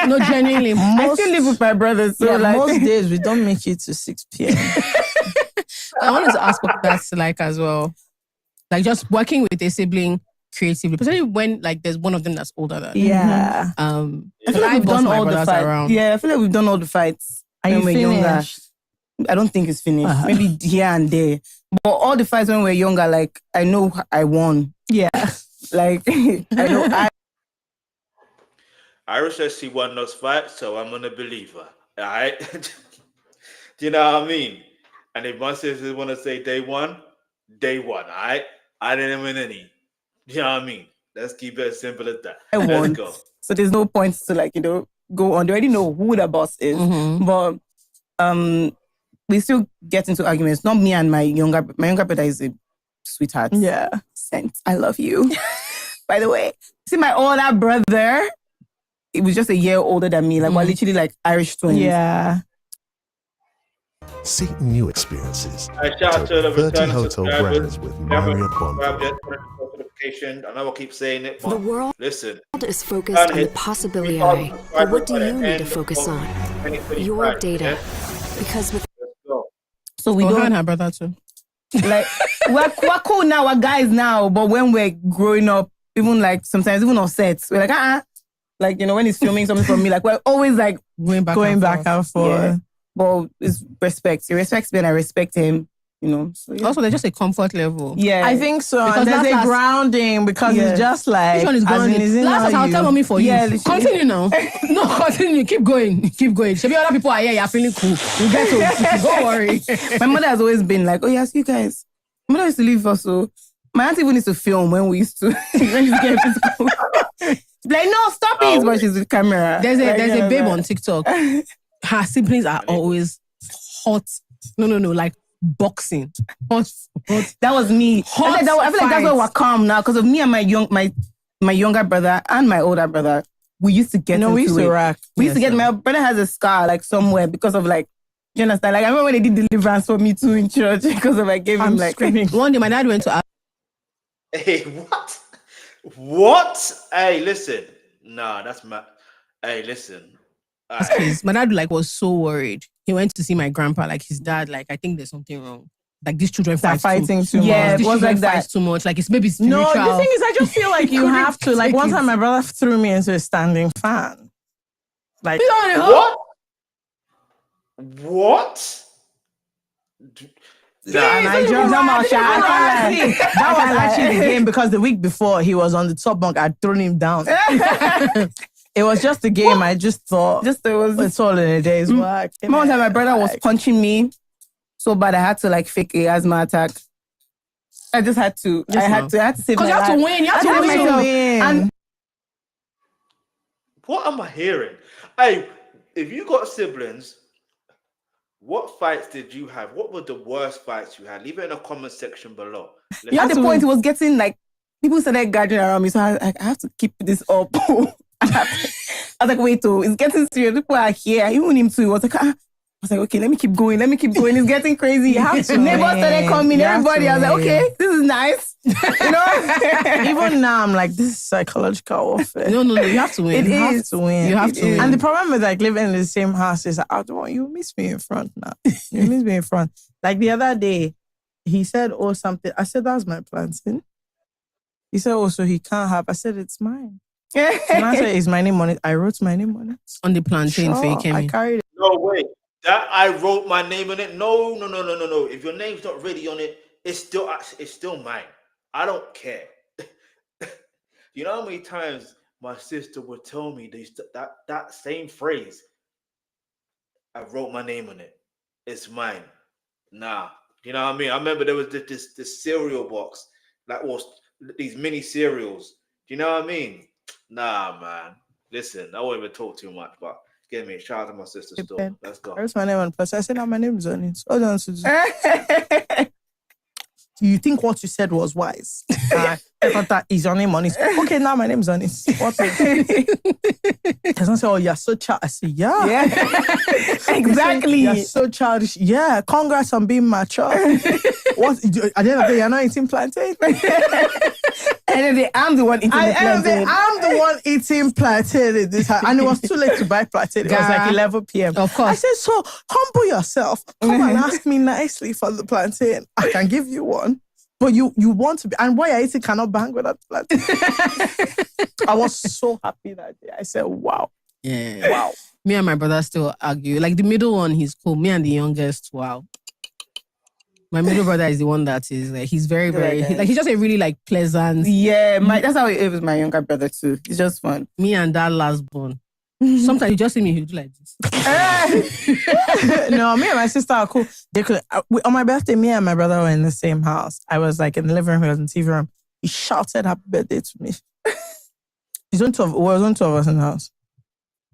not genuinely. I still live with my brother, so most days we don't make it to 6 p.m. I wanted to ask what that's like as well. Like just working with a sibling creatively, especially when like there's one of them that's older than yeah. I feel like we've done all the fights. Around. Yeah, I feel like we've done all the fights. Are you when we're younger. I don't think it's finished. Maybe here and there. But all the fights when we're younger, like I know I won. Yeah. Like I know Ayra says she won those fights, so I'm gonna believe her. All right. Do you know what I mean? And if my sisters want to say they won, all right? I didn't win any. You know what I mean? Let's keep it as simple as that. I won. Let's go. So there's no point to go on. They already know who the boss is. But we still get into arguments. Not me and my younger brother is a sweetheart. Yeah. Saint, I love you. By the way, see my older brother, it was just a year older than me. Like we're literally like Irish twins. Yeah. Seek new experiences. Shout out to the 30 return hotel brands with Marriott Bundle. I know I keep saying it, but The world listen. is focused on the possibility, but what do you need to focus on? Your data. Because with So we don't have brother too. Like we're cool now, we're guys now, but when we're growing up, even like sometimes even on sets, we're like like when he's filming something from me, like we're always like going back and forth. Yeah. But it's respect. He respects me and I respect him. So, yeah. Also, there's just a comfort level. Yeah, I think so. Because and there's a grounding because it's just like which one is going? Last I'll tell mommy for you. Yeah, continue now. No, continue. Keep going. Maybe other people are here. You're feeling cool. You get to. Don't worry. My mother has always been like, "Oh yes, you guys." My mother used to leave us, so my auntie even used to film when we used to when you get to school. Like, no, stop it! But she's with camera. There's a babe on TikTok. Her siblings are always hot. No, like. Boxing. Hot. That was me. I feel like that's why we're calm now because of me and my younger brother and my older brother. We used to get into we used to rock. We used to get. My brother has a scar like somewhere because of like. Do you understand? Like I remember when they did deliverance for me too in church because of I gave him like screaming. One day my dad went to. Hey, what? What? Hey, listen. Nah, that's my. Hey, listen. My dad was so worried. He went to see my grandpa, like his dad, like I think there's something wrong. Like these children fighting too much. Yeah, it was like that. Too much. Like it's maybe spiritual. No, the thing is, I just feel like you have to. Like one time, my brother threw me into a standing fan. Like what? What? That was actually the game because the week before he was on the top bunk. I'd thrown him down. It was just a game. I just thought it's all in a day's work. One time my brother was punching me so bad I had to like fake a asthma attack. I just had to. I had to save my life. Because you have to win. You have to win. And what am I hearing? Hey, if you got siblings, what fights did you have? What were the worst fights you had? Leave it in the comment section below. At the point it was getting like people started gathering around me, so I have to keep this up. I was like, wait, it's getting serious. People are here. Even him too. I was like, okay, let me keep going. It's getting crazy. You have to. Neighbors started coming. Everybody. I was like, okay, this is nice. Even now, I'm like, this is psychological warfare. No. You have to win. You have to win. You have to win. And the problem with like living in the same house is, I don't want you miss me in front now. You miss me in front. Like the other day, he said, something. I said, that's my plantain. He said, so he can't have. I said, it's mine. And I said, is my name on it? I wrote my name on it. On the plantain fake. I carried it. No, wait. That I wrote my name on it? No. If your name's not really on it, it's still mine. I don't care. You know how many times my sister would tell me that same phrase? I wrote my name on it. It's mine. Nah. You know what I mean? I remember there was this cereal box that was these mini cereals. Do you know what I mean? Nah, man. Listen, I won't even talk too much, but give me a shout out to my sister's store. Let's go. Where's my name on plus? I said, my name is on it. Hold on, Susan. You think what you said was wise? I thought that is your name on it. Okay, now my name's on it. What? Someone say, you're so childish. I say, yeah. Exactly. You're so childish. Yeah, congrats on being mature. What? At the end of the day, you're not eating plantain. And I'm the one eating the plantain. I'm the one eating plantain in this house. And it was too late to buy plantain. It was like 11 p.m. Of course. I said, so humble yourself. Come and ask me nicely for the plantain. I can give you one. But you want to be, and what you're eating cannot bang without plantain. I was so happy that day. I said, wow. Yeah. Wow. Me and my brother still argue. Like the middle one, he's cool. Me and the youngest, wow. My middle brother is the one that is like, he's very, very, he's just a really like pleasant. Yeah, that's how it is with my younger brother too. It's just fun. Me and that last born. Sometimes you just see me, he'll do like this. No, me and my sister are cool. On my birthday, me and my brother were in the same house. I was like in the living room, he was in the TV room. He shouted happy birthday to me. There was only two of us in the house.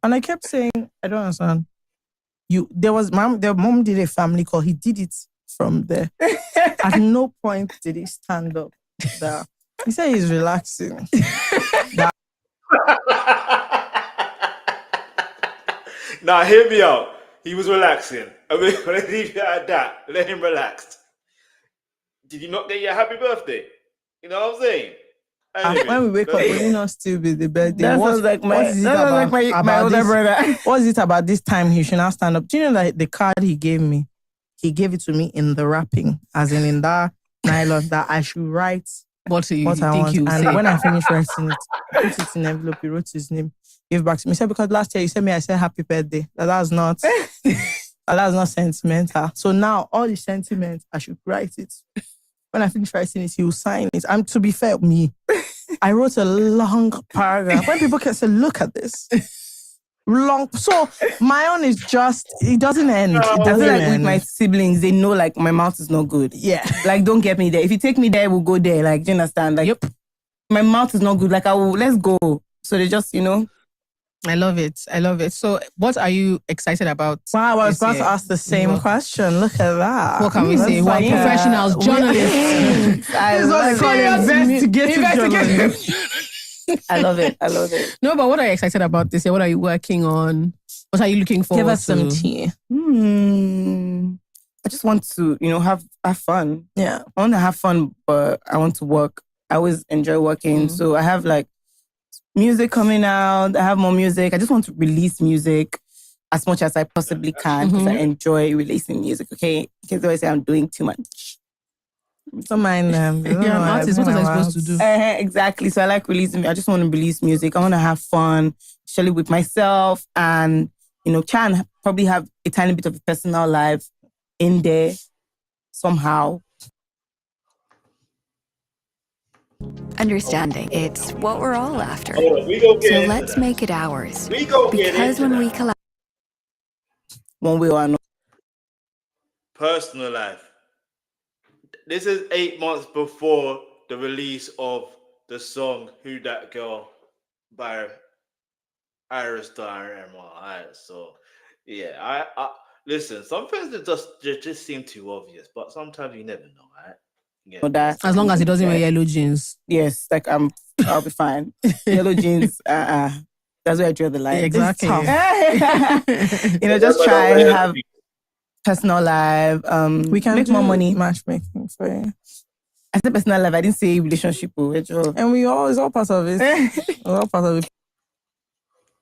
And I kept saying, I don't understand. Their mom did a family call. He did it from there. At no point did he stand up. He said he's relaxing. Now, hear me out. He was relaxing. I mean, let's leave it at that. Let him relax. Did you not get your happy birthday? You know what I'm saying? Anyway, when we wake up, will it not still be the birthday? That sounds like my older brother. What is it about this time he should not stand up? Do you know that the card he gave me, he gave it to me in the wrapping, as in that nylon, that I should write what I want. And when I finished writing it, put it in an envelope, he wrote his name, gave back to me. He said, because last year you said I said happy birthday. That was not sentimental. So now all the sentiments, I should write it. When I finish writing it, he will sign it. To be fair, I wrote a long paragraph. When people can say, look at this. Long. So my own is just, it doesn't end. It doesn't like with my siblings, they know like my mouth is not good. Yeah. Like, don't get me there. If you take me there, we'll go there. Like, do you understand? Like, my mouth is not good. Like, let's go. So they just, I love it. So what are you excited about? Wow, I was about to ask the same question. Look at that. What can we say? We're professionals, journalists. I love investigative. I love it. No, but what are you excited about this year? What are you working on? What are you looking forward to? Give us some tea. I just want to, have fun. Yeah. I want to have fun, but I want to work. I always enjoy working. So I have like music coming out. I have more music. I just want to release music as much as I possibly can because I enjoy releasing music, okay? Because they always say I'm doing too much. Don't mind them. You're an artist. What was I supposed to do? Exactly. So I like releasing. I just want to release music. I want to have fun, especially with myself, and try and probably have a tiny bit of a personal life in there somehow. Understanding. It's what we're all after. So let's make it ours. Because when we collab, one way or another. Personal life. This is 8 months before the release of the song "Who Dat Girl" by Ayra Starr and MRI. So, yeah, I listen. Some things just seem too obvious, but sometimes you never know, right? Yeah. As long as he doesn't wear yellow jeans. Yes, like I'll be fine. Yellow jeans, that's where I draw the line. Exactly. Just try and have personal life. We can make more money. Matchmaking for you. I said personal life. I didn't say relationship. And it's all part of it. All part of it.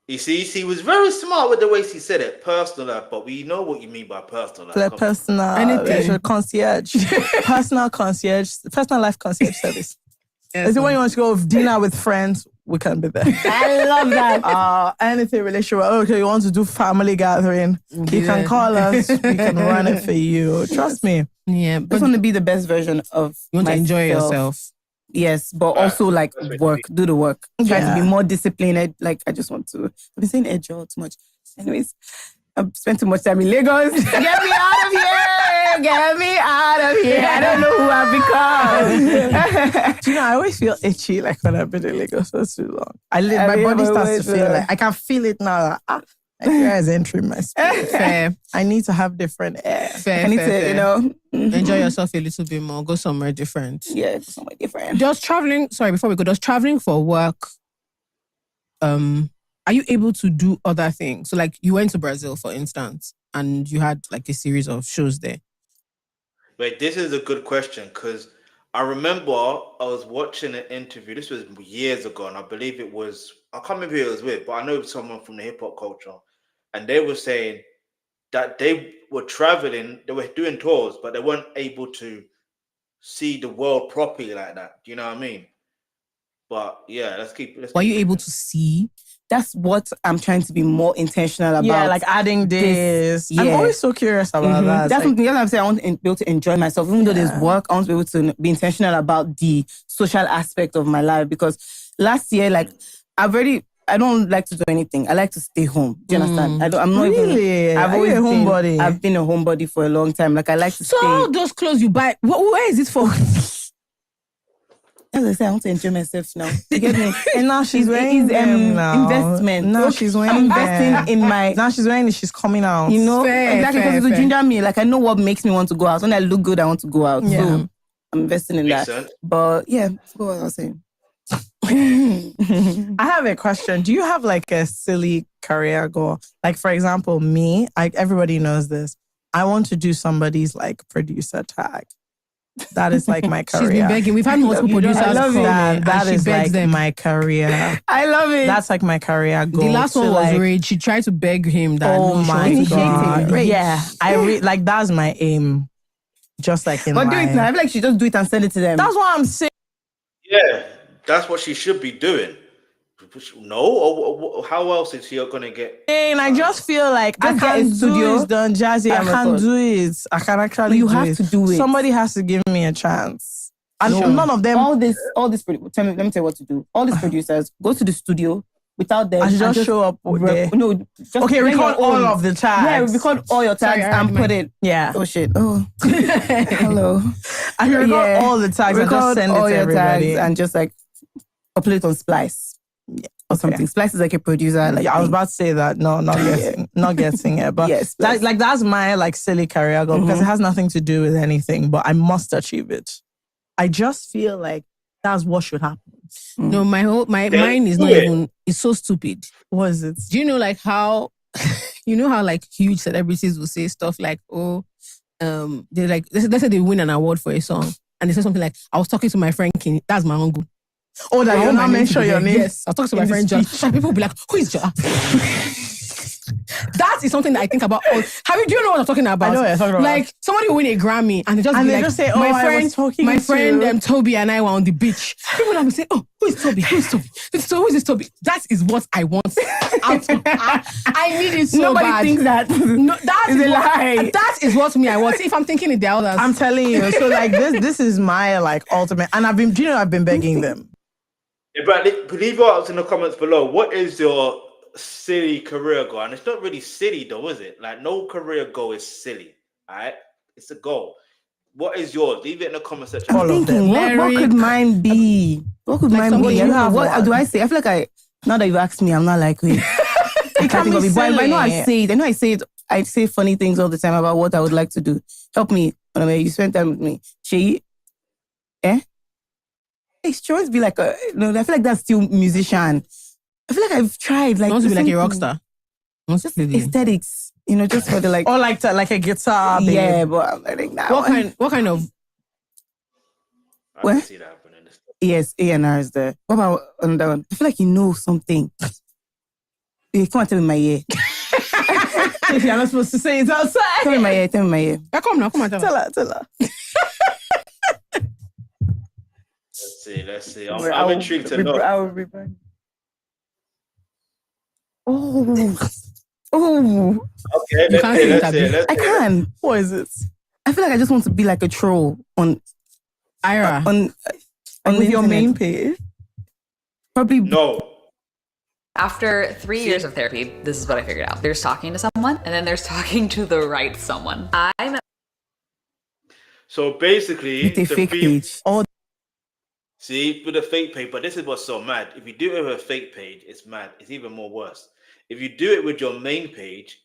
You see, she was very smart with the way she said it, personal life, but we know what you mean by personal life. Like personal concierge. Personal life concierge service. Yes, when you want to go dinner with friends, we can be there. I love that. Anything relationship. Okay, you want to do family gathering, you can call us. We can run it for you. Trust me. Yeah, but I just want to be the best version of you want myself. To enjoy yourself. Yes, but also like work, do the work. Try to be more disciplined. Like I just want to. I've been saying agile too much. Anyways, I've spent too much time in Lagos. Get me out of here! Get me out of here! I don't know who I've become. Do you know, I always feel itchy like when I've been in Lagos for too long. My body starts to feel like I can feel it now. Like air is entering my spirit. Fair. I need to have different air. Fair. I need to, enjoy yourself a little bit more. Go somewhere different. Yeah, go somewhere different. Does traveling for work, are you able to do other things? So like you went to Brazil, for instance, and you had like a series of shows there. Wait, this is a good question because I remember I was watching an interview. This was years ago, and I believe it was, I can't remember who it was with, but I know someone from the hip hop culture. And they were saying that they were traveling, they were doing tours, but they weren't able to see the world properly like that. Do you know what I mean? But yeah, Were you able to see? That's what I'm trying to be more intentional about. Yeah, like adding this. Yeah. I'm always so curious about that. That's something else I'm saying. I want to be able to enjoy myself. Even though there's work, I want to be able to be intentional about the social aspect of my life. Because last year, like, I don't like to do anything. I like to stay home. Do you understand? I'm not really. I've always been a homebody. I've been a homebody for a long time. Like I like to stay. So all those clothes you buy, where is it for? As I say, I want to enjoy myself now. You get me? And now she's wearing them now. Investment. Now she's wearing I'm investing in my. Now she's wearing it. She's coming out. You know, Fair, exactly because to ginger me. Like I know what makes me want to go out. When I look good, I want to go out. Yeah. So I'm investing in Makes that. sense. But yeah, that's what I was saying. I have a question. Do you have like a silly career goal? Like for example, me, everybody knows this. I want to do somebody's like producer tag. That is like my career. She's been begging. We've had multiple producers. I love that. That is like them. my career. I love it. That's like my career goal. The last one was Rage. She tried to beg him that. Oh my God. Rage. Yeah. Like that's my aim. Just like in But do it now. I feel like she just do it and send it to them. That's what I'm saying. Yeah, that's what she should be doing. No, or how else is she gonna get? And I just feel like I can't do it, Don Jazzy. I can't do it. I can actually. You have to do it. Somebody has to give me a chance. And none of them. All this. Let me tell you what to do. All these producers go to the studio without them. I should just show up there. No, just record all of the tags. Yeah, record all your tags and put it. Yeah. Oh shit. Oh. Hello. I should record all the tags and just send it to everybody and just like upload it on Splice. Yeah, or something. Splice is like a producer. Like I was about to say that. No, not getting it. But yes, like that's my like silly career goal because it has nothing to do with anything. But I must achieve it. I just feel like that's what should happen. No, my mind is not even. It's so stupid. What is it? Do you know like how? You know how like huge celebrities will say stuff like, oh, they like let's say they win an award for a song and they say something like, I was talking to my friend King. That's my uncle. Oh, that you not mention your name? Yes. I'll talk to my friend John. And people will be like, who is John? That is something that I think about. Do you know what I'm talking about? I know what you're talking about. Like, somebody will win a Grammy and they just say, oh, my friend Toby and I were on the beach. People will say, oh, who is Toby? Who is Toby? So who is this Toby? That is what I want. I need it so Nobody bad. thinks that. No, that is a lie. That is what me I want. If I'm thinking it, the others. I'm telling you. So like this is my like ultimate. And I've been begging them. Yeah, but leave your answers in the comments below. What is your silly career goal? And it's not really silly though, is it? Like no career goal is silly. All right, it's a goal. What is yours? Leave it in the comment section. I'm thinking, what could mine be? What could mine be? What do I say? I feel like now that you've asked me, I'm not like wait. It can be silly. I know I say it. I say funny things all the time about what I would like to do. Help me. You spend time with me. She, She wants to be like I feel like that's still musician. I feel like I've tried. Like, wants to be like a rock star. Just aesthetics, just for the like. Or like a guitar. Babe. Yeah, but I'm like that. What kind of? I see that happening. Yes, A&R is there. What about on that one? I feel like you know something. You can't tell me my ear. If you're not supposed to say it outside. Tell me my ear. Yeah, come on, tell her. Let's see. I'm intrigued to know. Oh. Okay, let's see. I can. What is it? I feel like I just want to be like a troll on Ayra. On with your main page. Probably no. After 3 years of therapy, this is what I figured out. There's talking to someone, and then there's talking to the right someone. So basically, with a fake page. See, with a fake page, but this is what's so mad. If you do it with a fake page, it's mad. It's even more worse. If you do it with your main page,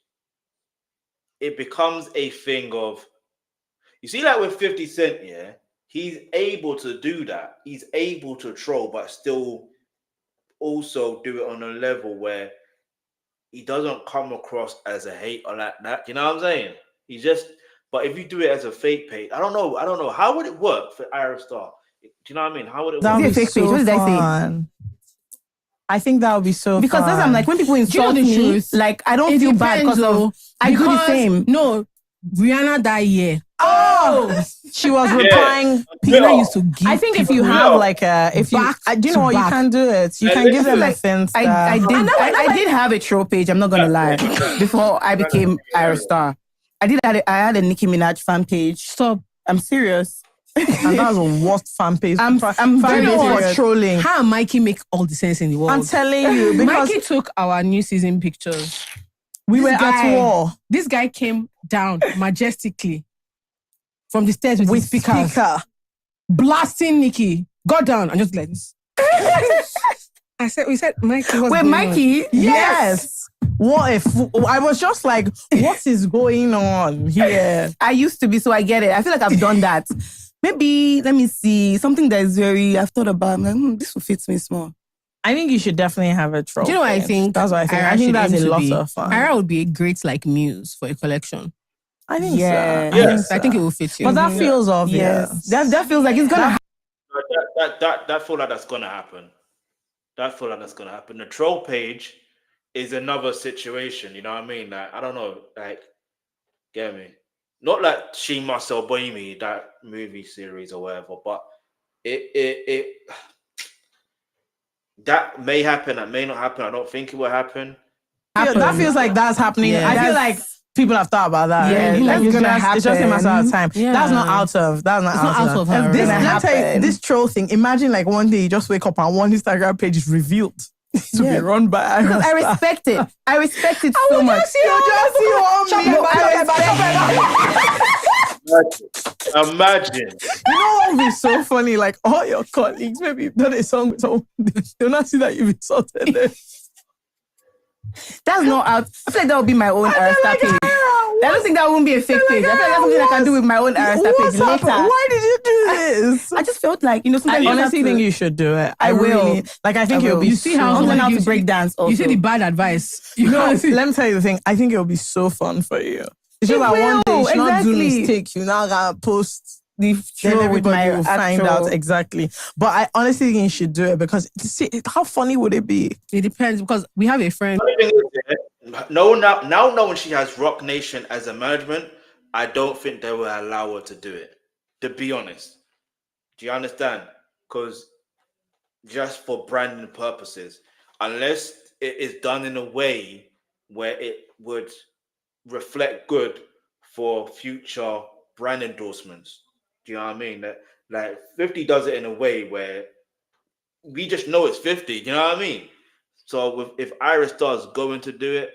it becomes a thing of, you see, like with 50 Cent, he's able to do that. He's able to troll, but still also do it on a level where he doesn't come across as a hater like that. You know what I'm saying? But if you do it as a fake page, I don't know. How would it work for Ayra Starr? Do you know what I mean? How would it work? That would be fake page. What did I say? I think that would be so because fun. That's I'm like when people insult me, like I don't feel bad because I do the same. No, Rihanna that year. Oh, she was replying. People used to give. I think if you have like do you know what, you can do it. You can give them a sense. I did have a troll page. I'm not gonna lie. Before I became Ayra Starr, I had a Nicki Minaj fan page. Stop. I'm serious. And that was the worst fan page. I'm very for trolling. How Mikey make all the sense in the world? I'm telling you, because Mikey took our new season pictures. We were at war. This guy came down majestically from the stairs with his speaker, blasting Nikki. Got down and just like this. We said, Mikey. Wait, Mikey? Yes. What if I was just like, what is going on here? I used to be, so I get it. I feel like I've done that. Maybe, let me see, something that is I've thought about, I'm like, this will fit me small. I think you should definitely have a troll. Do you know what I think? That's what I think. I think that's a lot of fun. Ayra would be a great like muse for a collection. I think Yeah. so. Yes. I think it will fit you. But that feels obvious. That feels like it's gonna happen. That feel like that's gonna happen. That feel like that's gonna happen. The troll page is another situation. You know what I mean? Like I don't know. Like get me? Not like She Must Obey Me, that movie series or whatever. But it that may happen. That may not happen. I don't think it will happen. That feels like that's happening. Yeah, I feel like people have thought about that. Yeah, Like, it's gonna it's just a matter of time. Yeah. That's not out of. It's not out of her. This, Gonna let me tell you, happen. this troll thing. Imagine like one day you just wake up and one Instagram page is revealed to be run by Ayra Because I Starr. respect it. I respect it so much. Imagine. You know what would be so funny? Like all your colleagues, maybe you've done a song with someone, they'll not see that you've insulted them. That's not out. I feel like that would be my own Ayra Starr page. I don't think that wouldn't be a fake page. I feel like that's something I can do with my own Ayra Starr page later. Why did you do this? I just felt like, sometimes I you have honestly to- think you should do it. I will. Really, like I think I it'll will. be. You see how I'm learning how you to break dance also. You see the bad advice. You No, can't see. let me tell you the thing. I think it'll be so fun for you. It's just It that one day you should will, not do exactly. mistake. You now gotta post. The Then troll with everybody my will find actual- out exactly. But I honestly think you should do it because see how funny would it be? It depends because we have a friend. The thing is, now knowing she has Rock Nation as a management, I don't think they will allow her to do it. To be honest, do you understand? Because just for branding purposes, unless it is done in a way where it would reflect good for future brand endorsements. Do you know what I mean? That like 50 does it in a way where we just know it's 50. Do you know what I mean? So if Ayra Starr's going to do it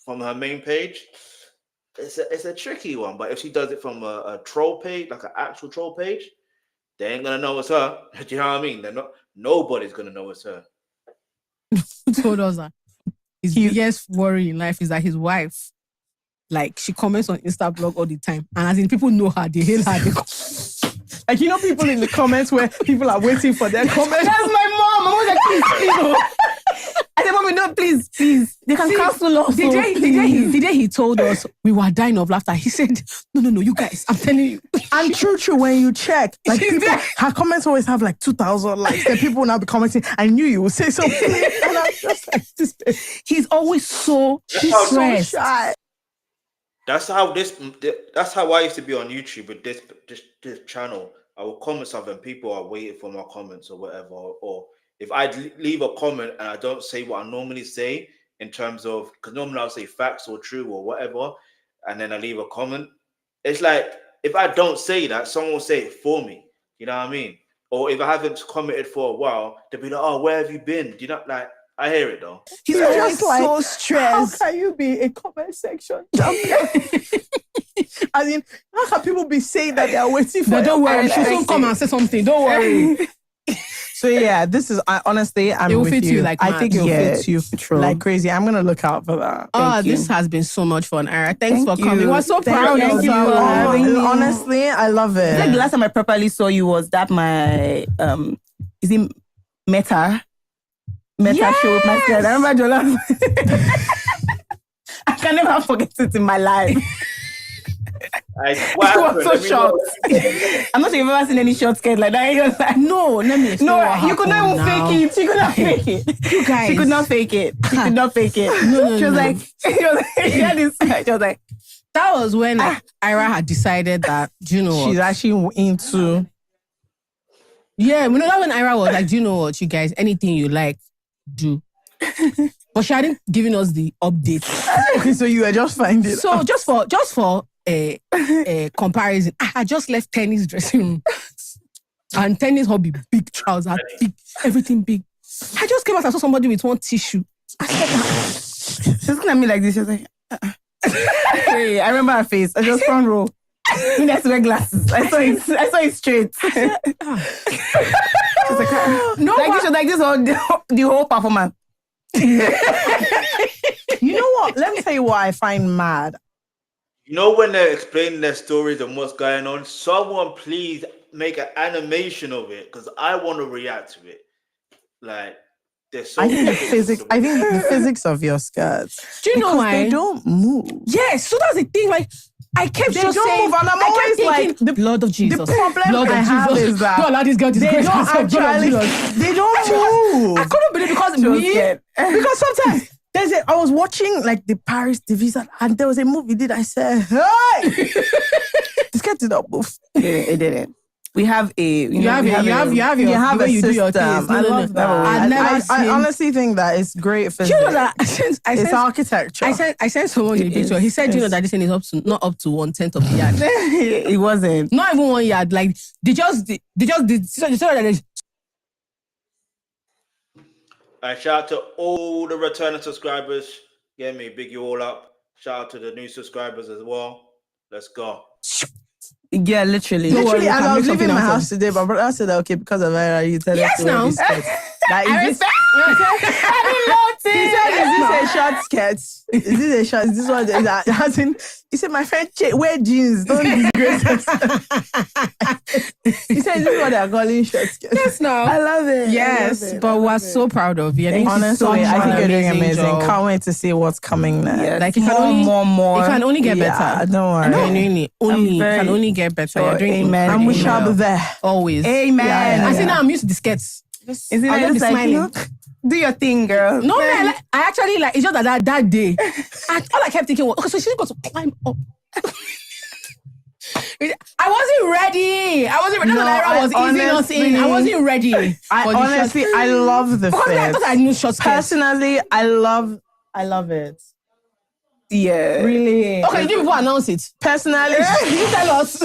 from her main page, it's a tricky one. But if she does it from a troll page, like an actual troll page, they ain't gonna know it's her. Do you know what I mean? Nobody's gonna know it's her. Who told us that? His biggest worry in life is that his wife, like, she comments on Insta blog all the time, and as in people know her, they hail her. Like people in the comments where people are waiting for their comments. That's my mom. I was like, please. I said, mommy, no, please. They can cancel us. The day he told us we were dying of laughter, he said, no, you guys, I'm telling you. And true, when you check, like her comments always have like 2,000 likes. Then people will now be commenting, I knew you would say something. And I'm just like, he's always so stressed. Shy. That's how I used to be on YouTube with this channel. I will comment something, people are waiting for my comments or whatever. Or if I leave a comment and I don't say what I normally say in terms of, because normally I'll say facts or true or whatever, and then I leave a comment. It's like, if I don't say that, someone will say it for me. You know what I mean? Or if I haven't commented for a while, they'll be like, oh, where have you been? Do you know, like, I hear it though. He's just like, so stressed. How can you be a comment section champion? I mean, how can people be saying that they are waiting for? No, don't worry. She'll soon come and say something. Don't worry. So yeah, this is honestly, I'm it will with fit you like I mad. think it will fit you true. like crazy. I'm gonna look out for that. This has been so much fun, Ayra. Thanks for coming. We're so Thank proud you of you. for having me. Honestly, I love it. I think the last time I properly saw you was that my is it Meta show with my friend. I remember Jola. I can never forget it in my life. I was so shocked. I'm not sure you've ever seen any short skirt like that. You're like, no, let me explain. No, you could not even fake it. She could not fake it. You guys. She could not fake it. She could not fake it. No, she was like, she was like, that was when Ayra had decided that, do you know what? She's actually into. Yeah, we know that when Ayra was like, do you know what, you guys, anything you like, do. But she hadn't given us the update. Okay, so you were just finding. So just for a comparison, I just left tennis dressing room. And tennis hobby, big trousers, big, everything big. I just came out and saw somebody with one tissue. I said, she was looking at me like this. She was like, Hey, I remember her face. I just front row. He has to wear glasses. I saw it straight. She was like, no, like, she was like this the whole performance. You know what? Let me tell you what I find mad. You know when they're explaining their stories and what's going on, someone please make an animation of it because I want to react to it. Like, there's so I think the physics of your skirts. Do you know why they don't move? Yes, so that's the thing. Like, I kept They just don't saying, move, and I'm I kept always thinking, like, the blood of Jesus. The problem blood I of have Jesus. is that Don't allow this girl they disgrace don't herself. Blood of actually, Jesus. they don't move. I couldn't believe because because sometimes I was watching like the Paris division, and there was a movie did I said, hey, this guy did not move. It didn't. We have a you have a system. Do your things. I love that. I honestly think that it's great for you know that it's architecture. I sent someone in the picture. He said, you know that this thing is not up to 1/10 of the yard. It wasn't. Not even 1 yard. Like they just did. Shout out to all the returning subscribers. Get me, big you all up. Shout out to the new subscribers as well. Let's go. Yeah, literally. Literally, and I was leaving my house today, but my brother said, okay, because of Ayra, you tell us to wear this skirt. Like, is this... He said, is this a short skirt? Is this a short? Is this what is that? He said, my friend, wear jeans. Don't disgrace us. He said, is this what they're calling short skirts? Yes, no. I love it. Yes, but we're so proud of you. Honestly, I think you're doing amazing. Job. Can't wait to see what's coming next. Yes. Like, it can only get better. Don't worry. Can only get better. You're doing amen. And we shall be there. Always. Amen. I see now I'm used to the skirts. Is it just like, smiling? Do your thing, girl. No, man, I actually like. It's just that day, and all I kept thinking was, okay, so she's got to climb up. I wasn't ready. No, Ayra was easing us in. I wasn't ready. I love the fit. I thought I knew short skirts. Personally, I love it. Yeah. Really. Okay, you people announce it. Personally, you tell us.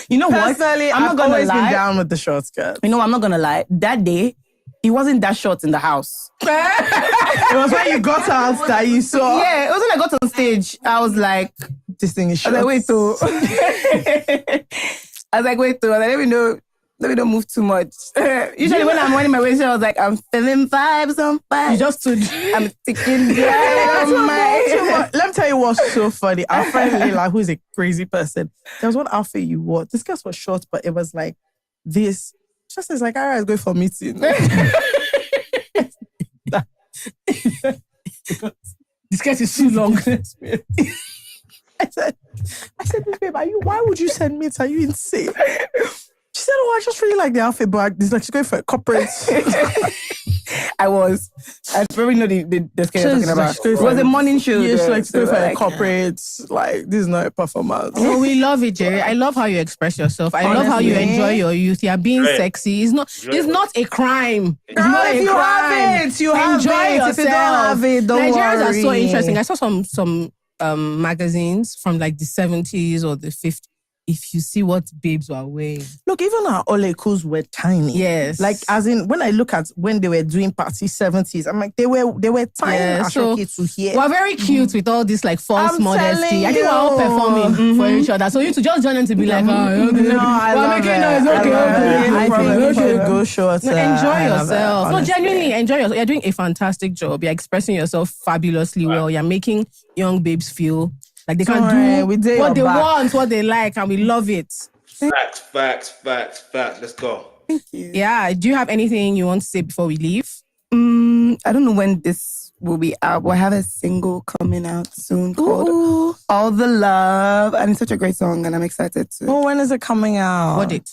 You know what? Personally, I've always been down with the short skirt. You know, I'm not gonna lie. That day, it wasn't that short in the house. It was when you got out that you saw. Yeah, it was when I got on stage. I was like, this thing is short. I was like, wait, let me not move too much. Usually when I'm wearing my waist, I was like, I'm feeling vibes on fire. You just stood. I'm ticking down. Let me tell you what's so funny. Our friend Leila, who is a crazy person, there was one outfit you wore. This skirt was short, but it was like this. Just as like, Ayra is going for a meeting. This skirt is too long. I said, babe, why would you send me? Are you insane? She said, I just really like the outfit, but it's like she's going for a corporate. I probably know the skirt you're talking about. It was a morning show. Yeah, she's like going for a corporate. Like, this is not a performance. No, we love it, Jerry. I love how you express yourself. I love how you enjoy your youth. You're being sexy. It's not a crime. It's not a crime. You enjoy yourself. If you don't have it, don't Nigerians worry. are so interesting. I saw some magazines from like the 70s or the 50s. If you see what babes were wearing. Look, even our Olekus were tiny. Yes. Like, as in, when I look at when they were doing party 70s, I'm like, they were tiny. Yeah, so to hear. We're very cute with all this like false modesty. I think we're all performing for each other. So you to just join them to be like, oh, okay. No, I love it. I think you should go short. Enjoy yourself. No, genuinely enjoy yourself. You're doing a fantastic job. You're expressing yourself fabulously well. You're making young babes feel like they can do what they want, what they like, and we love it. Facts. Let's go. Thank you. Yeah. Do you have anything you want to say before we leave? I don't know when this will be out, but I have a single coming out soon called All the Love. And it's such a great song, and I'm excited to. Oh, when is it coming out? What date?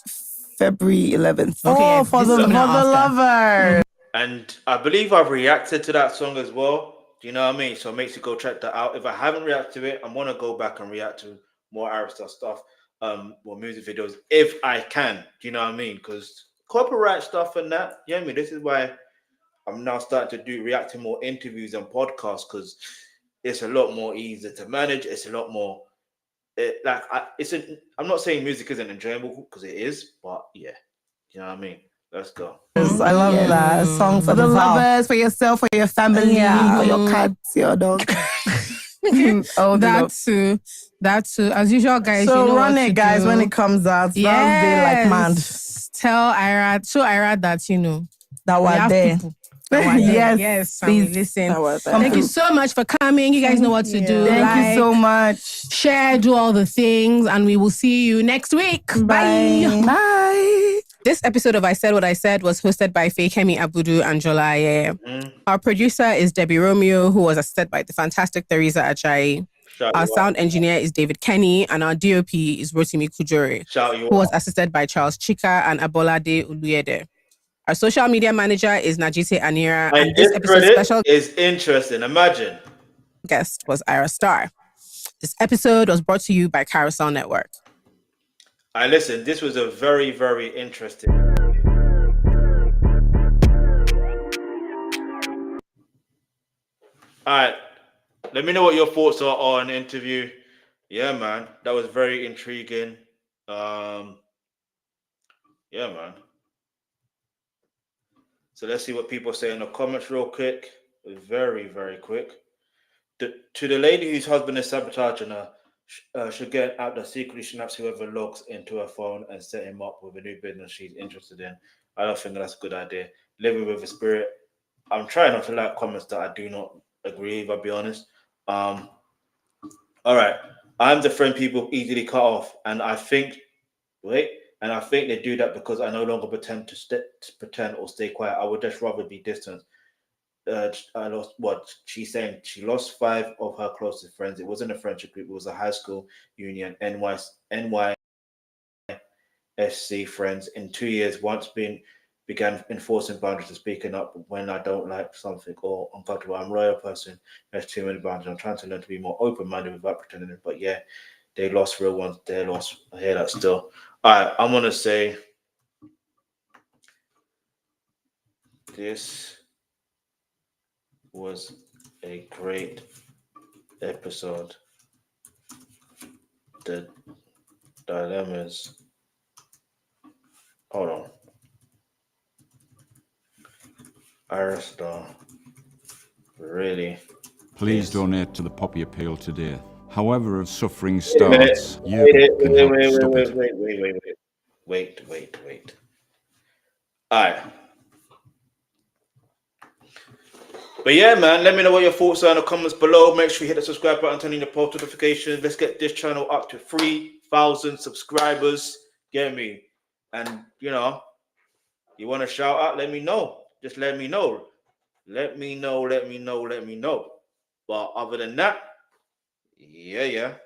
February 11th. Okay, for the lover. And I believe I've reacted to that song as well. Do you know what I mean? So make sure you go check that out. If I haven't reacted to it, I'm gonna go back and react to more Ayra Starr stuff, or music videos if I can. Do you know what I mean? Because copyright stuff and that, you know what I mean? This is why I'm now starting to react to more interviews and podcasts, because it's a lot more easier to manage. It's a lot more I'm not saying music isn't enjoyable, because it is, but yeah, you know what I mean? Let's go. I love that. A song for the lovers, for yourself, for your family, for your cats, your dog. That too. As usual, guys. So you know run it, guys, when it comes out. Yes. Like man. Tell Ayra, show Ayra that that we're there. Yes, please listen. Thank you so much for coming. You guys know what to do. Thank you so much. Share, do all the things, and we will see you next week. Bye. Bye. This episode of I Said What I Said was hosted by Fekemi Abudu and Jola. Our producer is Debbie Romeo, who was assisted by the fantastic Theresa Ajayi. Our sound engineer is David Kenny, and our DOP is Rotimi Kujore, who was assisted by Charles Chika and Abolade Uluyede. Our social media manager is Najite Anira, and this episode's special is interesting. Imagine. Guest was Ayra Starr. This episode was brought to you by Carousel Network. Listen, this was a very, very interesting. All right, let me know what your thoughts are on the interview. Yeah, man, that was very intriguing. Yeah, man. So let's see what people say in the comments real quick. Very, very quick. To the lady whose husband is sabotaging her, should get out the secretly snaps whoever logs into her phone and set him up with a new business she's interested in. I don't think that's a good idea. Living with a spirit. I'm trying not to like comments that I do not agree with, I'll be honest. All right. I'm the friend people easily cut off, and I think they do that because I no longer pretend to pretend or stay quiet. I would just rather be distant. I lost what she's saying. She lost 5 of her closest friends. It wasn't a friendship group. It was a high school union. NYSC friends in 2 years. Once began enforcing boundaries and speaking up when I don't like something or uncomfortable. I'm a loyal person. There's too many boundaries. I'm trying to learn to be more open-minded without pretending. But yeah, they lost real ones. They lost. I hear that still. All right, I'm gonna say this was a great episode. The dilemmas. Hold on. Ayra Starr. Really. Please donate to the Poppy Appeal today. However, if suffering starts, wait. All right. But yeah, man, let me know what your thoughts are in the comments below. Make sure you hit the subscribe button, turn on your post notifications. Let's get this channel up to 3,000 subscribers. Get me? And, you know, you want to shout out, let me know. Just let me know. Let me know. But other than that, yeah.